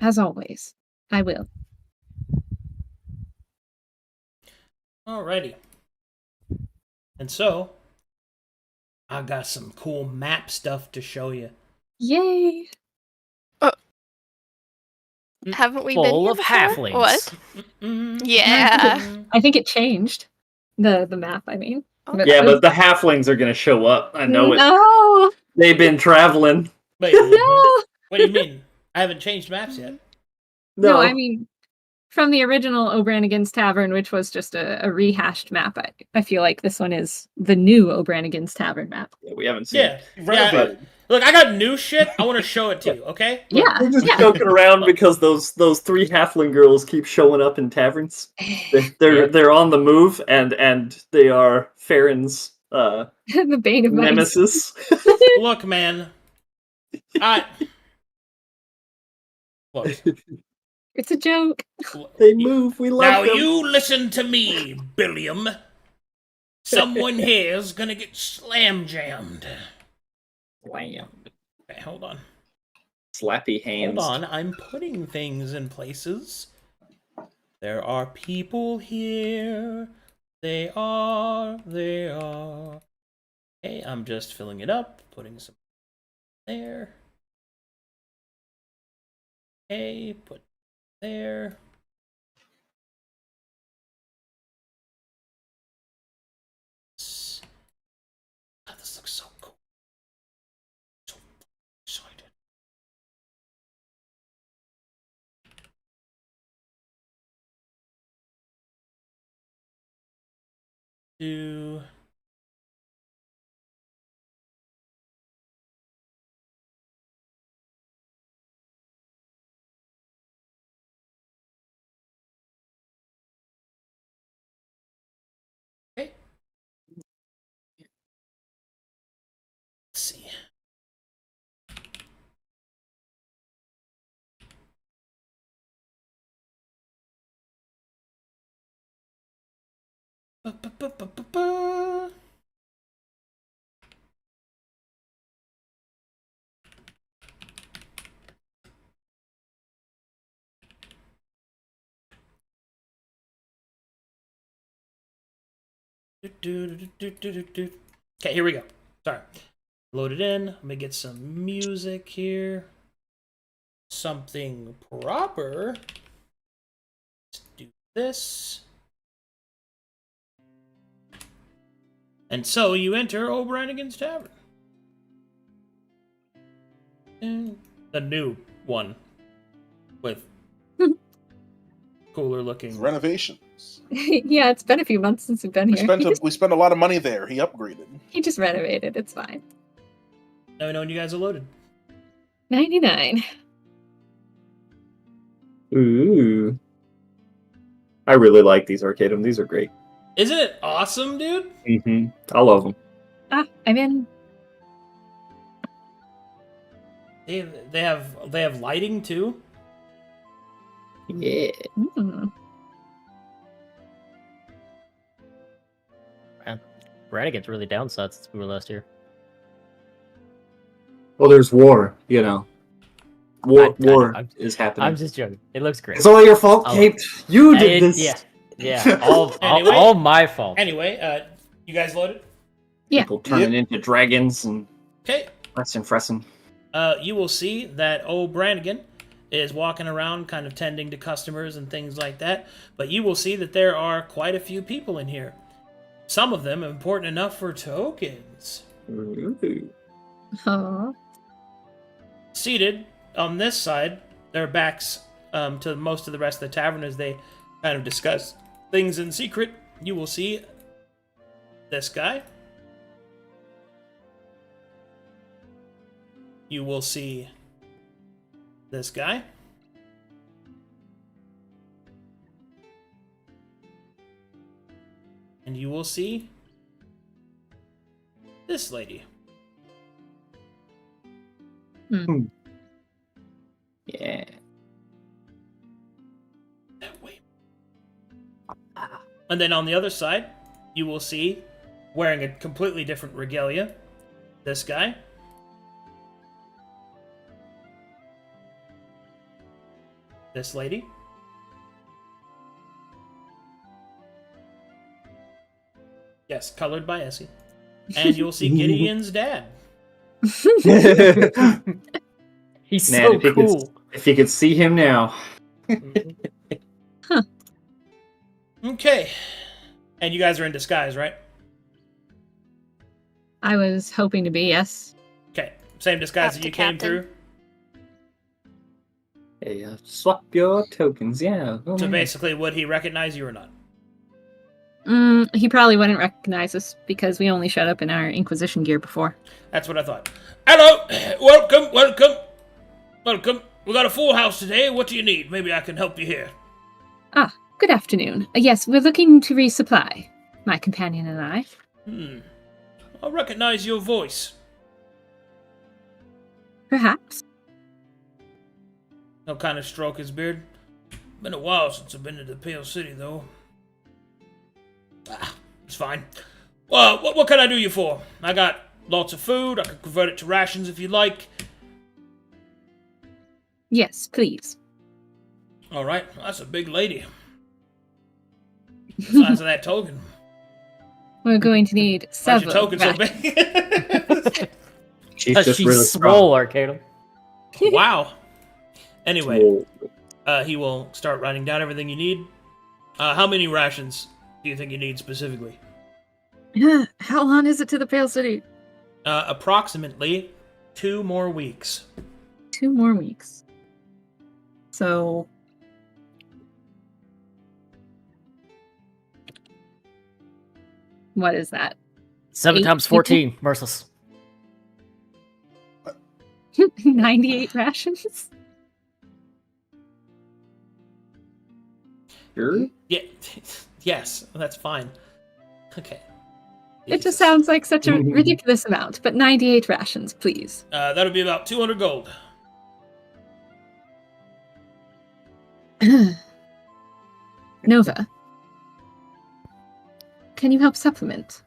D: As always, I will.
A: Alrighty. And so, I got some cool map stuff to show you.
D: Yay!
E: Haven't we been
F: Full
E: here
F: of
E: before?
F: halflings.
E: What?
A: Mm-mm.
E: Yeah.
D: I think it changed. The map, I mean.
E: Okay.
C: Yeah, but the halflings are gonna show up. I know it.
D: No!
C: They've been traveling.
A: Wait,
D: No!
A: what do you mean? I haven't changed maps yet.
D: No, I mean, from the original O'Branigan's Tavern, which was just a rehashed map, I feel like this one is the new O'Branigan's Tavern map.
C: Yeah, we haven't seen.
A: Yeah,
C: it.
A: yeah.
C: But
A: Look, I got new shit. I want to show it to you. Okay? Look,
D: Yeah,
C: we're just
D: yeah.
C: joking around because those three halfling girls keep showing up in taverns. They're on the move, and they are Farron's
D: The bane of my
C: nemesis.
A: Look, man. Look.
D: It's a joke.
C: They move. We love
A: Now
C: them.
A: you listen to me, Billiam. Someone here's gonna get slam jammed.
C: Wham.
A: Okay, hold on.
C: Slappy hands.
A: Hold on, I'm putting things in places. There are people here. They are. Okay, I'm just filling it up, putting some there. Okay, put there. God, this looks so cool. So excited. Do okay. Let's see. Ba-ba-ba-ba-ba. Okay, here we go. Sorry. Load it in. Let me get some music here. Something proper. Let's do this. And so you enter O'Branigan's Tavern. The new one. With cooler looking.
H: Renovations.
D: Yeah, it's been a few months since we've been
H: We
D: here.
H: spent a lot of money there. He upgraded.
D: He just renovated. It's fine.
A: Let me know when you guys are loaded.
D: 99.
C: Ooh. I really like these Arcadum. These are great.
A: Isn't it awesome, dude?
C: Mm-hmm. I love them.
D: Ah, I'm in.
A: They have lighting too.
C: Yeah.
F: Man, Brannigan's really downside since we were last here.
C: Well, there's war, you know. War
F: I'm
C: is happening.
F: I'm just joking. It looks great.
C: It's all your fault, Cape. You did this.
F: Yeah.
A: Anyway.
F: all my fault.
A: Anyway, you guys loaded?
D: Yeah.
C: People turning into dragons and
A: Okay.
C: fressin'.
A: You will see that old Brannigan is walking around kind of tending to customers and things like that. But you will see that there are quite a few people in here. Some of them important enough for tokens.
C: Ooh.
D: Aww.
A: Seated on this side, their backs to most of the rest of the tavern as they kind of discuss things in secret. You will see this guy. You will see this guy. And you will see this lady.
C: Yeah.
A: Wait. And then on the other side, you will see, wearing a completely different regalia, this guy. This lady. Yes, colored by Essie. And you'll see Gideon's dad.
F: He's
C: Man,
F: so
C: if you
F: cool.
C: if you could see him now.
A: Okay. And you guys are in disguise, right?
D: I was hoping to be, yes.
A: Okay. Same disguise
E: Up
A: that
E: to
A: you came
E: Captain.
A: through.
C: Hey, swap your tokens, yeah. Oh,
A: So
C: man.
A: basically, would he recognize you or not?
D: He probably wouldn't recognize us because we only showed up in our Inquisition gear before.
A: That's what I thought. Hello! Welcome! We got a full house today. What do you need? Maybe I can help you here.
D: Ah, good afternoon. Yes, we're looking to resupply. My companion and I.
A: I recognize your voice.
D: Perhaps.
A: He'll kind of stroke his beard. Been a while since I've been to the Pale City, though. It's fine. Well, what can I do you for? I got lots of food. I can convert it to rations if you like.
D: Yes, please.
A: All right, that's a big lady. The size of that token.
D: We're going to need
A: Why's your
D: several.
A: token so big?
C: She's just
F: She's
C: really
F: swole, Arcadum.
A: Wow. Anyway, he will start writing down everything you need. How many rations do you think you need specifically?
D: How long is it to the Pale City?
A: Approximately 2 more weeks.
D: 2 more weeks. So... What is that?
F: 7
D: 8
F: times
D: people?
F: 14, merciless.
D: 98 rations?
C: Sure.
A: Yeah, yes, that's fine. Okay.
D: It just
A: Jesus.
D: sounds like such a ridiculous amount, but 98 rations, please.
A: That'll be about 200 gold.
D: Nova, can you help supplement?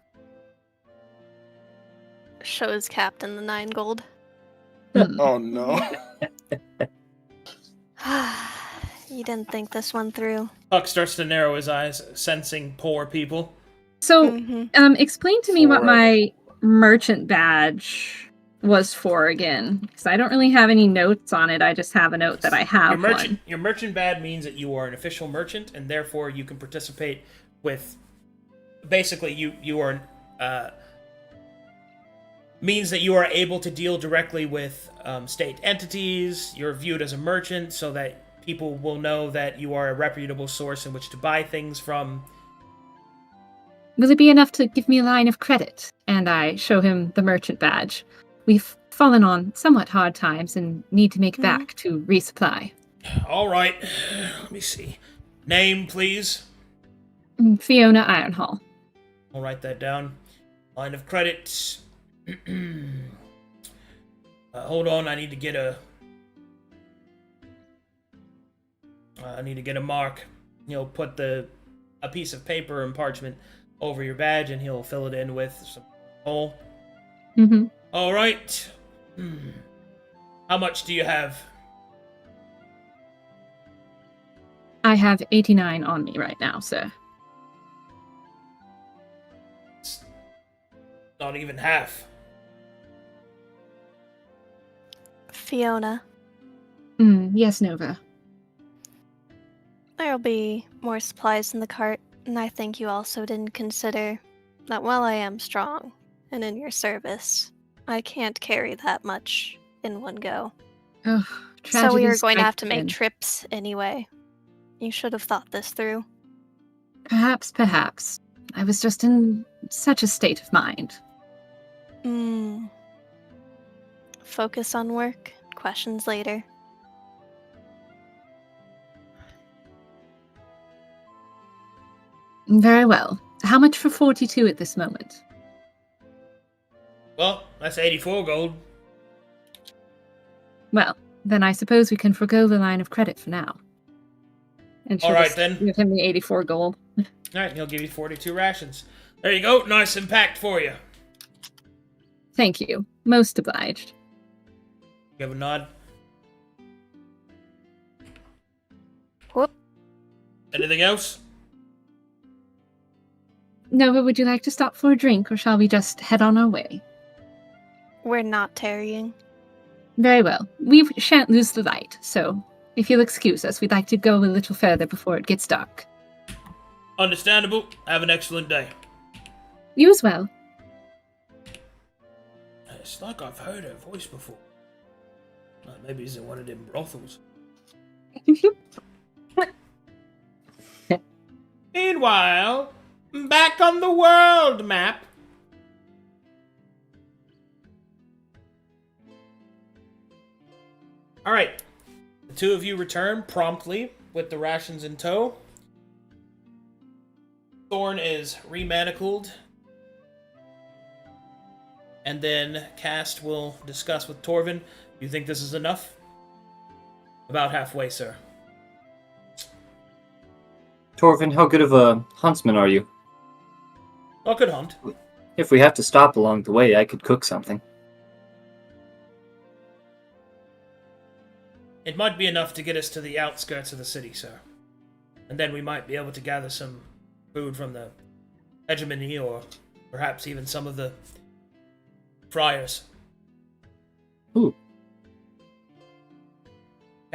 E: Shows Captain the 9 gold.
H: Oh no.
E: You didn't think this one through.
A: Huck starts to narrow his eyes, sensing poor people.
D: So,
E: Mhm.
D: explain to me what my merchant badge was for again, because I don't really have any notes on it. I just have a note that I have one.
A: Your merchant badge means that you are an official merchant, and therefore you can participate with. Basically, you are means that you are able to deal directly with state entities. You're viewed as a merchant, so that people will know that you are a reputable source in which to buy things from.
D: Will it be enough to give me a line of credit? And I show him the merchant badge. We've fallen on somewhat hard times and need to make back to resupply.
A: All right, let me see. Name, please.
D: Fiona Ironhall.
A: I'll write that down. Line of credit. Hold on, I need to get a. Mark. He'll put a piece of paper and parchment over your badge, and he'll fill it in with some coal.
D: Mm-hmm.
A: All right. How much do you have?
D: I have 89 on me right now, sir.
A: It's not even half.
E: Fiona,
D: Yes, Nova.
E: there'll be more supplies in the cart, and I think you also didn't consider that while I am strong and in your service, I can't carry that much in one go.
D: Oh,
E: So we are going to
D: tragedies
E: have to
D: strike
E: make
D: again.
E: trips anyway. You should have thought this through.
D: Perhaps. I was just in such a state of mind.
E: Focus on work, questions later.
D: Very well. How much for 42 at this moment?
A: Well, that's 84 gold.
D: Well, then I suppose we can forgo the line of credit for now. And she'll
A: All right,
D: just
A: then.
D: give him the 84 gold.
A: All right, he'll give you 42 rations. There you go. Nice and packed for you.
D: Thank you. Most obliged.
A: Give a nod.
E: Whoop.
A: Anything else?
D: Nova, would you like to stop for a drink, or shall we just head on our way?
E: We're not tarrying.
D: Very well. We shan't lose the light, so if you'll excuse us, we'd like to go a little further before it gets dark.
A: Understandable. Have an excellent day.
D: You as well.
A: It's like I've heard her voice before. Maybe it's in one of them brothels. Meanwhile, back on the world map. Alright. The two of you return promptly with the rations in tow. Thorn is remanacled. And then Cast will discuss with Torvin. You think this is enough? About halfway, sir.
C: Torvin, how good of a huntsman are you?
A: I could hunt.
C: If we have to stop along the way, I could cook something.
A: It might be enough to get us to the outskirts of the city, sir. And then we might be able to gather some food from the hegemony, or perhaps even some of the friars.
C: Ooh.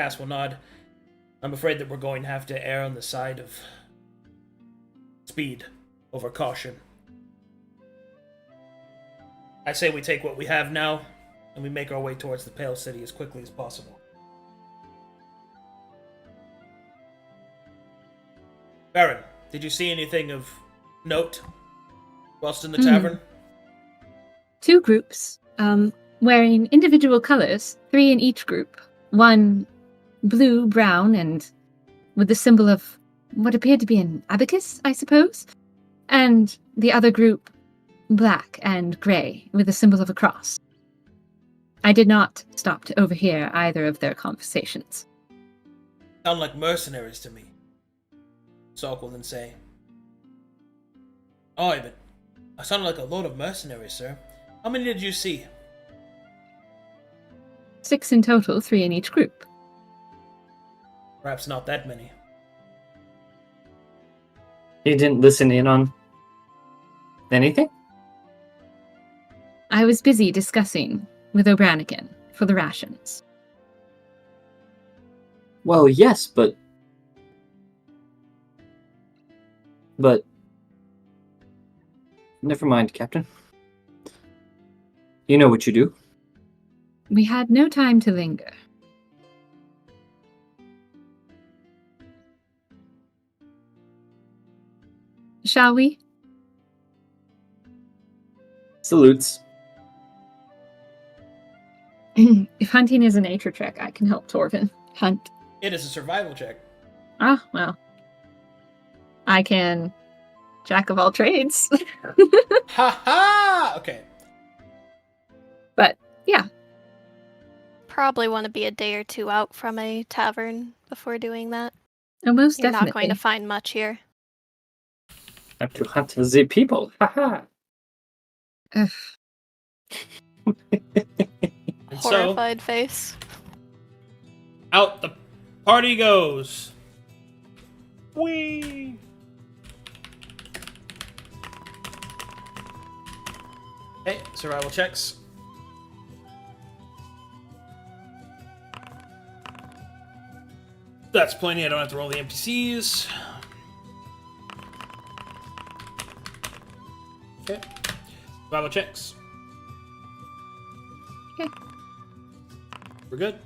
A: Cass will nod. I'm afraid that we're going to have to err on the side of speed over caution. I say we take what we have now, and we make our way towards the Pale City as quickly as possible. Baron, did you see anything of note whilst in the tavern?
D: 2 groups, wearing individual colors, 3 in each group. One blue, brown, and with the symbol of what appeared to be an abacus, I suppose. And the other group, black and grey, with the symbol of a cross. I did not stop to overhear either of their conversations.
A: Sound like mercenaries to me. Salk will then say, "Oh, but I sounded like a load of mercenaries, sir. How many did you see?"
D: 6 in total, 3 in each group.
A: Perhaps not that many.
C: You didn't listen in on anything?
D: I was busy discussing with O'Branigan for the rations.
C: Well, yes, but... Never mind, Captain. You know what you do.
D: We had no time to linger. Shall we?
C: Salutes.
D: If hunting is a nature check, I can help Torvin hunt.
A: It is a survival check.
D: Ah, well. I can jack of all trades.
A: Ha ha! Okay.
D: But, yeah.
E: Probably want to be a day or 2 out from a tavern before doing that.
D: Oh, most
E: You're
D: definitely.
E: not going to find much here.
C: Time to hunt the people. Haha.
D: Ugh.
A: And so,
E: Horrified face.
A: out the party goes. Whee! Okay, survival checks. That's plenty, I don't have to roll the NPCs. Okay. Survival checks.
D: Okay.
A: We're good.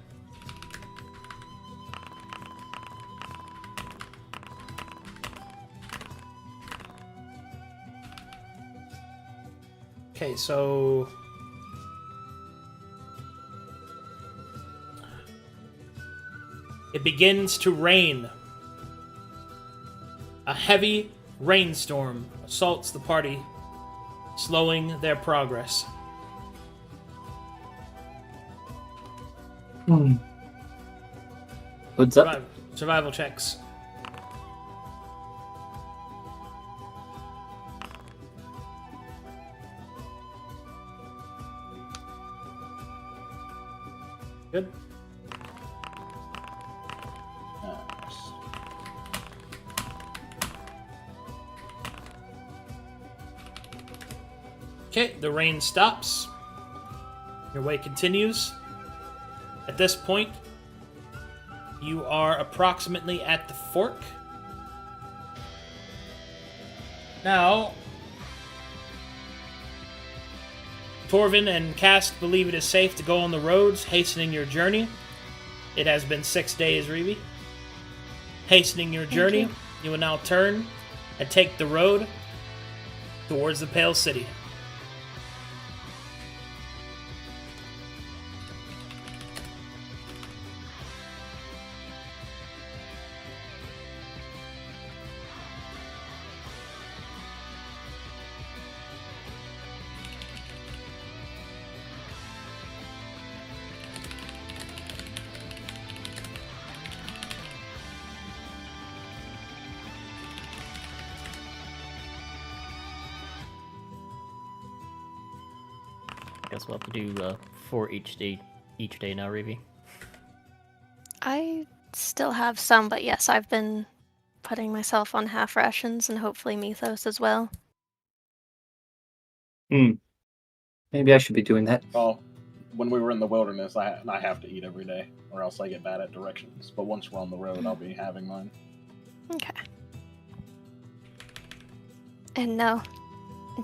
A: Okay, so it begins to rain. A heavy rainstorm assaults the party, slowing their progress.
C: What's up?
A: Survival checks. Good.
G: Nice.
A: Okay, the rain stops. Your way continues. At this point, you are approximately at the fork. Now, Torvin and Cast believe it is safe to go on the roads, hastening your journey. It has been 6 days, Reeve. Hastening your journey, you will now turn and take the road towards the Pale City.
F: Guess we'll have to do 4 each day now, Reeve.
E: I still have some, but yes, I've been putting myself on half rations and hopefully Mythos as well.
C: Maybe I should be doing that.
G: Oh, when we were in the wilderness, I have to eat every day, or else I get bad at directions. But once we're on the road, I'll be having mine.
E: Okay. And no,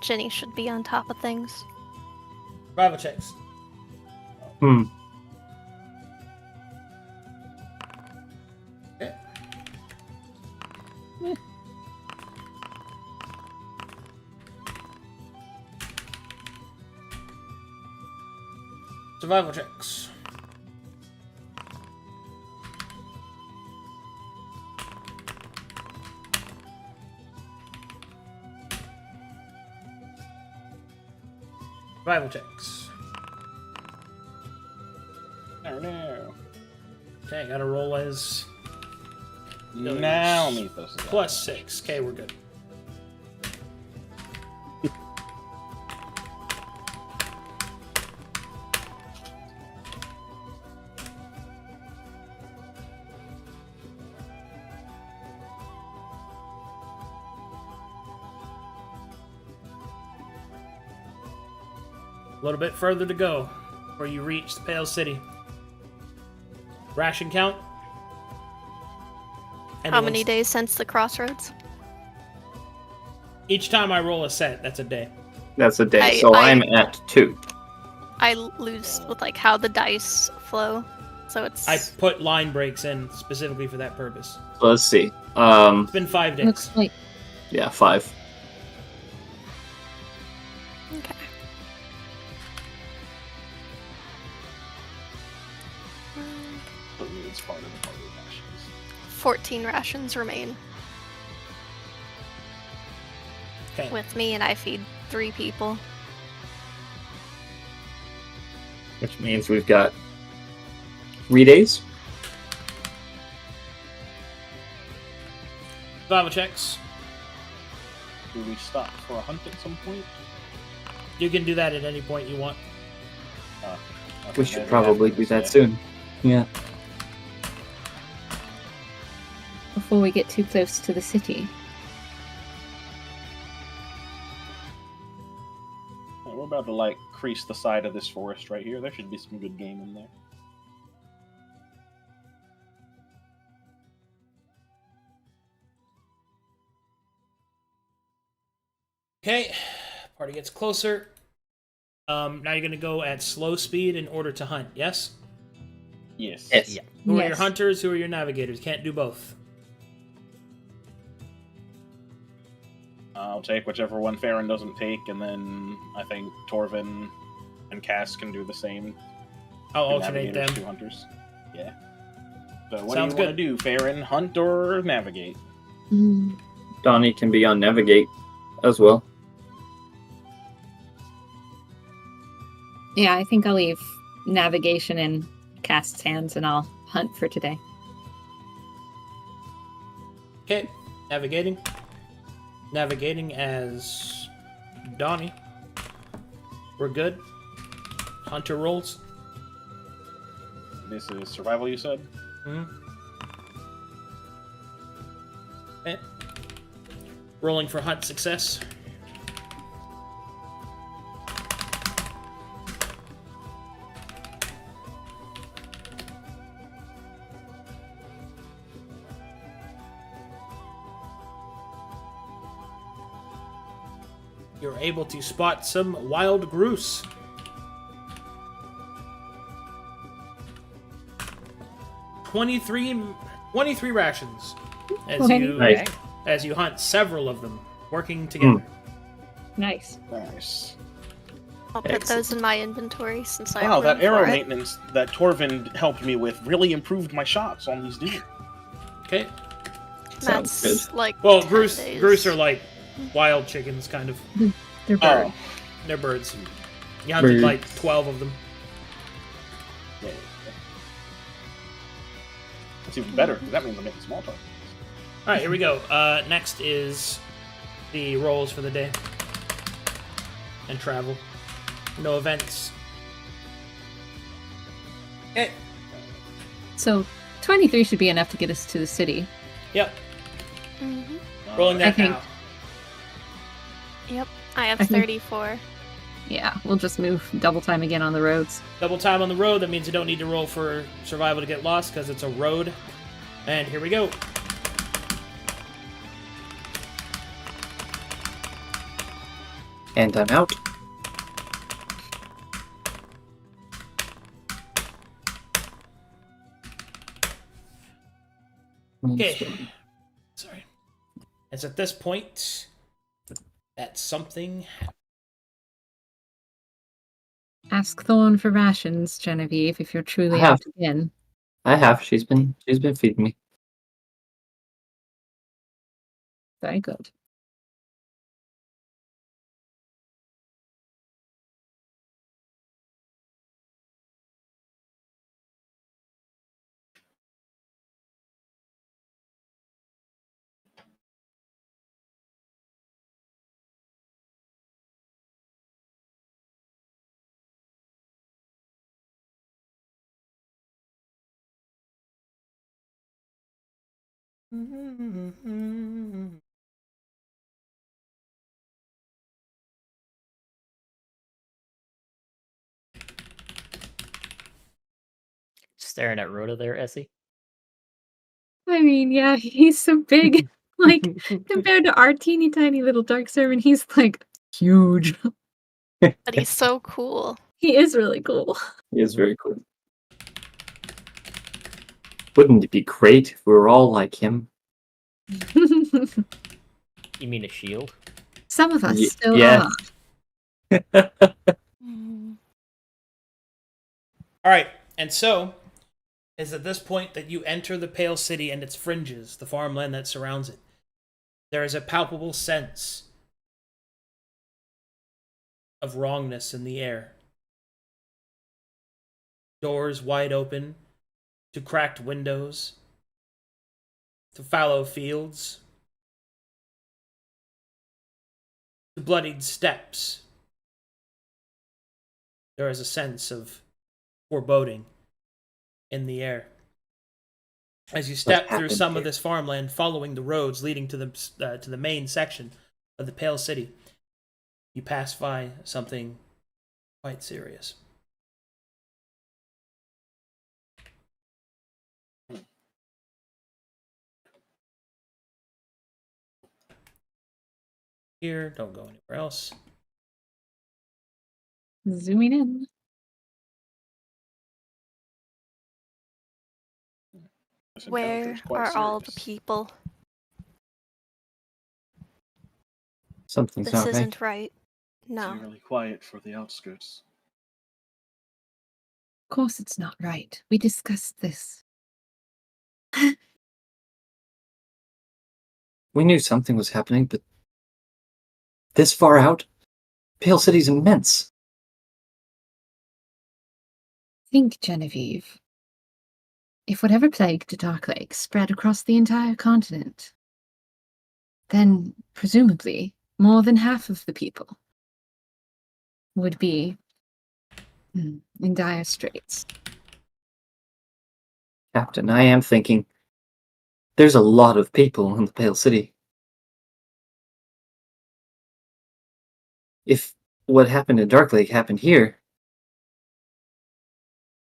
E: Jenny should be on top of things.
A: Survival checks.
C: Hmm.
A: Okay. Survival checks. Survival checks.
G: No.
A: Okay, gotta roll as
G: Now Mythos is
A: plus 6. Okay, we're good. A little bit further to go before you reach the Pale City. Ration count?
E: How many
A: Anyone's-
E: days since the crossroads?
A: Each time I roll a set, that's a day.
C: That's a day,
E: I-
C: so
E: I-
C: I'm at 2.
E: I lose with like how the dice flow, so it's.
A: I put line breaks in specifically for that purpose.
C: So let's see.
A: It's been 5 days.
D: Looks like
C: Yeah, 5.
E: Okay.
G: It's part of the party rations.
E: 14 rations remain
A: Okay.
E: with me, and I feed 3 people.
C: Which means we've got 3 days.
A: Survival checks.
G: Do we stop for a hunt at some point?
A: You can do that at any point you want.
G: Okay,
C: We should
G: maybe
C: probably
G: after
C: do
G: this
C: that
G: day.
C: soon. Yeah.
D: before we get too close to the city.
G: We're about to like crease the side of this forest right here. There should be some good game in there.
A: Okay, party gets closer. Now you're gonna go at slow speed in order to hunt. Yes.
G: Yes.
C: Yes.
F: Yeah.
A: Who are your
D: Yes.
A: hunters? Who are your navigators? Can't do both.
G: I'll take whichever one Farron doesn't take, and then I think Torvin and Cass can do the same.
A: I'll
G: Two
A: alternate
G: navigators,
A: them.
G: 2 hunters. Yeah. So what
A: Sounds
G: do you want
A: good.
G: to do, Farron? Hunt or navigate?
D: Mm.
C: Donnie can be on Navigate as well.
D: Yeah, I think I'll leave navigation in Cast's hands and I'll hunt for today.
A: Okay, navigating. Navigating as Donnie. We're good. Hunter rolls.
G: This is survival, you said?
A: Hmm. Okay. Rolling for hunt success. You're able to spot some wild grouse. Twenty-three rations
C: Nice.
A: as you hunt several of them working together.
D: Nice.
G: Nice.
E: I'll put those in my inventory since I
G: Wow,
E: have
G: that
E: room
G: arrow
E: for it.
G: maintenance that Torvin helped me with really improved my shots on these deer.
A: Okay.
C: Sounds
E: That's
C: good.
E: like
A: Well,
E: 10
A: grouse
E: days.
A: are like wild chickens, kind of.
D: They're bird.
G: Oh,
A: They're birds. You hunted
C: Birds.
A: like 12 of them.
G: yeah. That's even better, 'cause that means I'm making small talk.
A: All right, here we go. Next is the rolls for the day and travel. No events. Okay.
D: So 23 should be enough to get us to the city.
A: Yep.
E: Mhm.
A: Rolling
D: I
A: that
D: think-
A: now.
E: Yep, I have
D: I think-
E: 34.
D: Yeah, we'll just move double time again on the roads.
A: Double time on the road, that means you don't need to roll for survival to get lost, because it's a road. And here we go.
C: And I'm out.
A: Okay. Sorry. It's at this point that something happened.
D: Ask Thorn for rations, Genevieve, if you're truly
C: I have.
D: out again.
C: I have. She's been feeding me.
D: Very good.
F: Staring at Rhoda there, Essie.
D: I mean, yeah, he's so big. Like, compared to our teeny tiny little dark servant, he's like huge.
E: But he's so cool.
D: He is really cool.
C: He is very cool. Wouldn't it be great if we were all like him?
F: You mean a shield?
D: Some of us
C: Ye-
D: still
C: yeah.
D: are.
E: Mm.
A: All right, and so is at this point that you enter the Pale City and its fringes, the farmland that surrounds it. There is a palpable sense of wrongness in the air. Doors wide open to cracked windows, to fallow fields, to bloodied steps. There is a sense of foreboding in the air. As you step through
C: happened
A: some of
C: here?
A: this farmland, following the roads leading to the main section of the Pale City, you pass by something quite serious. Here, don't go anywhere else.
D: Zooming in.
G: This
E: Where
G: encounter's quite
E: are all the
G: serious.
E: people?
C: Something's
E: This
C: not right.
E: isn't right.
G: It's
E: No.
G: eerily quiet for the outskirts.
D: Of course it's not right. We discussed this.
C: We knew something was happening, but this far out? Pale City's immense.
D: Think, Genevieve. If whatever plagued the Dark Lake spread across the entire continent, then presumably more than half of the people would be in dire straits.
C: Captain, I am thinking there's a lot of people in the Pale City. If what happened in Dark Lake happened here,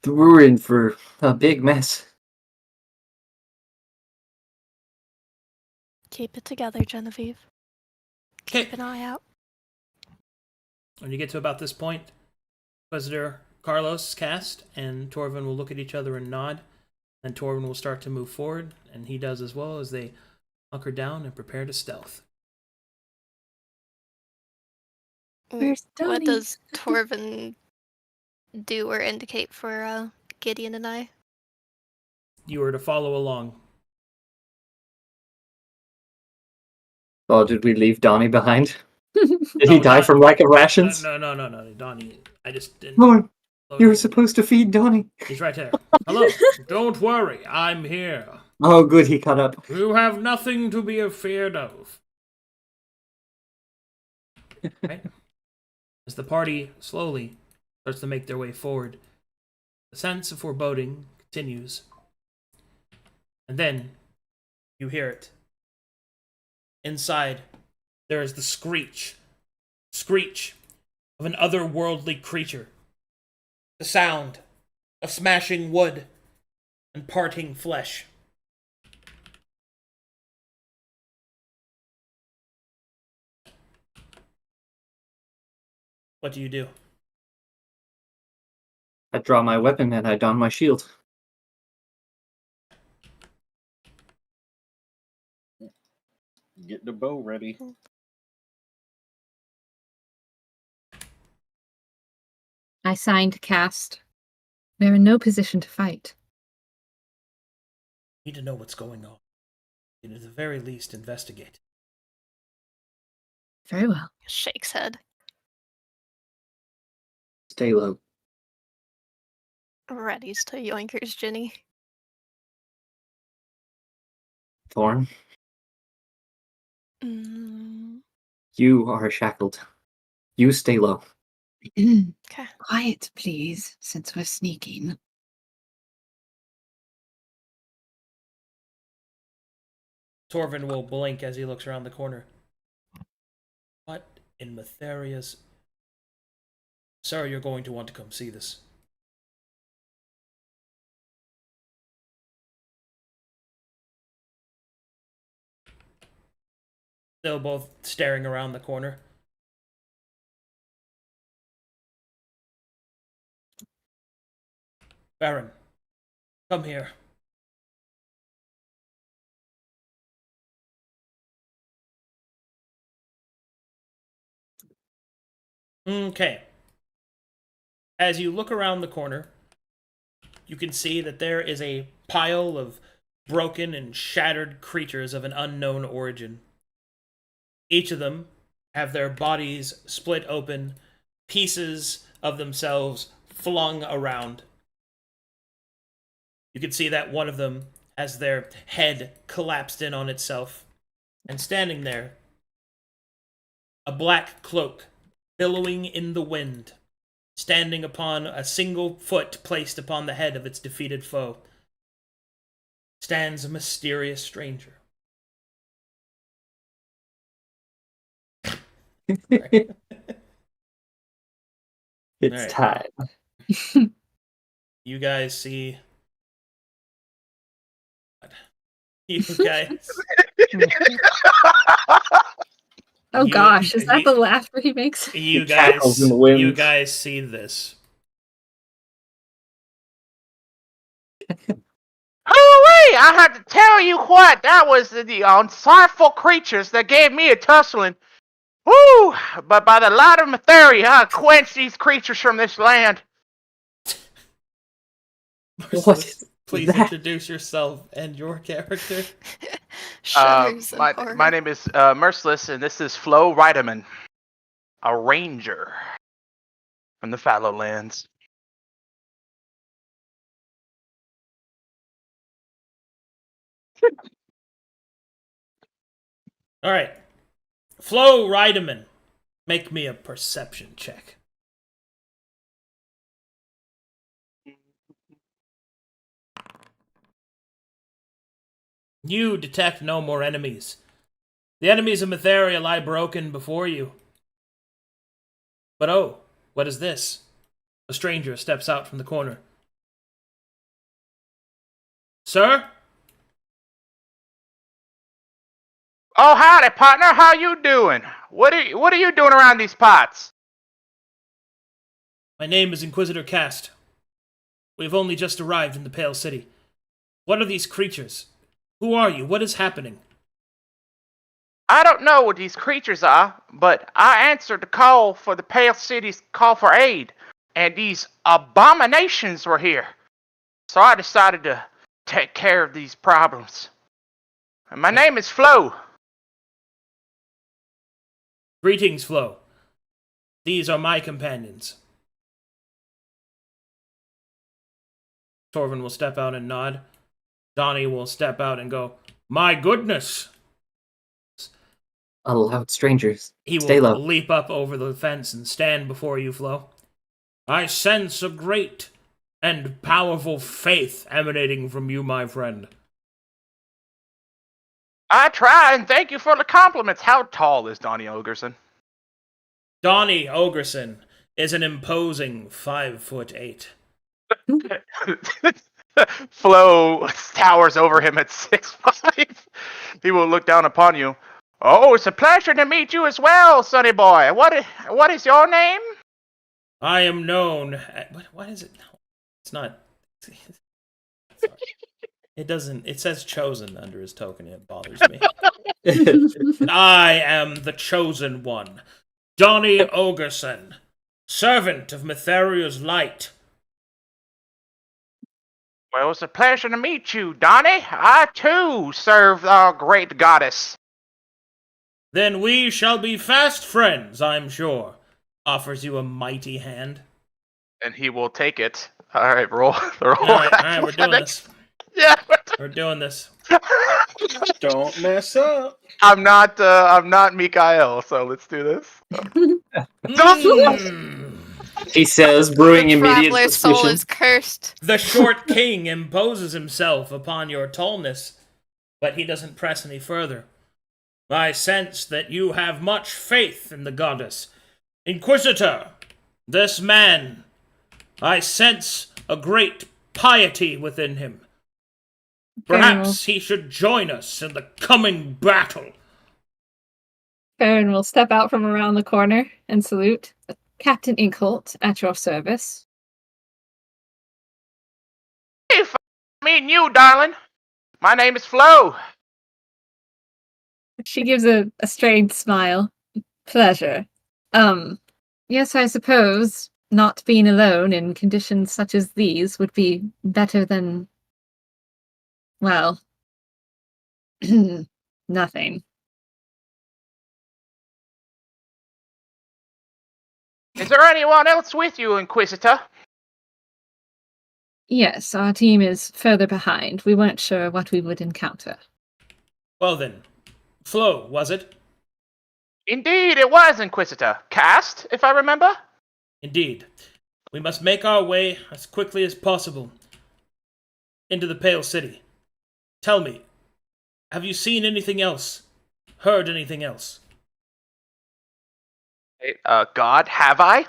C: we're in for a big mess.
E: Keep it together, Genevieve. Keep
A: Okay.
E: an eye out.
A: When you get to about this point, Inquisitor Carlos cast, and Torvin will look at each other and nod. Then Torvin will start to move forward, and he does as well as they hunker down and prepare to stealth.
D: Where's
E: What
D: Donnie?
E: does Torvin do or indicate for Gideon and I?
A: You are to follow along.
C: Oh, did we leave Donnie behind? Did
A: No,
C: he die from lack of rations?
A: No, Donnie. I just didn't.
C: Lord, you were supposed to feed Donnie.
A: He's right there. Hello. Don't worry, I'm here.
C: Oh, good, he caught up.
A: You have nothing to be afraid of. Right? As the party slowly starts to make their way forward, the sense of foreboding continues. And then you hear it. Inside, there is the screech of an otherworldly creature. The sound of smashing wood and parting flesh. What do you do?
C: I draw my weapon and I don my shield.
G: Get the bow ready.
D: I sign to cast. We are in no position to fight.
A: You need to know what's going on. And at the very least, investigate.
D: Very well.
E: Shakes head.
C: Stay low.
E: Readies to yoinkers Ginny.
C: Thorn,
E: Mm,
C: you are shackled. You stay low.
E: okay.
D: Quiet, please, since we're sneaking.
A: Torvin will blink as he looks around the corner. What in Matheria's... Sir, you're going to want to come see this. Still both staring around the corner. Baron, come here. Okay. As you look around the corner, you can see that there is a pile of broken and shattered creatures of an unknown origin. Each of them have their bodies split open, pieces of themselves flung around. You can see that one of them has their head collapsed in on itself, and standing there, a black cloak billowing in the wind, standing upon a single foot placed upon the head of its defeated foe, stands a mysterious stranger.
C: It's
A: Alright.
C: time.
A: You guys see... You guys...
D: Oh gosh, is that the laughter he makes?
A: You
C: cackles in the wind.
A: You guys see this.
B: Hooray! I had to tell you what, that was the unsightful creatures that gave me a tussling. Woo! But by the light of Matheria, I'll quench these creatures from this land.
C: What?
A: Please
C: that?
A: introduce yourself and your character.
E: Shudders in
B: My
E: horror.
B: name is Merciless, and this is Flo Reiterman, a ranger from the Fallow Lands.
A: Alright. Flo Reiterman, make me a perception check. You detect no more enemies. The enemies of Matheria lie broken before you. But oh, what is this? A stranger steps out from the corner. Sir?
B: Oh, howdy, partner. How you doing? What are you doing around these parts?
A: My name is Inquisitor Cast. We have only just arrived in the Pale City. What are these creatures? Who are you? What is happening?
B: I don't know what these creatures are, but I answered the call for the Pale City's call for aid, and these abominations were here. So I decided to take care of these problems. And my name is Flo.
A: Greetings, Flo. These are my companions. Torvin will step out and nod. Donnie will step out and go, "My goodness!"
C: Allowed strangers.
A: He
C: Stay
A: will
C: low.
A: leap up over the fence and stand before you, Flo. I sense a great and powerful faith emanating from you, my friend.
B: I try, and thank you for the compliments. How tall is Donnie Ogerson?
A: Donnie Ogerson is an imposing 5'8".
B: Flo towers over him at 6'5". He will look down upon you. Oh, it's a pleasure to meet you as well, sonny boy. What is your name?
A: I am known. What is it? It's not. It doesn't. It says chosen under his token. It bothers me. I am the chosen one, Donnie Ogerson, servant of Metheria's light.
B: Well, it's a pleasure to meet you, Donnie. I too serve our great goddess.
A: Then we shall be fast friends, I'm sure. Offers you a mighty hand.
B: And he will take it. All right, roll. All
A: right, we're doing this.
B: Yeah,
A: we're doing this.
G: Don't mess up.
B: I'm not Mikael, so let's do this.
C: He says, brewing immediate
E: Traveler's
C: suspicion.
E: soul is cursed.
A: The short king imposes himself upon your tallness, but he doesn't press any further. I sense that you have much faith in the goddess. Inquisitor, this man, I sense a great piety within him. Perhaps he should join us in the coming battle.
D: Farron will step out from around the corner and salute. Captain Inkholt, at your service.
B: Hey, meeting you, darling. My name is Flo.
D: She gives a strained smile. Pleasure. Yes, I suppose not being alone in conditions such as these would be better than, well, nothing.
B: Is there anyone else with you, Inquisitor?
D: Yes, our team is further behind. We weren't sure what we would encounter.
A: Well then, Flo, was it?
B: Indeed, it was, Inquisitor. Cast, if I remember?
A: Indeed. We must make our way as quickly as possible into the Pale City. Tell me, have you seen anything else? Heard anything else?
B: God, have I?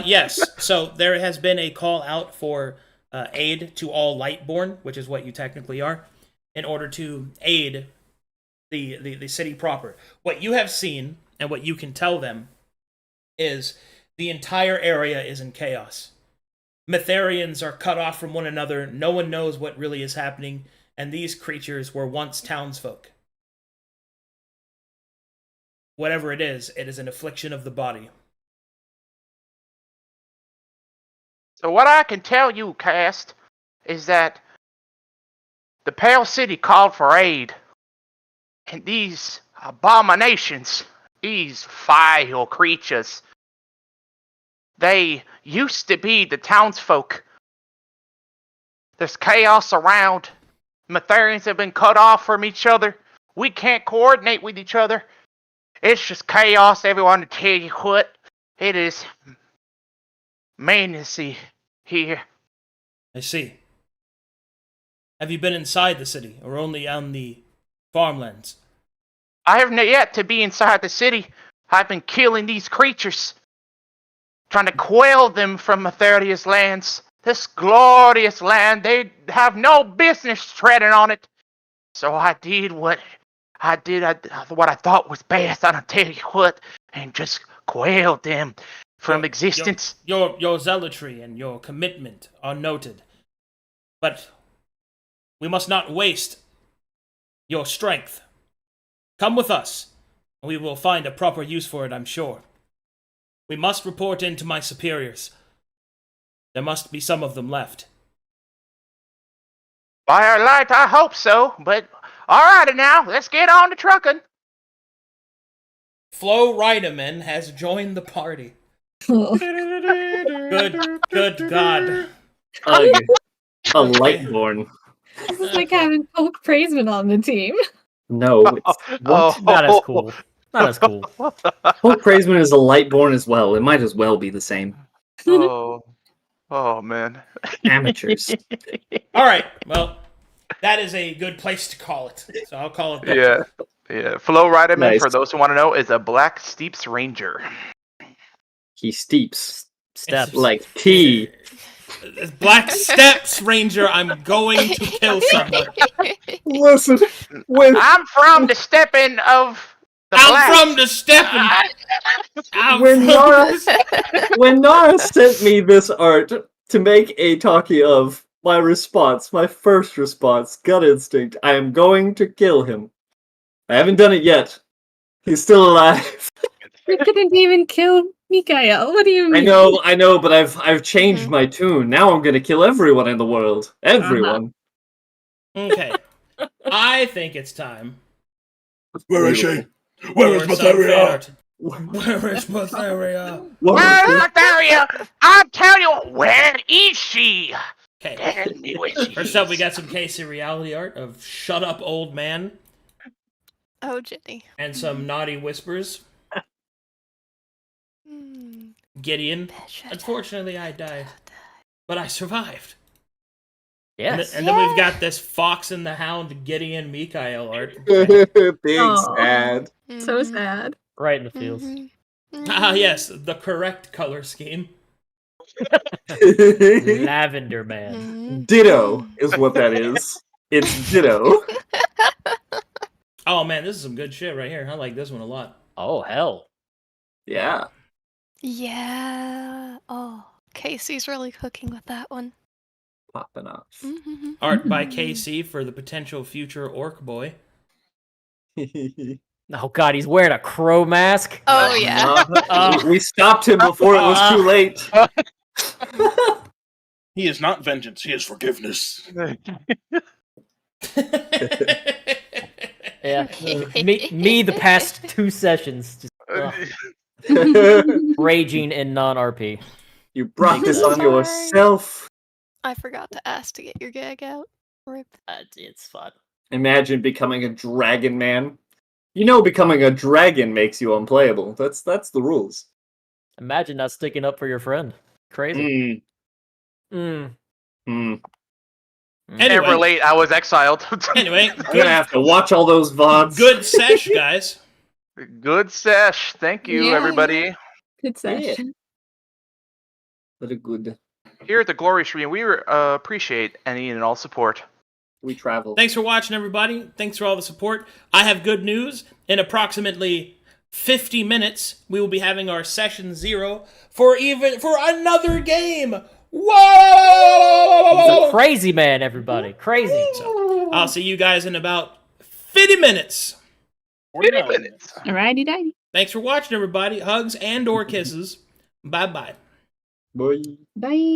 A: Yes. So there has been a call out for aid to all Lightborn, which is what you technically are, in order to aid the city proper. What you have seen, and what you can tell them, is the entire area is in chaos. Metherians are cut off from one another, no one knows what really is happening, and these creatures were once townsfolk. Whatever it is an affliction of the body.
B: So what I can tell you, Cast, is that the Pale City called for aid. And these abominations, these vile creatures, they used to be the townsfolk. There's chaos around. Metherians have been cut off from each other. We can't coordinate with each other. It's just chaos, everyone, to tell you what. It is madness here.
A: I see. Have you been inside the city, or only on the farmlands?
B: I have yet to be inside the city. I've been killing these creatures, trying to quell them from Metheria's lands. This glorious land, they have no business treading on it. So I did what I thought was best, and I'll tell you what, and just quelled them from existence.
A: Your zealotry and your commitment are noted. But we must not waste your strength. Come with us, and we will find a proper use for it, I'm sure. We must report in to my superiors. There must be some of them left.
B: By our light, I hope so, but alrighty now, let's get on to trucking.
A: Flo Rideman has joined the party. Good God.
C: A Lightborn.
D: This is like having Polk Praisman on the team.
C: No, it's what?
F: Not as cool. Not as cool.
C: Hulk Praisman is a Lightborn as well. It might as well be the same.
B: Oh man.
C: Amateurs.
A: All right, well, that is a good place to call it. So I'll call it that.
B: Yeah. Flo Riderman,
C: Nice.
B: for those who want to know, is a Black Steeps Ranger.
C: He steeps
F: Steps.
C: like tea.
A: Black steps, Ranger. I'm going to kill someone.
C: Listen, when
B: I'm from the stepping of the
A: I'm
B: black.
A: from the stepping. I'm
C: When
A: from
C: Nara-
A: the-
C: when Nara sent me this art to make a talkie of, my response, my first response, gut instinct, I am going to kill him. I haven't done it yet. He's still alive.
D: You couldn't even kill Mikael. What do you mean?
C: I know, but I've changed my tune. Now I'm gonna kill everyone in the world. Everyone.
A: Okay. I think it's time.
G: Where is she?
A: for
G: Where is
A: some fan
G: Materia?
A: art. Where is Materia?
B: Where's Lotharia? I'm telling you, where is she?
A: Okay.
B: Tell me where she
A: First up, we
B: is.
A: got some KC reality art of Shut Up Old Man
E: Oh, Jenny.
A: and some naughty whispers.
E: Mm.
A: Gideon. Unfortunately, I died. But I survived.
F: Yes.
A: And then we've got this Fox and the Hound Gideon Mikael art.
C: Big
D: Aw.
C: sad.
D: So
E: Mhm.
D: sad.
F: Right in the fields.
E: Mhm.
A: Ah, yes, the correct color scheme.
F: Lavender Man.
E: Mhm.
C: Ditto is what that is. It's ditto.
A: Oh man, this is some good shit right here. I like this one a lot.
F: Oh, hell.
C: Yeah.
E: Yeah. Oh, Casey's really cooking with that one.
C: Popping off.
E: Mhm.
A: Art by KC for the potential future orc boy.
F: Oh, God, he's wearing a crow mask.
E: Oh yeah.
C: We stopped him before it was too late.
G: He is not vengeance, he is forgiveness.
F: Yeah. Me the past 2 sessions. Just raging in non-RP.
C: You brought this on
E: Sorry.
C: yourself.
E: I forgot to ask to get your gag out. Rip.
F: It's fun.
C: Imagine becoming a dragon man. You know becoming a dragon makes you unplayable. That's the rules.
F: Imagine not sticking up for your friend. Crazy.
C: Mm.
F: Mm.
B: Can't
A: Anyway.
B: relate. I was exiled.
A: Anyway,
C: I'm gonna have to watch all those VODs.
A: good sesh, guys.
B: Good sesh. Thank you,
D: Yeah.
B: everybody.
D: Good session.
C: But a good.
B: Here at the Glory Stream, we appreciate any and all support.
C: We travel.
A: Thanks for watching, everybody. Thanks for all the support. I have good news. In approximately 50 minutes, we will be having our session 0 for another game.
F: He's
A: Whoa!
F: a crazy man, everybody. Crazy.
A: So, I'll see you guys in about 50 minutes.
B: 50 minutes.
D: Alrighty, dighty.
A: Thanks for watching, everybody. Hugs and or kisses. Bye-bye.
C: Bye.
D: Bye.